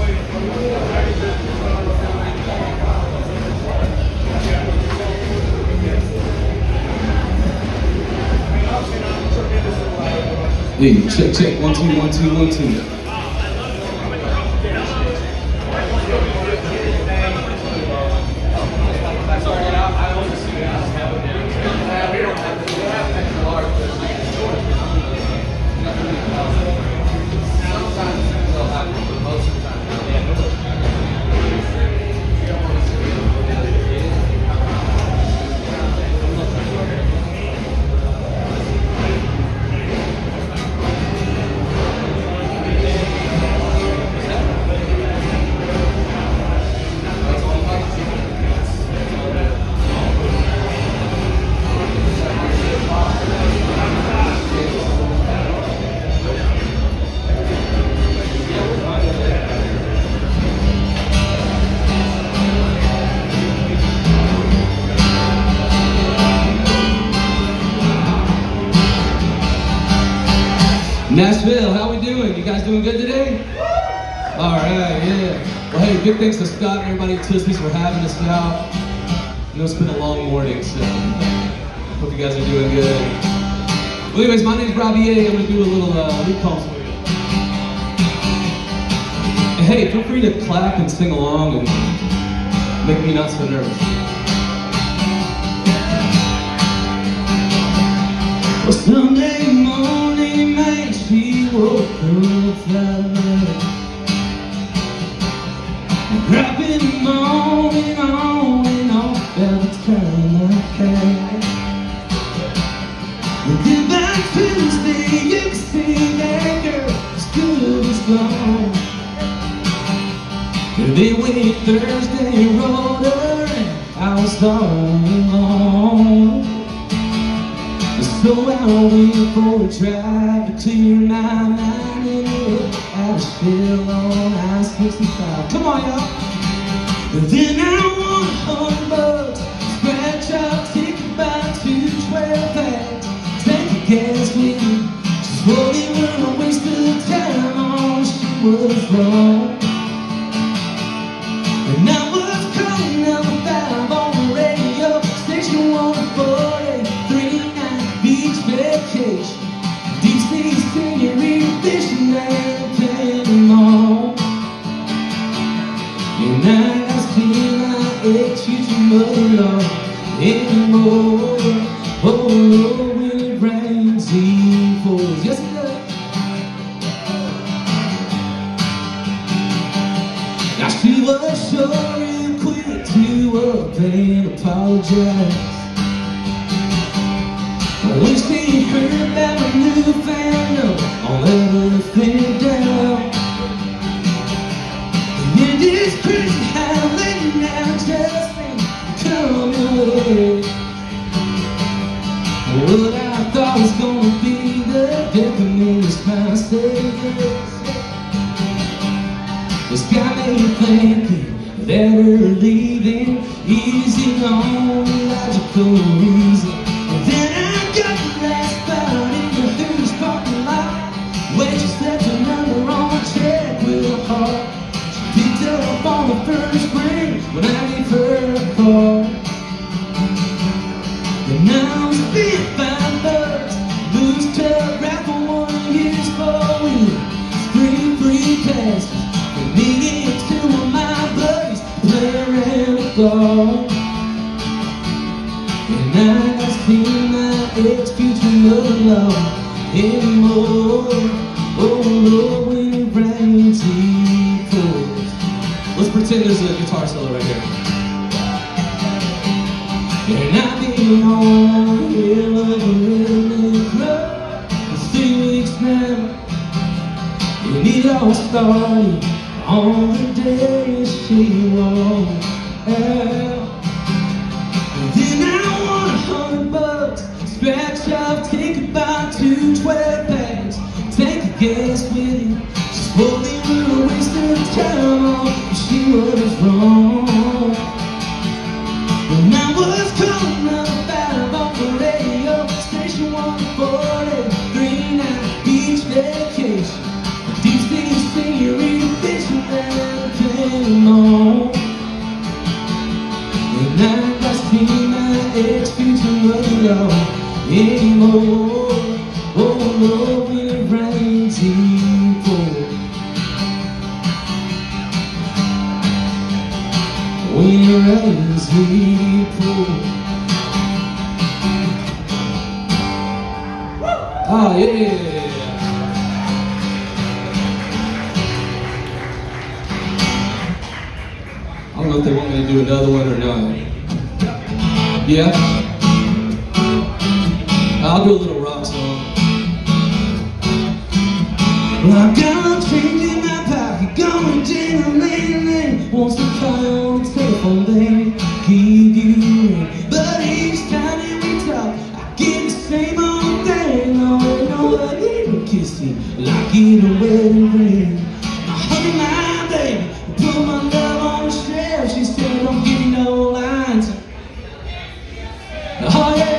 Hey, check, 1 2 1 2 1 2. Nashville, how we doing? You guys doing good today? All right, yeah. Well, hey, big thanks to Scott and everybody at Twisties for having us out. I know it's been a long morning, so hope you guys are doing good. Well, anyways, my name's Robbie A. I'm gonna do a little lead calls for you. And hey, feel free to clap and sing along and make me not so nervous. Well, Sunday morning, man, she woke up that night. Rapping on and on and on about the time I had. And then by Tuesday, you could see that girl stood as gone. And then when Thursday rolled around, I was all alone. So I went for a drive to clear my mind and look at Nashville on I-65. Come on, y'all. And then I won $100, scratch out ticket by 212 bags. Tank of gas with me, she swore they were a waste of time. Oh, she was wrong. And I was calling number 5 on the radio, station 140. Beach vacation, deep sea stinging, fishing and playing them all. And I see my ex-future mother-in-law anymore. Oh Lord, when it rains, he pours. Yes, it does. Now she was sure real quick to up and apologize. When she heard about my newfound love, I'll everything down. And it's crazy how late now just ain't coming away. What I thought was gonna be the death of me is my savior. It's got me thinking that her leaving is the only logical reason. And then got the last bout in the Hooters parking lot. Waitress left her number on the check with a heart. She picked up on the first ring when I gave her a call. And now it's been $5, loose tub raffle, 1 year's 4 wheels, free passes for me and 2 of my buddies play around with golf. And I see my ex-future mother-in-law anymore. Oh Lord, when it rains, he pours. Let's pretend there's a guitar solo right here. And I've been on the hill of a redneck road for 3 weeks now. And it all started on the day she walked out. And then I won $100, scratch off ticket by 212 bags. Tank of gas with it, she swore they were a waste of time. Oh, she was wrong. And I was calling up 5 on the radio, station 140, 3-night beach vacation, deep sea scenery. when you're out in this heat pool. Oh yeah. I don't know if they want me to do another one or not. Yeah? I'll do a little rock song. Well, I got a change in my pocket, going ding-a-ling-ling. Wants to call on the telephone, baby, give you a ring. But each time that we talk, I get the same old thing. No, ain't no hugging or kissing, like in a wedding ring. My honey, my baby, put my love on the shelf. She said, don't give me no lines. Oh yeah.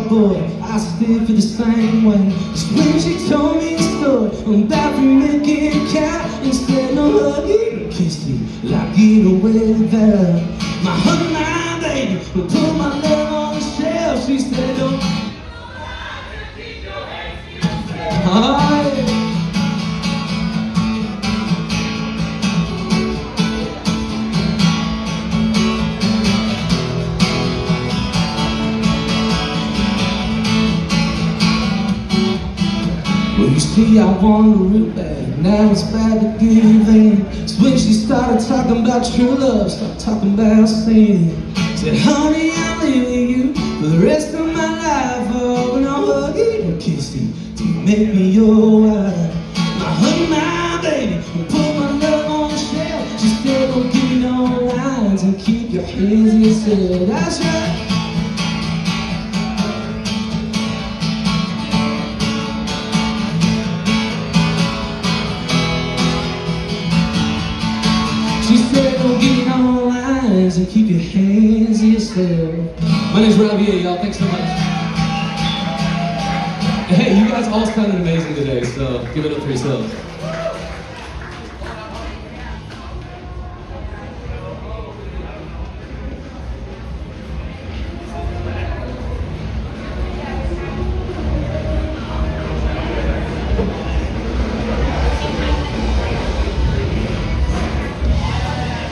Boy, I still feel the same way. Just when she told me the story about making cat and said no hugging or kissing, like get away with that. My honey, my baby, will put my love on the shelf. She said don't. Oh, yeah. Well, you see, I wanted real bad, now it's bad to give in. So when she started talking about true love, started talking about sin. Said, honey, I'm leaving you for the rest of my life. Oh, and I'll hug you and kiss you till you make me your wife. My honey, my baby, will put my love on the shelf. She said, don't give me no lines and keep your hands in yourself. That's right. She said, don't give me no lines and keep your hands to yourself. My name's Robbie, y'all. Thanks so much. Hey, you guys all sounded amazing today, so give it up for yourselves.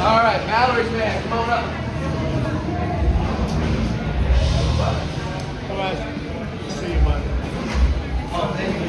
All right, Mallory's band, come on up. Come on. See you, bud. Oh, thank you.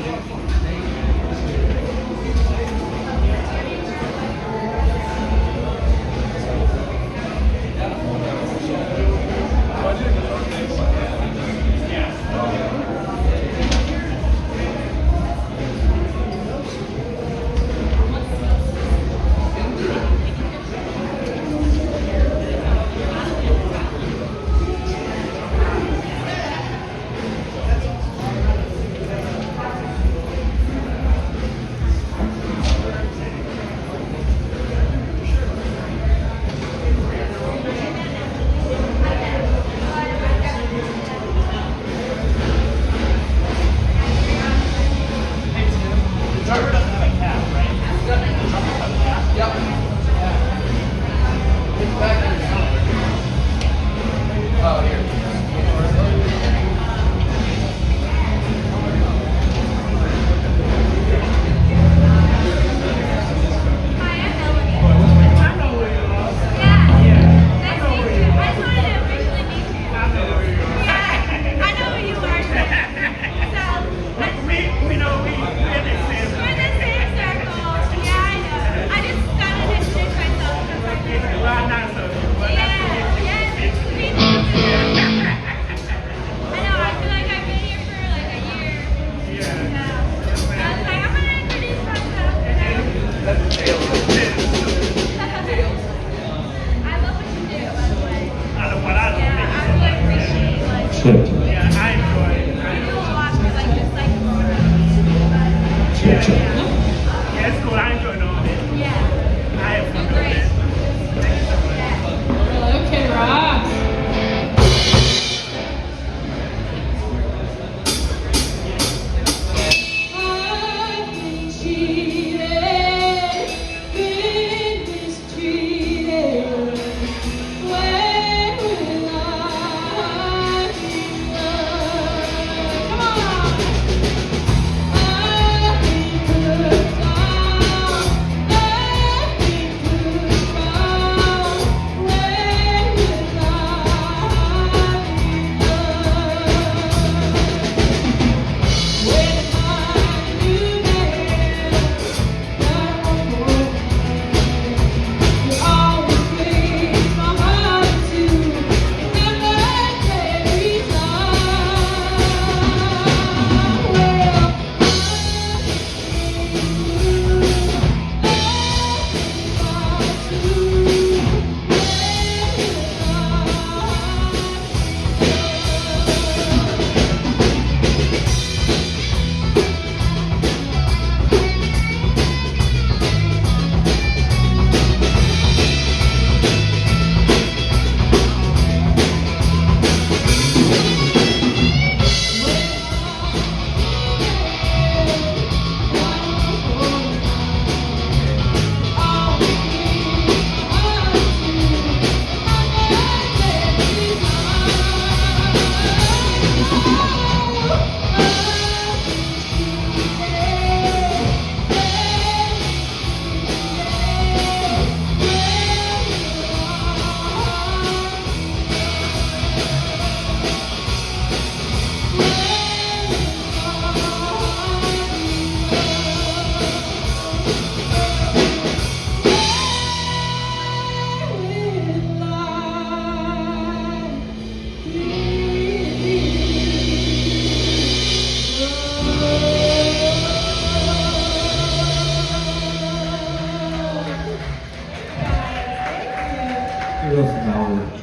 longer.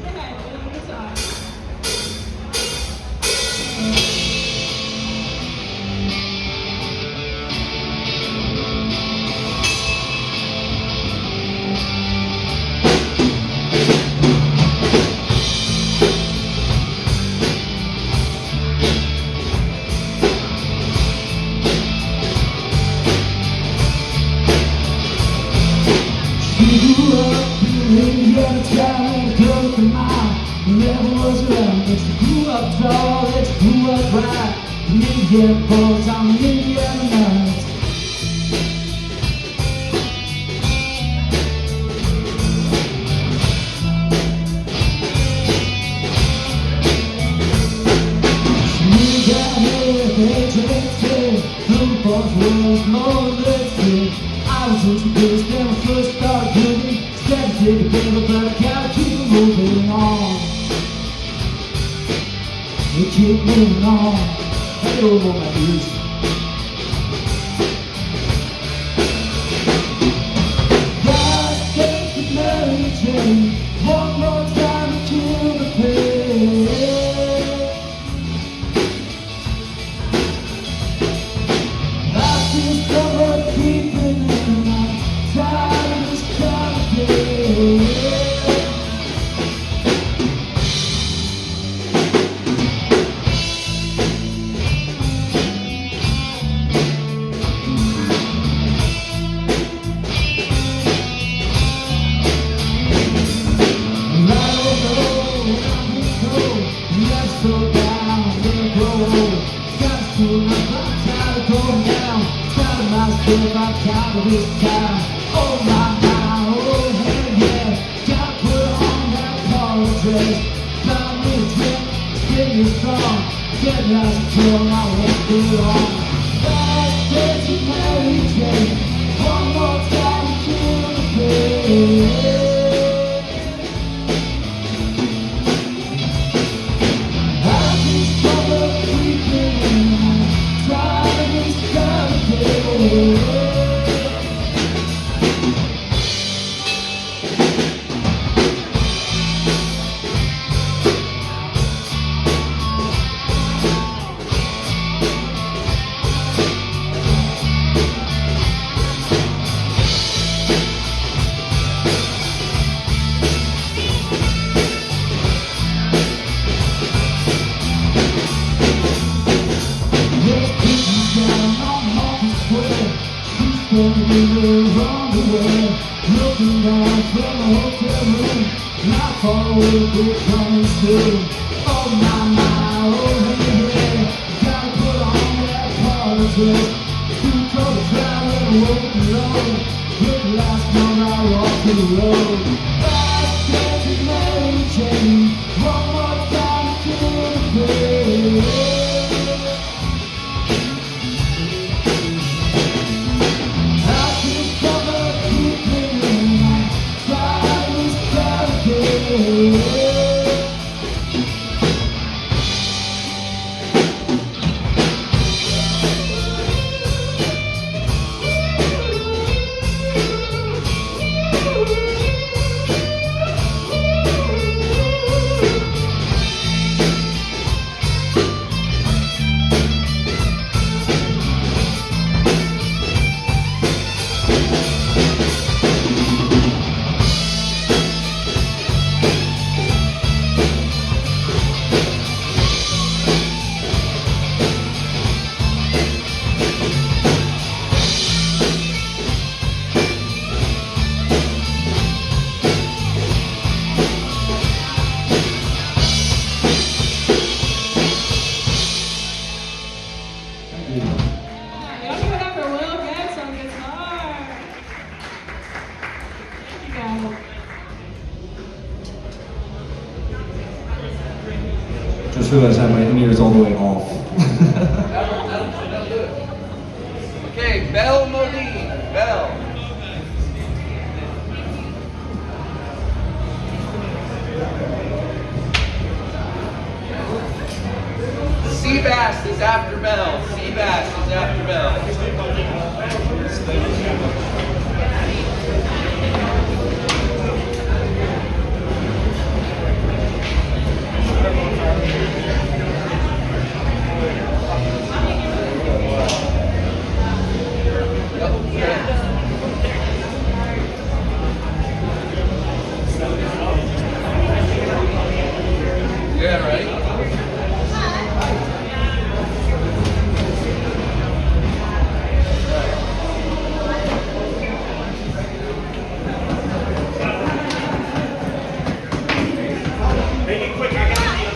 Just realized I had my in-ears all the way off. That'll do it. Okay, Belle Modine. Belle. Seabass is after Belle. Seabass is after Belle. Make it quick, I got you.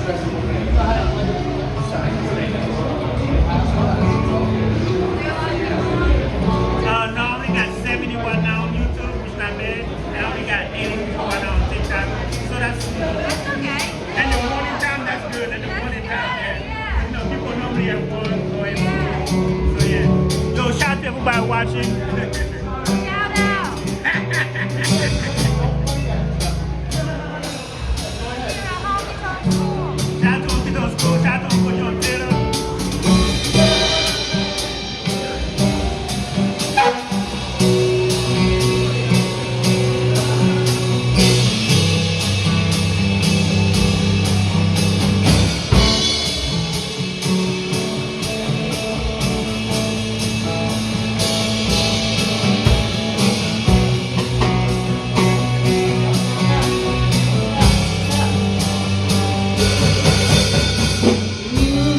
No, I only got 71 now on YouTube, which is not bad. And I only got 80 people now on TikTok. So that's okay. And the morning time, that's good. And the morning time, yeah. You know, people normally at work or at school. So yeah. Yo, shout out to everybody watching. Shout out. Shout out to Honky Tonk School. Shout out to Honky Tonk Theater. You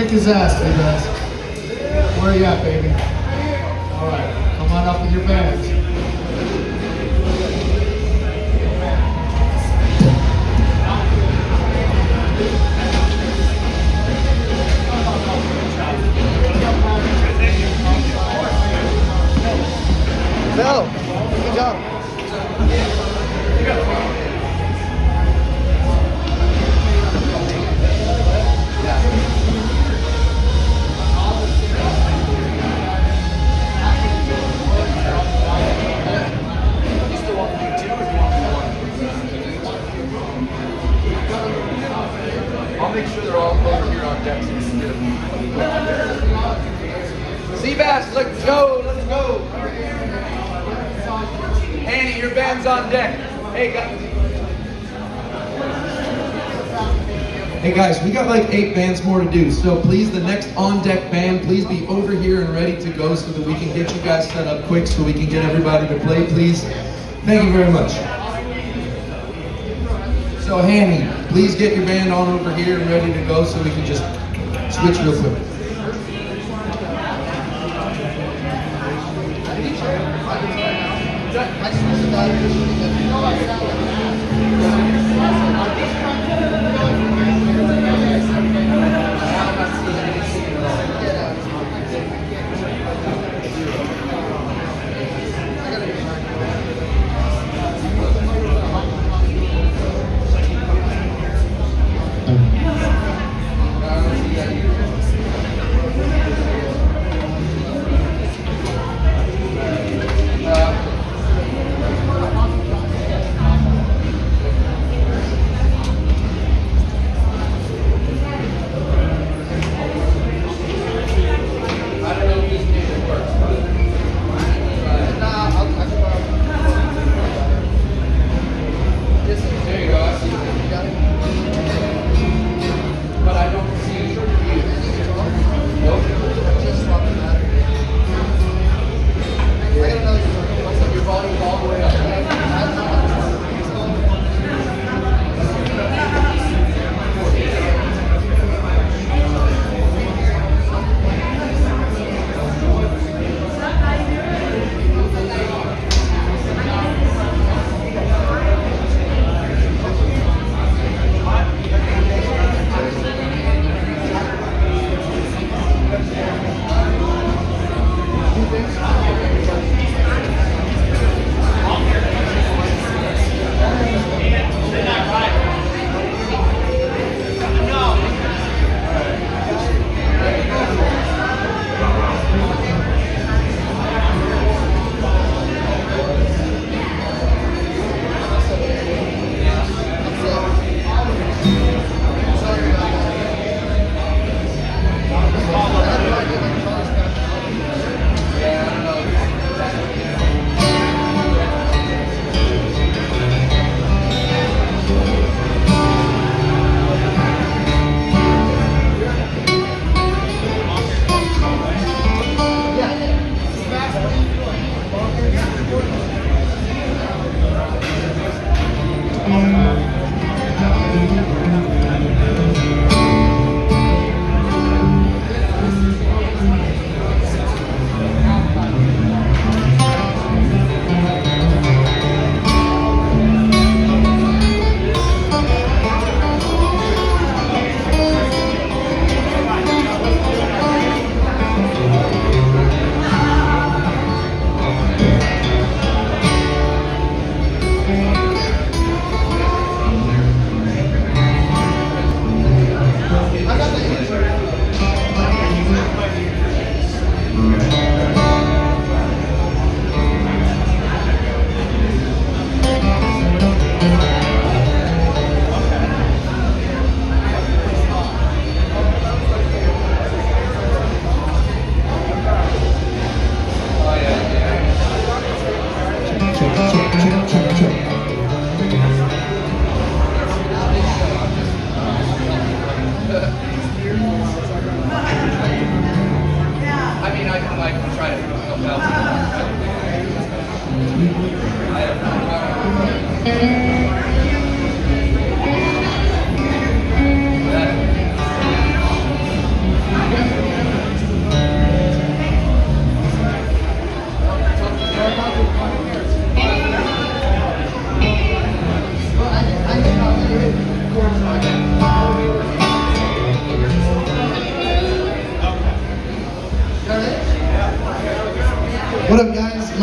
Kick his ass, you guys. Where you at, baby? All right, come on up with your bands. Bill, good job. I'll make sure they're all over here on deck. Seabass, let's go, let's go. Annie, your band's on deck. Hey, guys. Hey guys, we got like 8 bands more to do, so please, the next on-deck band, please be over here and ready to go so that we can get you guys set up quick so we can get everybody to play, please. Thank you very much. So Hanny, please get your band on over here and ready to go so we can just switch real quick.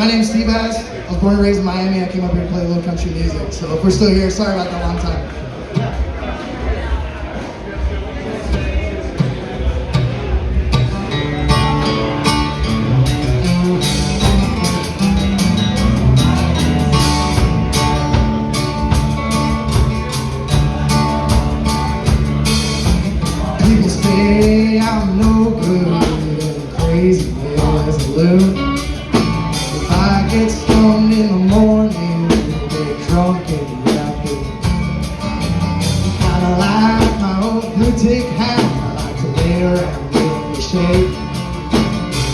my name's Steve Bass. I was born and raised in Miami. I came up here to play a little country music. So if we're still here, sorry about that long time. People say I'm no good, crazy as a loon. If I get stoned in the morning, get drunk in the afternoon. Kinda like my old blue tick hound, I like to lay around in the shade.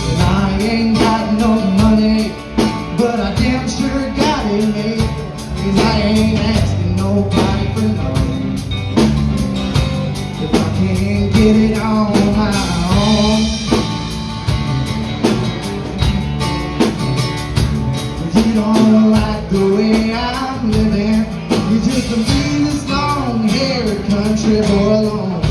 And I ain't got no money, but I damn sure got it made. 'Cause I ain't asking nobody for nothing. If I can't get it on my own. If you don't like the way I'm living, you just leave this long-haired country boy alone.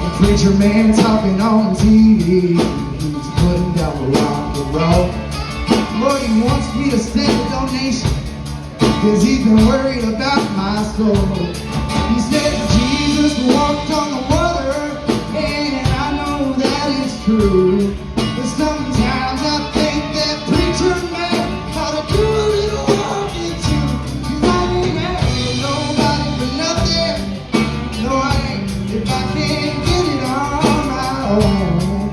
The preacher man talking on TV, he's putting down the rock and roll. Lord, he wants me to send a donation, 'cause he's been worried about my soul. He said Jesus walked on the water, and I know that it's true. But sometimes I think that preacher man ought to do a little walking too. 'Cause I ain't asking nobody for nothing. No, I ain't. If I can't get it on my own.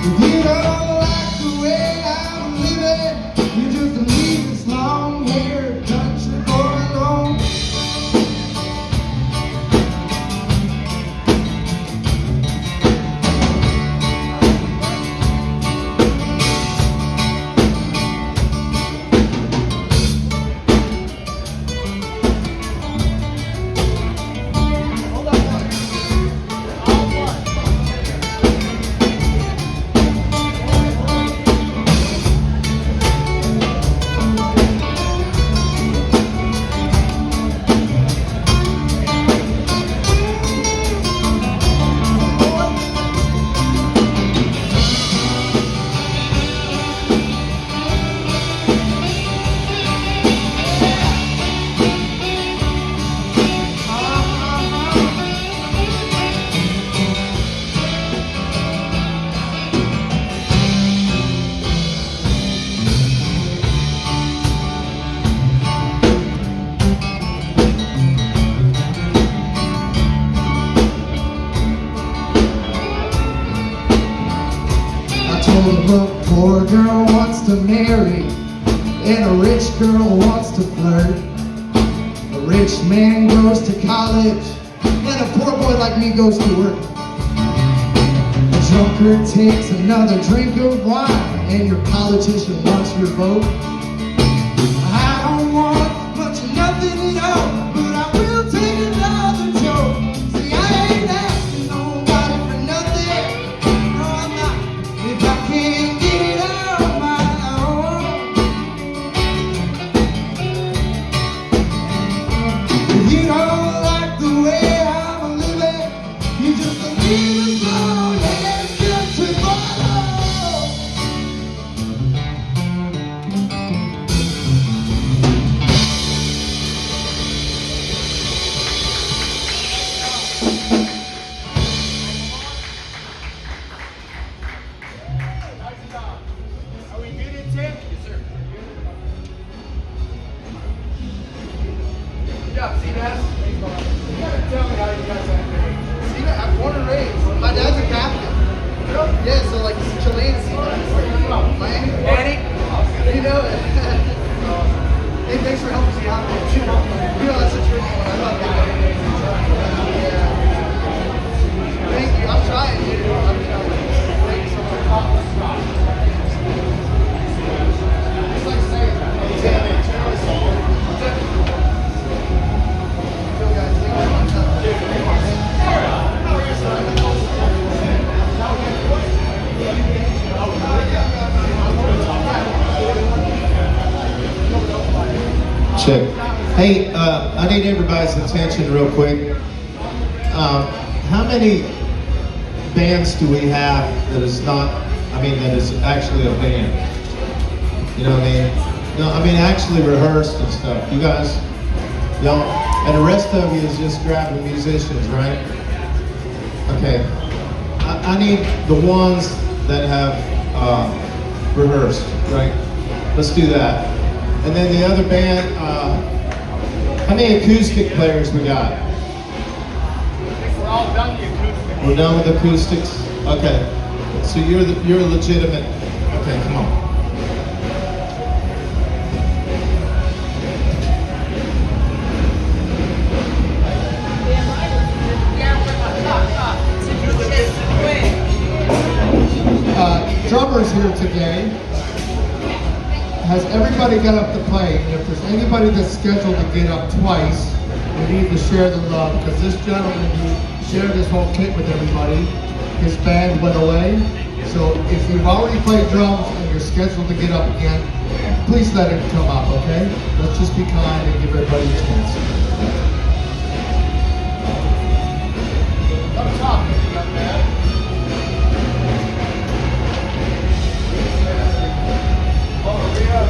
If you don't like the way I'm living, you just leave this long-haired country boy alone. I told him, look, poor girl wants to marry, and a rich girl wants to flirt. A rich man goes to college, and a poor boy like me goes to work. A drunkard takes another drink of wine, and your politician wants your vote. I don't want much of nothing at all, but I will take another joke. See, I ain't asking nobody for nothing. No, I'm not. If I can't get it on my own. If you don't like the way I'm living, you just leave this long-haired country boy alone. Sick. Hey, I need everybody's attention real quick. How many bands do we have that is not, that is actually a band? You know what I mean? No, actually rehearsed and stuff. You guys, y'all, and the rest of you is just grabbing musicians, right? Okay. I need the ones that have rehearsed, right? Let's do that. And then the other band, how many acoustic players we got? We're all done the acoustic. We're done with acoustics? Okay. So you're legitimate. Okay, come on. Drummers here today. Has everybody got up to play? And if there's anybody that's scheduled to get up twice, we need to share the love, because this gentleman who shared his whole kit with everybody, his band went away. So if you've already played drums and you're scheduled to get up again, please let him come up, okay? Let's just be kind and give everybody a chance. Come talk, young man.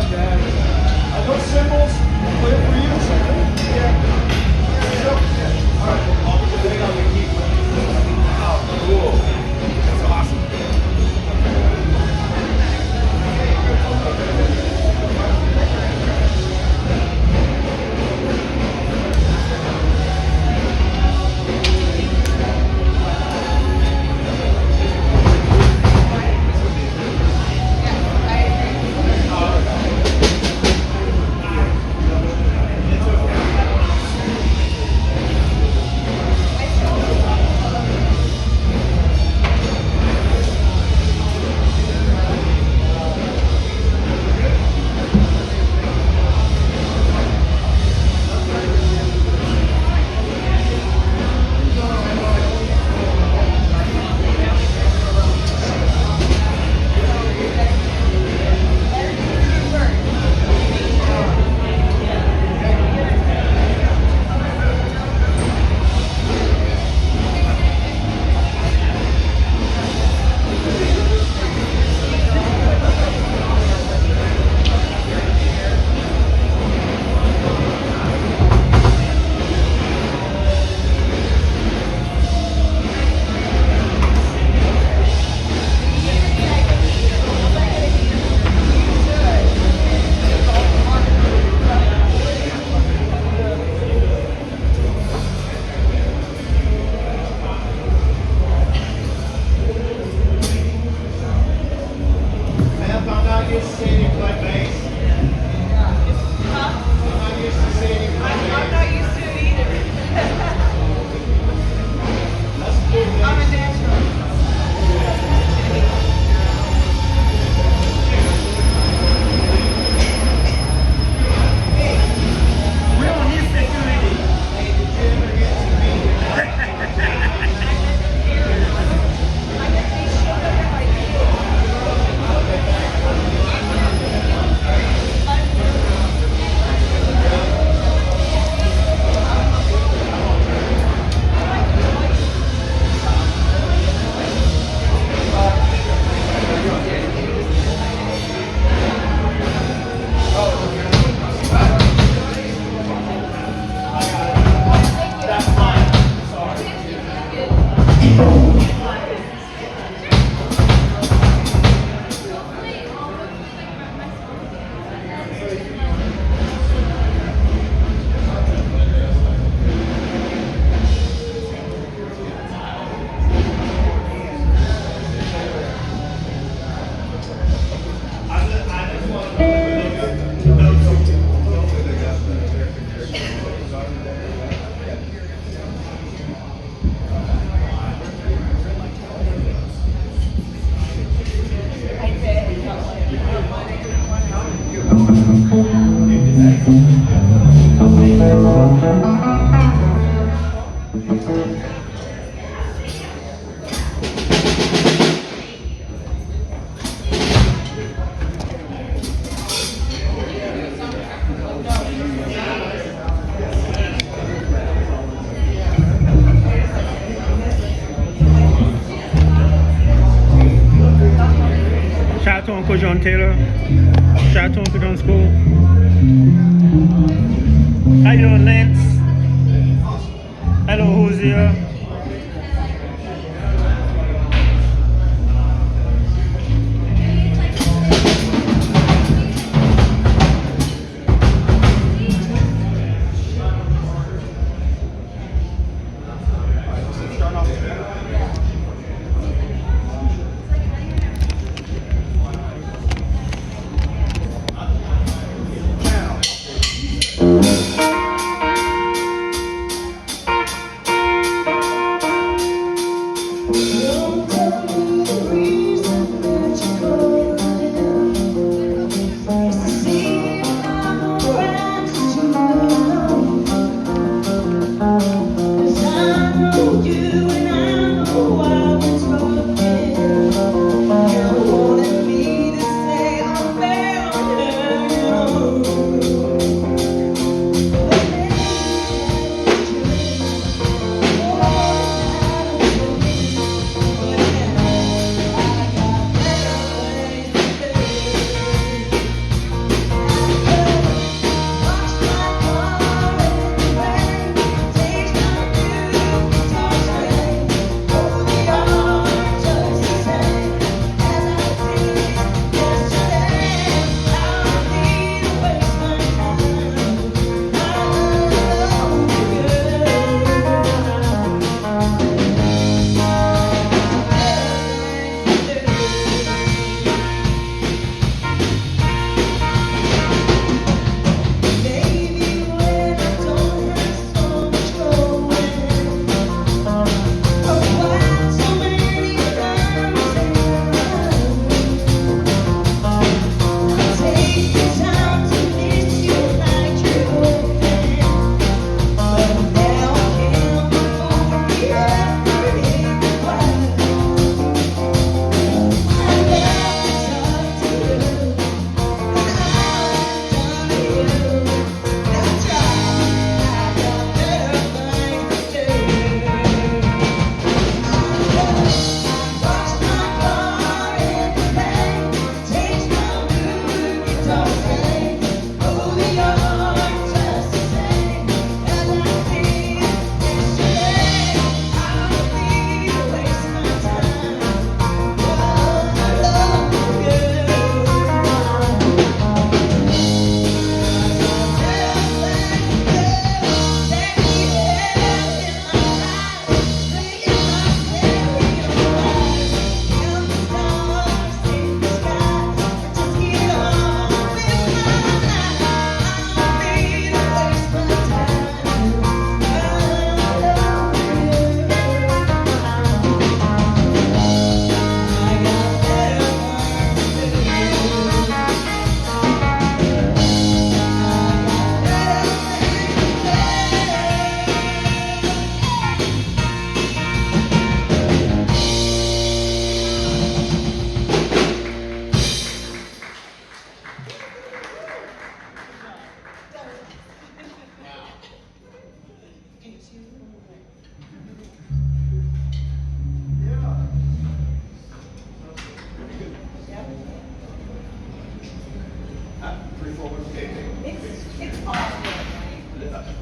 Are those cymbals clear for you? Yeah. All right. I'll put the thing on the key. Wow, cool. That's awesome. to Uncle John Taylor. Shout out to Uncle John School. How you doing, Lance? Hello, who's here?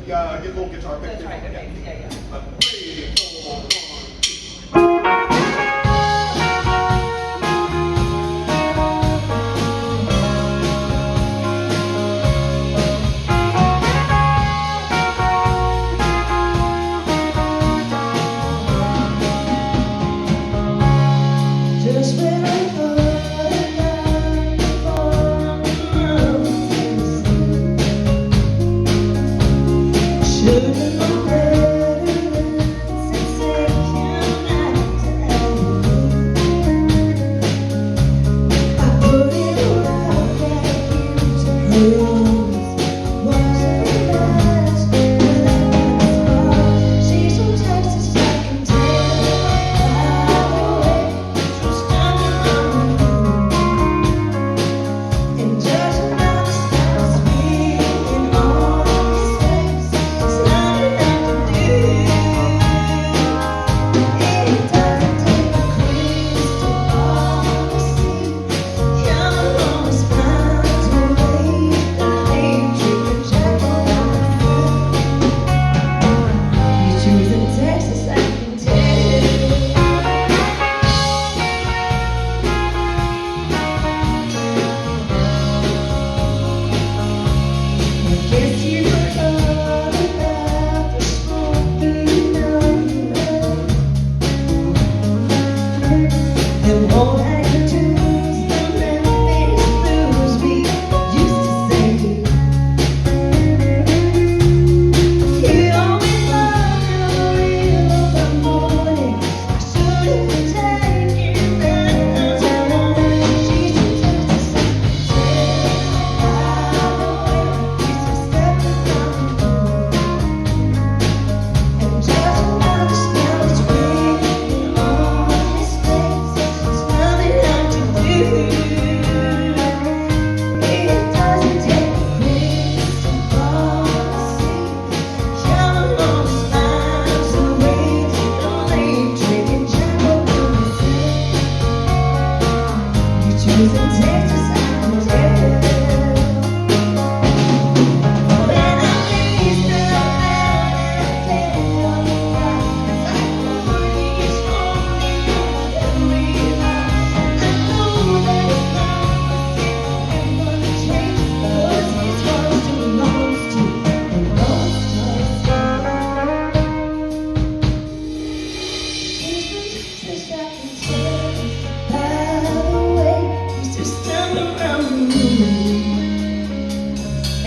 Get a little guitar pick. That's right, okay, yeah. 3, 4, 1. Just when I thought should've known better.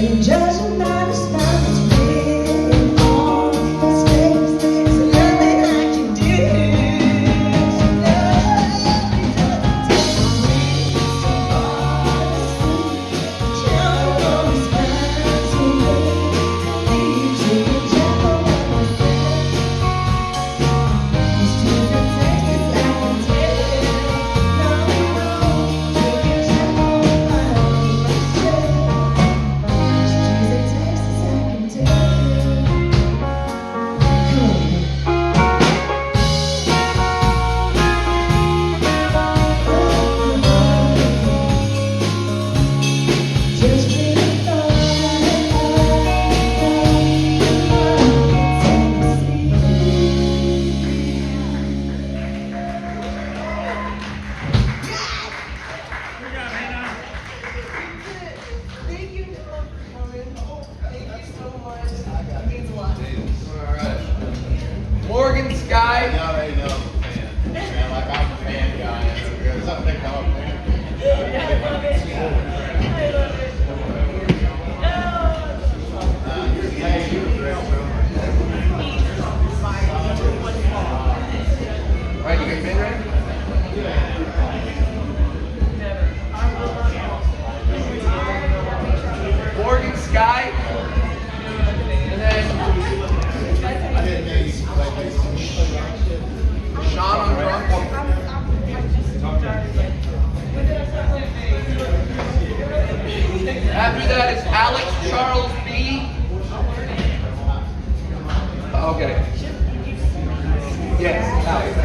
And judging by the stuff that's written on his face, there's nothing I can do. Thank you, Tonk, for coming. Thank you so much. It means a lot. All right. Morgan Sky. Y'all already know I'm a fan. Man, like I'm a fan guy. There's something called Right, you guys been ready? Morgan Sky. And then I didn't know you like this. Sean on drums. After that is Alex Charles B. Okay. Yes, Alex.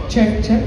Check, check.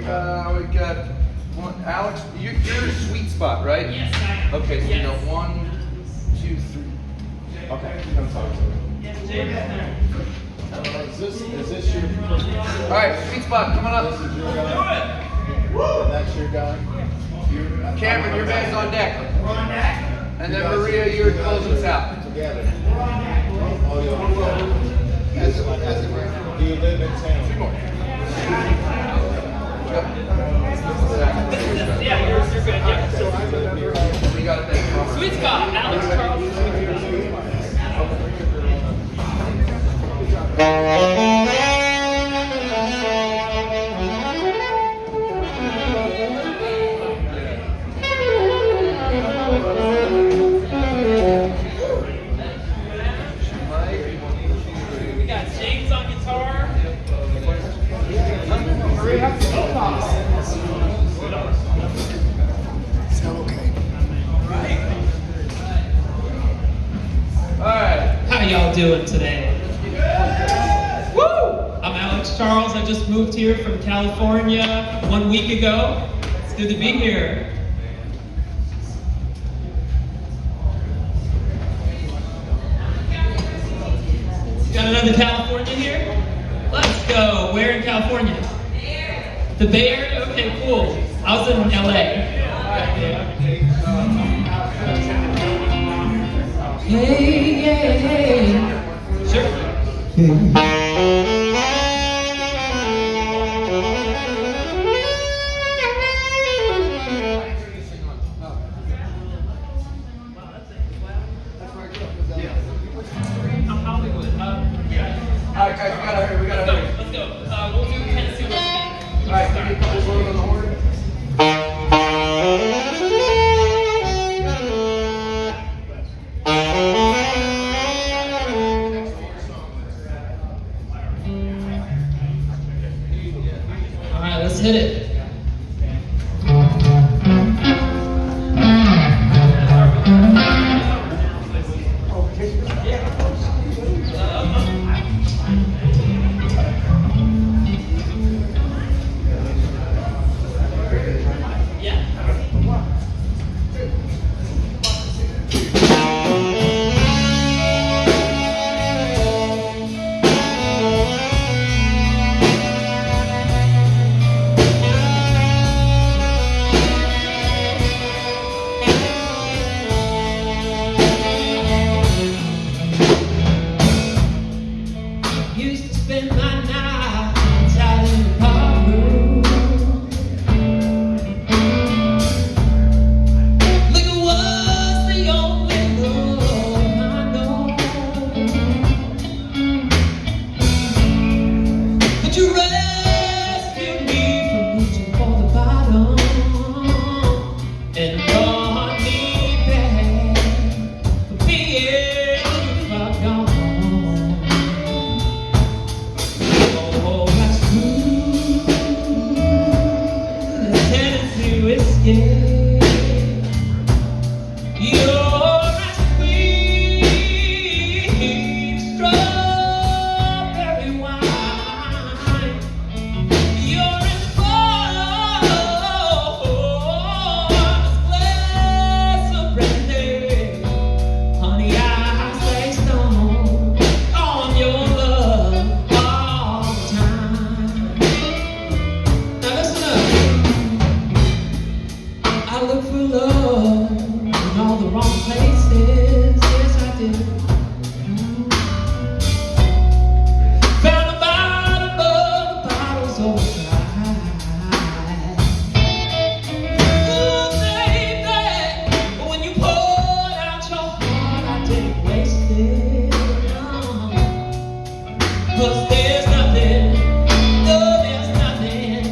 We got one. Alex, you're a sweet spot, right? Yes, I am. Okay, so you Yes. got 1, 2, 3. Okay, come talk to me. Yes, James. Is this your? All right, sweet spot, come on up. This is your guy. And that's your guy. Cameron, your band's on deck. We're on deck. And then Maria, you're closing us out. Together. Oh, you're do you live in town? Yeah, you're good. Yeah. We got that. Sweet spot, Alex Charles. We got James on guitar. Alright. How y'all doing today? Woo! I'm Alex Charles. I just moved here from California 1 week ago. It's good to be here. Got another Californian here? Let's go. Where in California? The Bay Area? Okay, cool. I was in LA. Hey, yeah, hey. Sure. Alright, guys, we gotta hurry. Let's go. We'll do Tennessee Whiskey. Alright, give me a couple blows on the horn. All right, let's hit it. Used to spend my nights out in the park room. Liquor was the only love I know. But you rescued me from reaching for the bottom and brought me back for being fucked on. Oh, that's true. The Tennessee whiskey. You're as sweet strawberry wine. You're as warm as glass of brandy. Honey, I stay stoned on your love all the time. Now listen up. I look for love in all the wrong places. Yes, I did. Found the bottom of the bottles overpriced. Ooh, baby, but when you poured out your heart, I didn't waste it. No. 'Cause there's nothing, no, there's nothing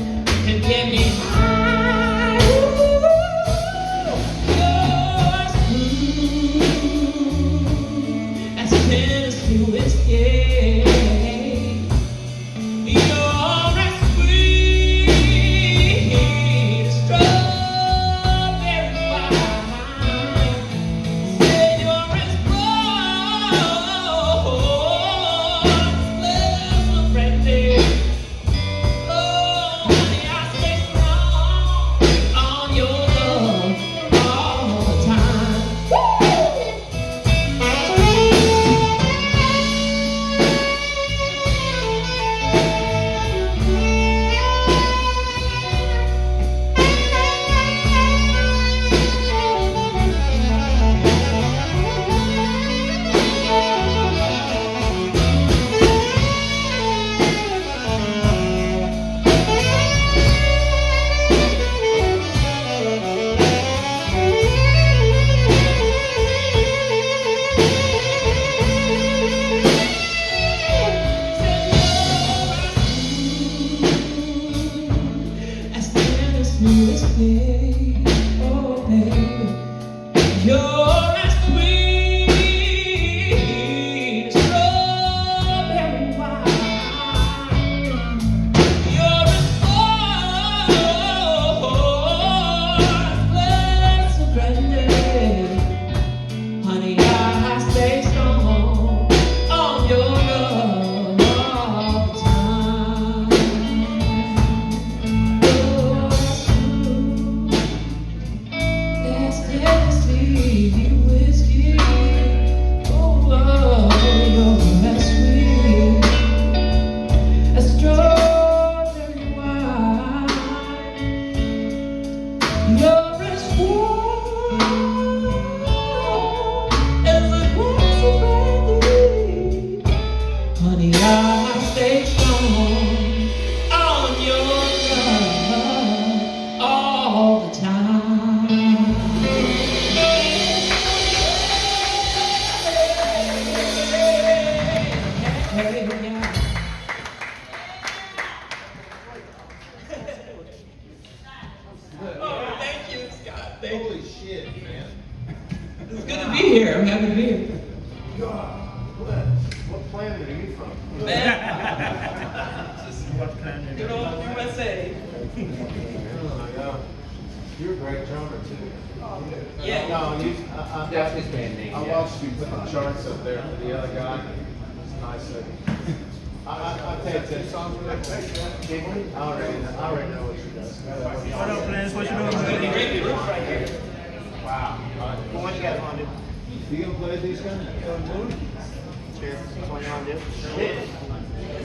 can get me high. Ooh, you're smooth. baby, oh baby, you're as sweet as strawberry wine. You're as warm as brandy. Honey, I stay strong on your love all the time. Oh, that's Tennessee whiskey. Oh, you're as sweet as strawberry wine. You're as warm as a glass of brandy. Honey, I stay strong on your love all the time. Hey, yeah. Oh, thank you, Scott. Thank Holy shit, man. It's good to be here. I'm happy to be here. God, what planet are you from? What planet? Good old USA. Yeah. You're a great drummer too. Yeah. No, That's his band name, I yeah. watched you put the charts up there for the other guy. It's nice of you. I take that song for that. I already know what she does. What up, Lance? What you doing, man? Wow. What you got on, dude? You gonna play these guys? Sure. What you wanna do? Shit.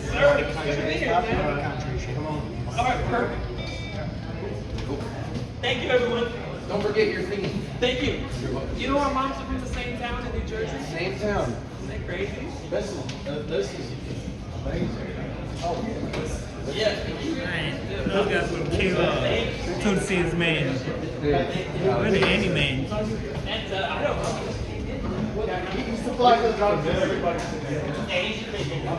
Sir, good to be here, man. Come on. All right, perfect. Thank you, everyone. Don't forget your theme. Thank you. You know our moms are from the same town in New Jersey? Same town. Isn't that crazy? This is amazing. Oh, Yeah. Man, those guys from Kayla, Tootsie's man. Really any man. And I don't know. He supplied the drums to everybody today. Asian people.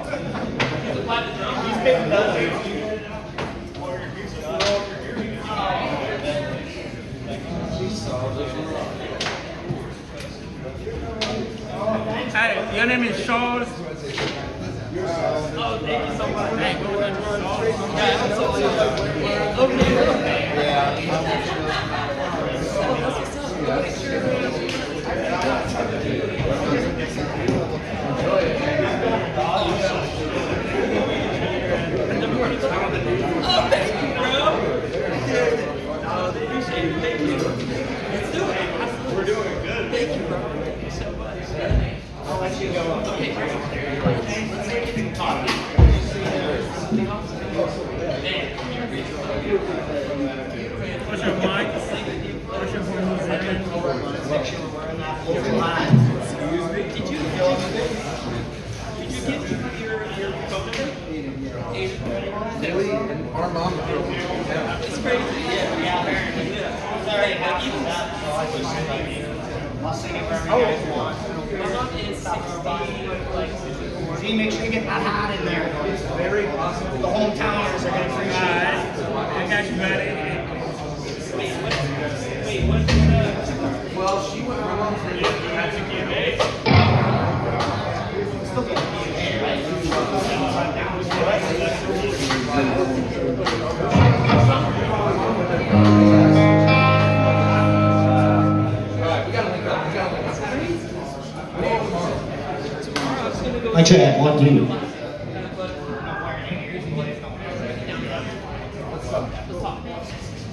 You supply the drums? He's getting done. Hey, your name is Charles? Oh, thank you so much. Hey, what was that? Yeah, I'm so okay. Oh, thank you, bro. Appreciate it. Thank you. Let's do it. We're doing good. Thank you, bro. Thank you so much. I'll let you go. Okay, great. Let's get some coffee. What's your mic? What's your phone? Excuse me? Did you get your phone number? Really? And our mom. It's crazy. Yeah. Sorry, I'll sing it wherever you guys want. my mom is 60, like, See, make sure you get that hot in there. It's very possible. The hometowners are going to appreciate it. I got you, buddy. wait, what's Well, she went wrong for you. that's a good day. Still get I check, 1, 2.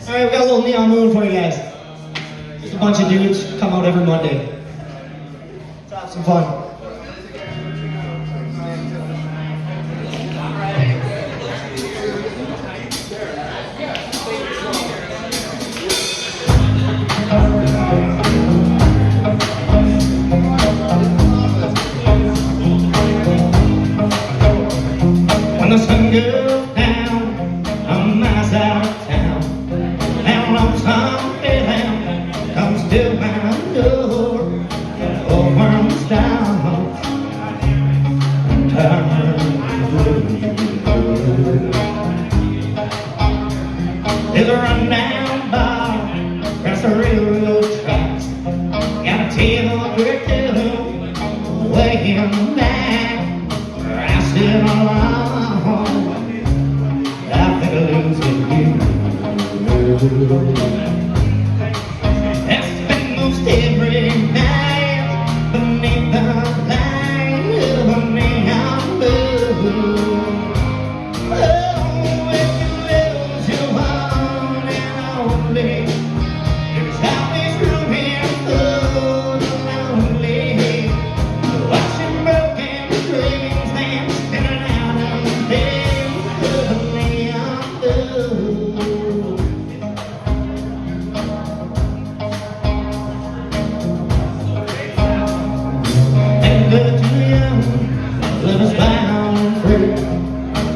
Alright, we got a little neon moon for you guys. Just a bunch of dudes come out every Monday. Let's have some fun. When the sun goes down, I'm miles out of town. Down on Sunday land, comes to my door. Oh, worms down, I'm tired of There's a rundown bar looking back, I still alone. I think I'm losing you. I spend most every night beneath the light of a neon blue. Oh, if you lose your one and only, there's always room here for the lonely. Watching broken dreams dance in and out of the days of a neon blue. And good to young, love is bound free.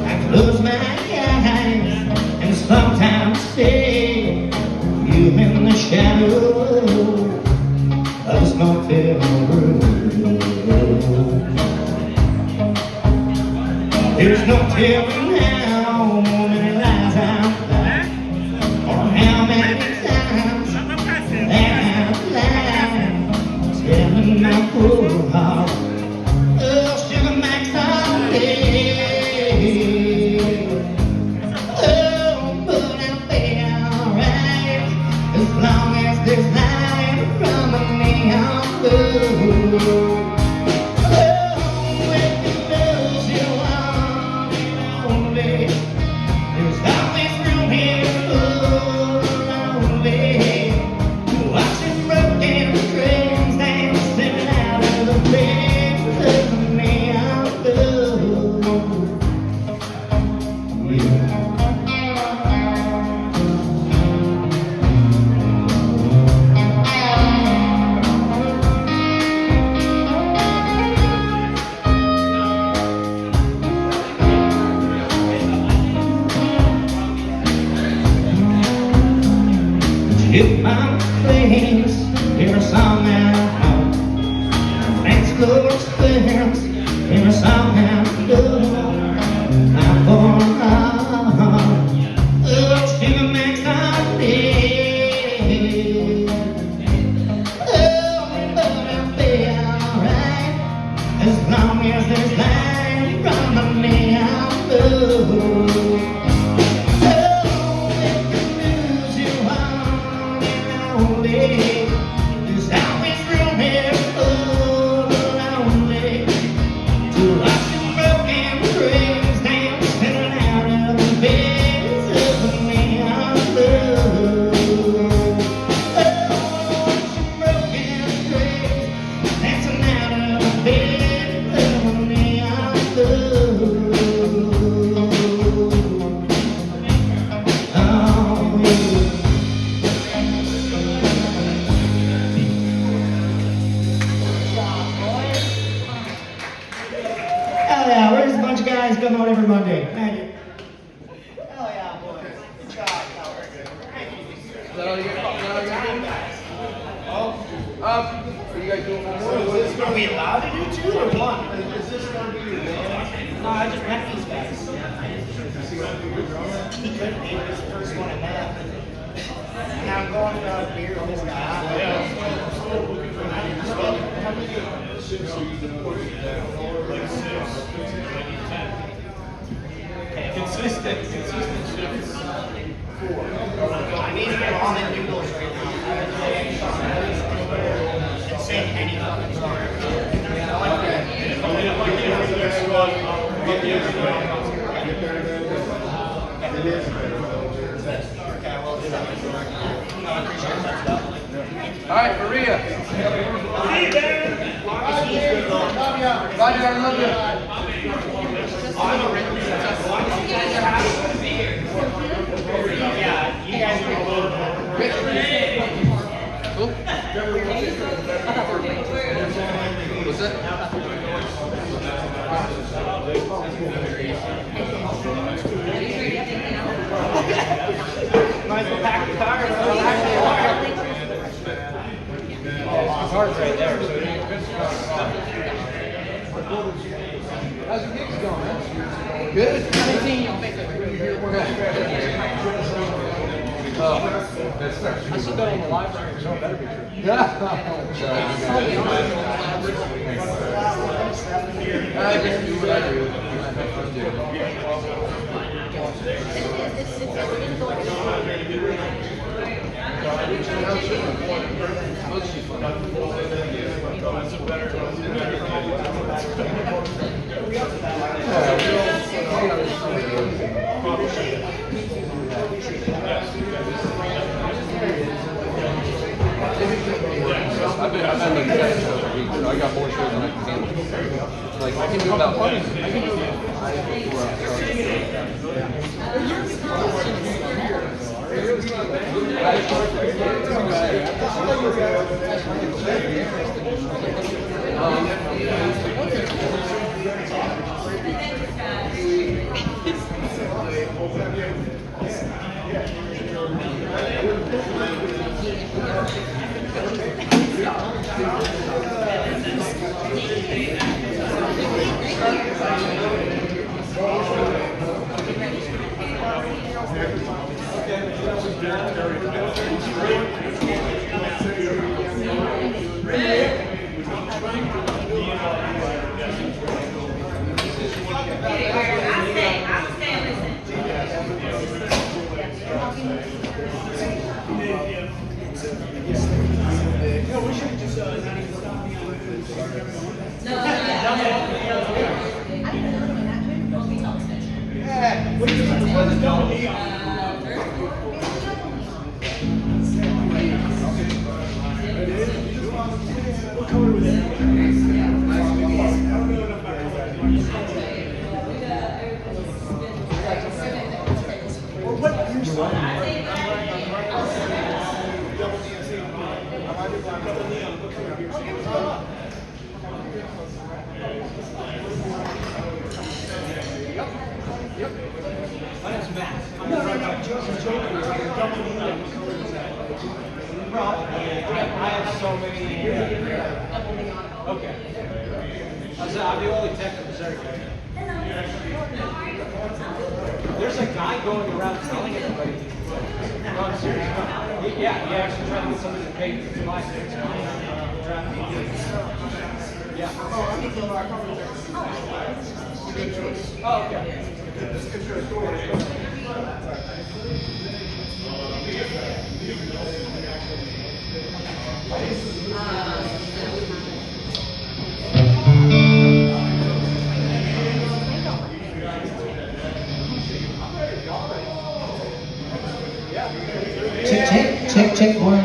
I close my eyes and sometimes see you in the shadow of a small room. There's no telling how many lies I've lied, or how many times I've lied, telling my poor heart, oh, sugar max all day. Oh, but I'll be alright as long as there's light from a neon blue. There's always room here for the lonely. Watching broken dreams dancing out of the place of the neon blue. If my place, hear a song out loud. Next door experience, hear a song out loud. I'm born hard, oh, sugar makes our day. Oh, but I'll be alright as long as there's light from the neon blue. There's always room here for the lonely to watch the broken dreams dancing out of the beds of the neon blue. Oh, watch the broken dreams dancing out of the beds of the neon blue. Oh, yeah. Hell yeah, we're just a bunch of guys come out every Monday. Thank you. Hell yeah, boys. Good job, Howard. Thank you. Is that all you got? Are you guys doing one more? Are we allowed to do two or one? Is this going to be your band? No, I just met these guys. He couldn't be, he was the first one I met. And I'm going to beer with this guy. Consistent shifts. I need to get on and do those right now. And sing any fucking song. I like that. All right, Maria. Bye, I love you. Yeah, you guys are Cool. What's that? might as well pack the car. The car's right there. How's your gigs going, man? Good. I still got on the library, so it better be true. Yeah. Just do what I do. I have fun doing it. I've been like 7 shows a week, so I got more shows than I can handle. Like I can do about 1,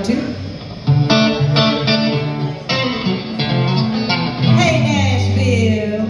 2. Hey Nashville.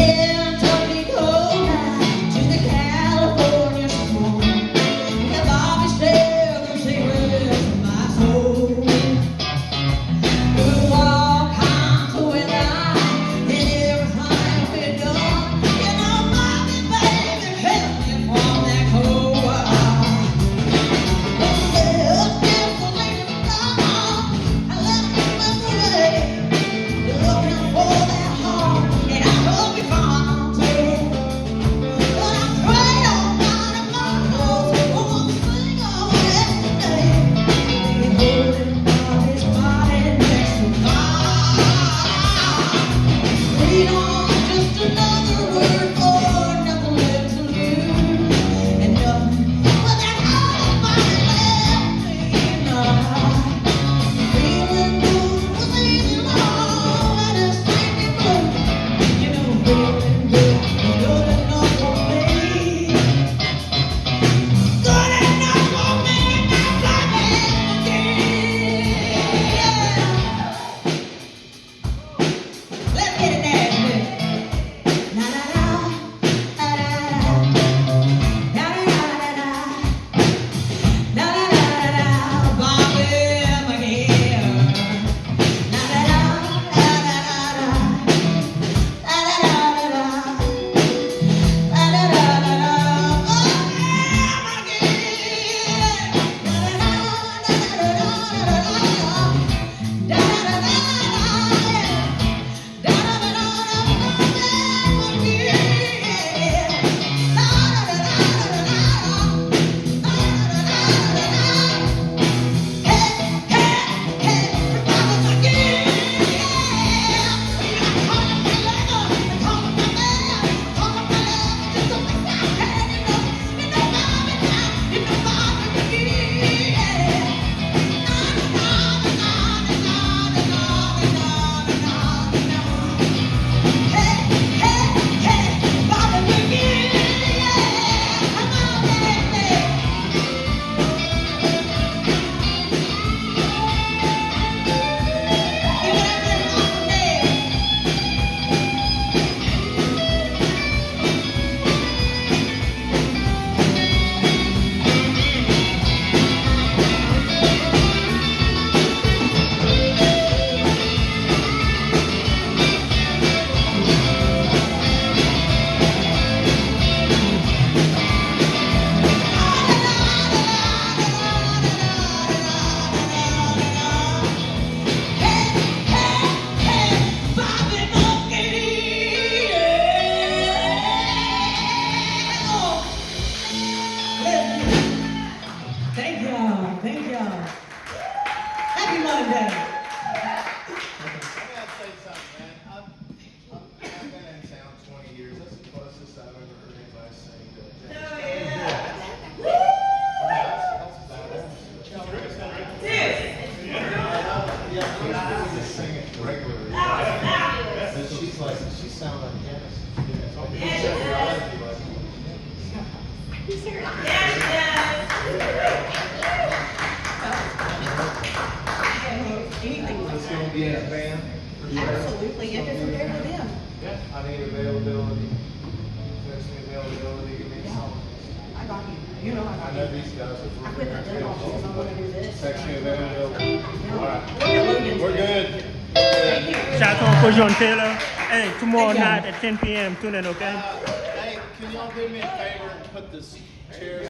Kentucky cold night to the know these guys are sexy and available. All right. We're good. Shout out to Uncle John Taylor. Hey, tomorrow night at 10 p.m. Tune in, okay? Hey, can y'all do me a favor and put this chair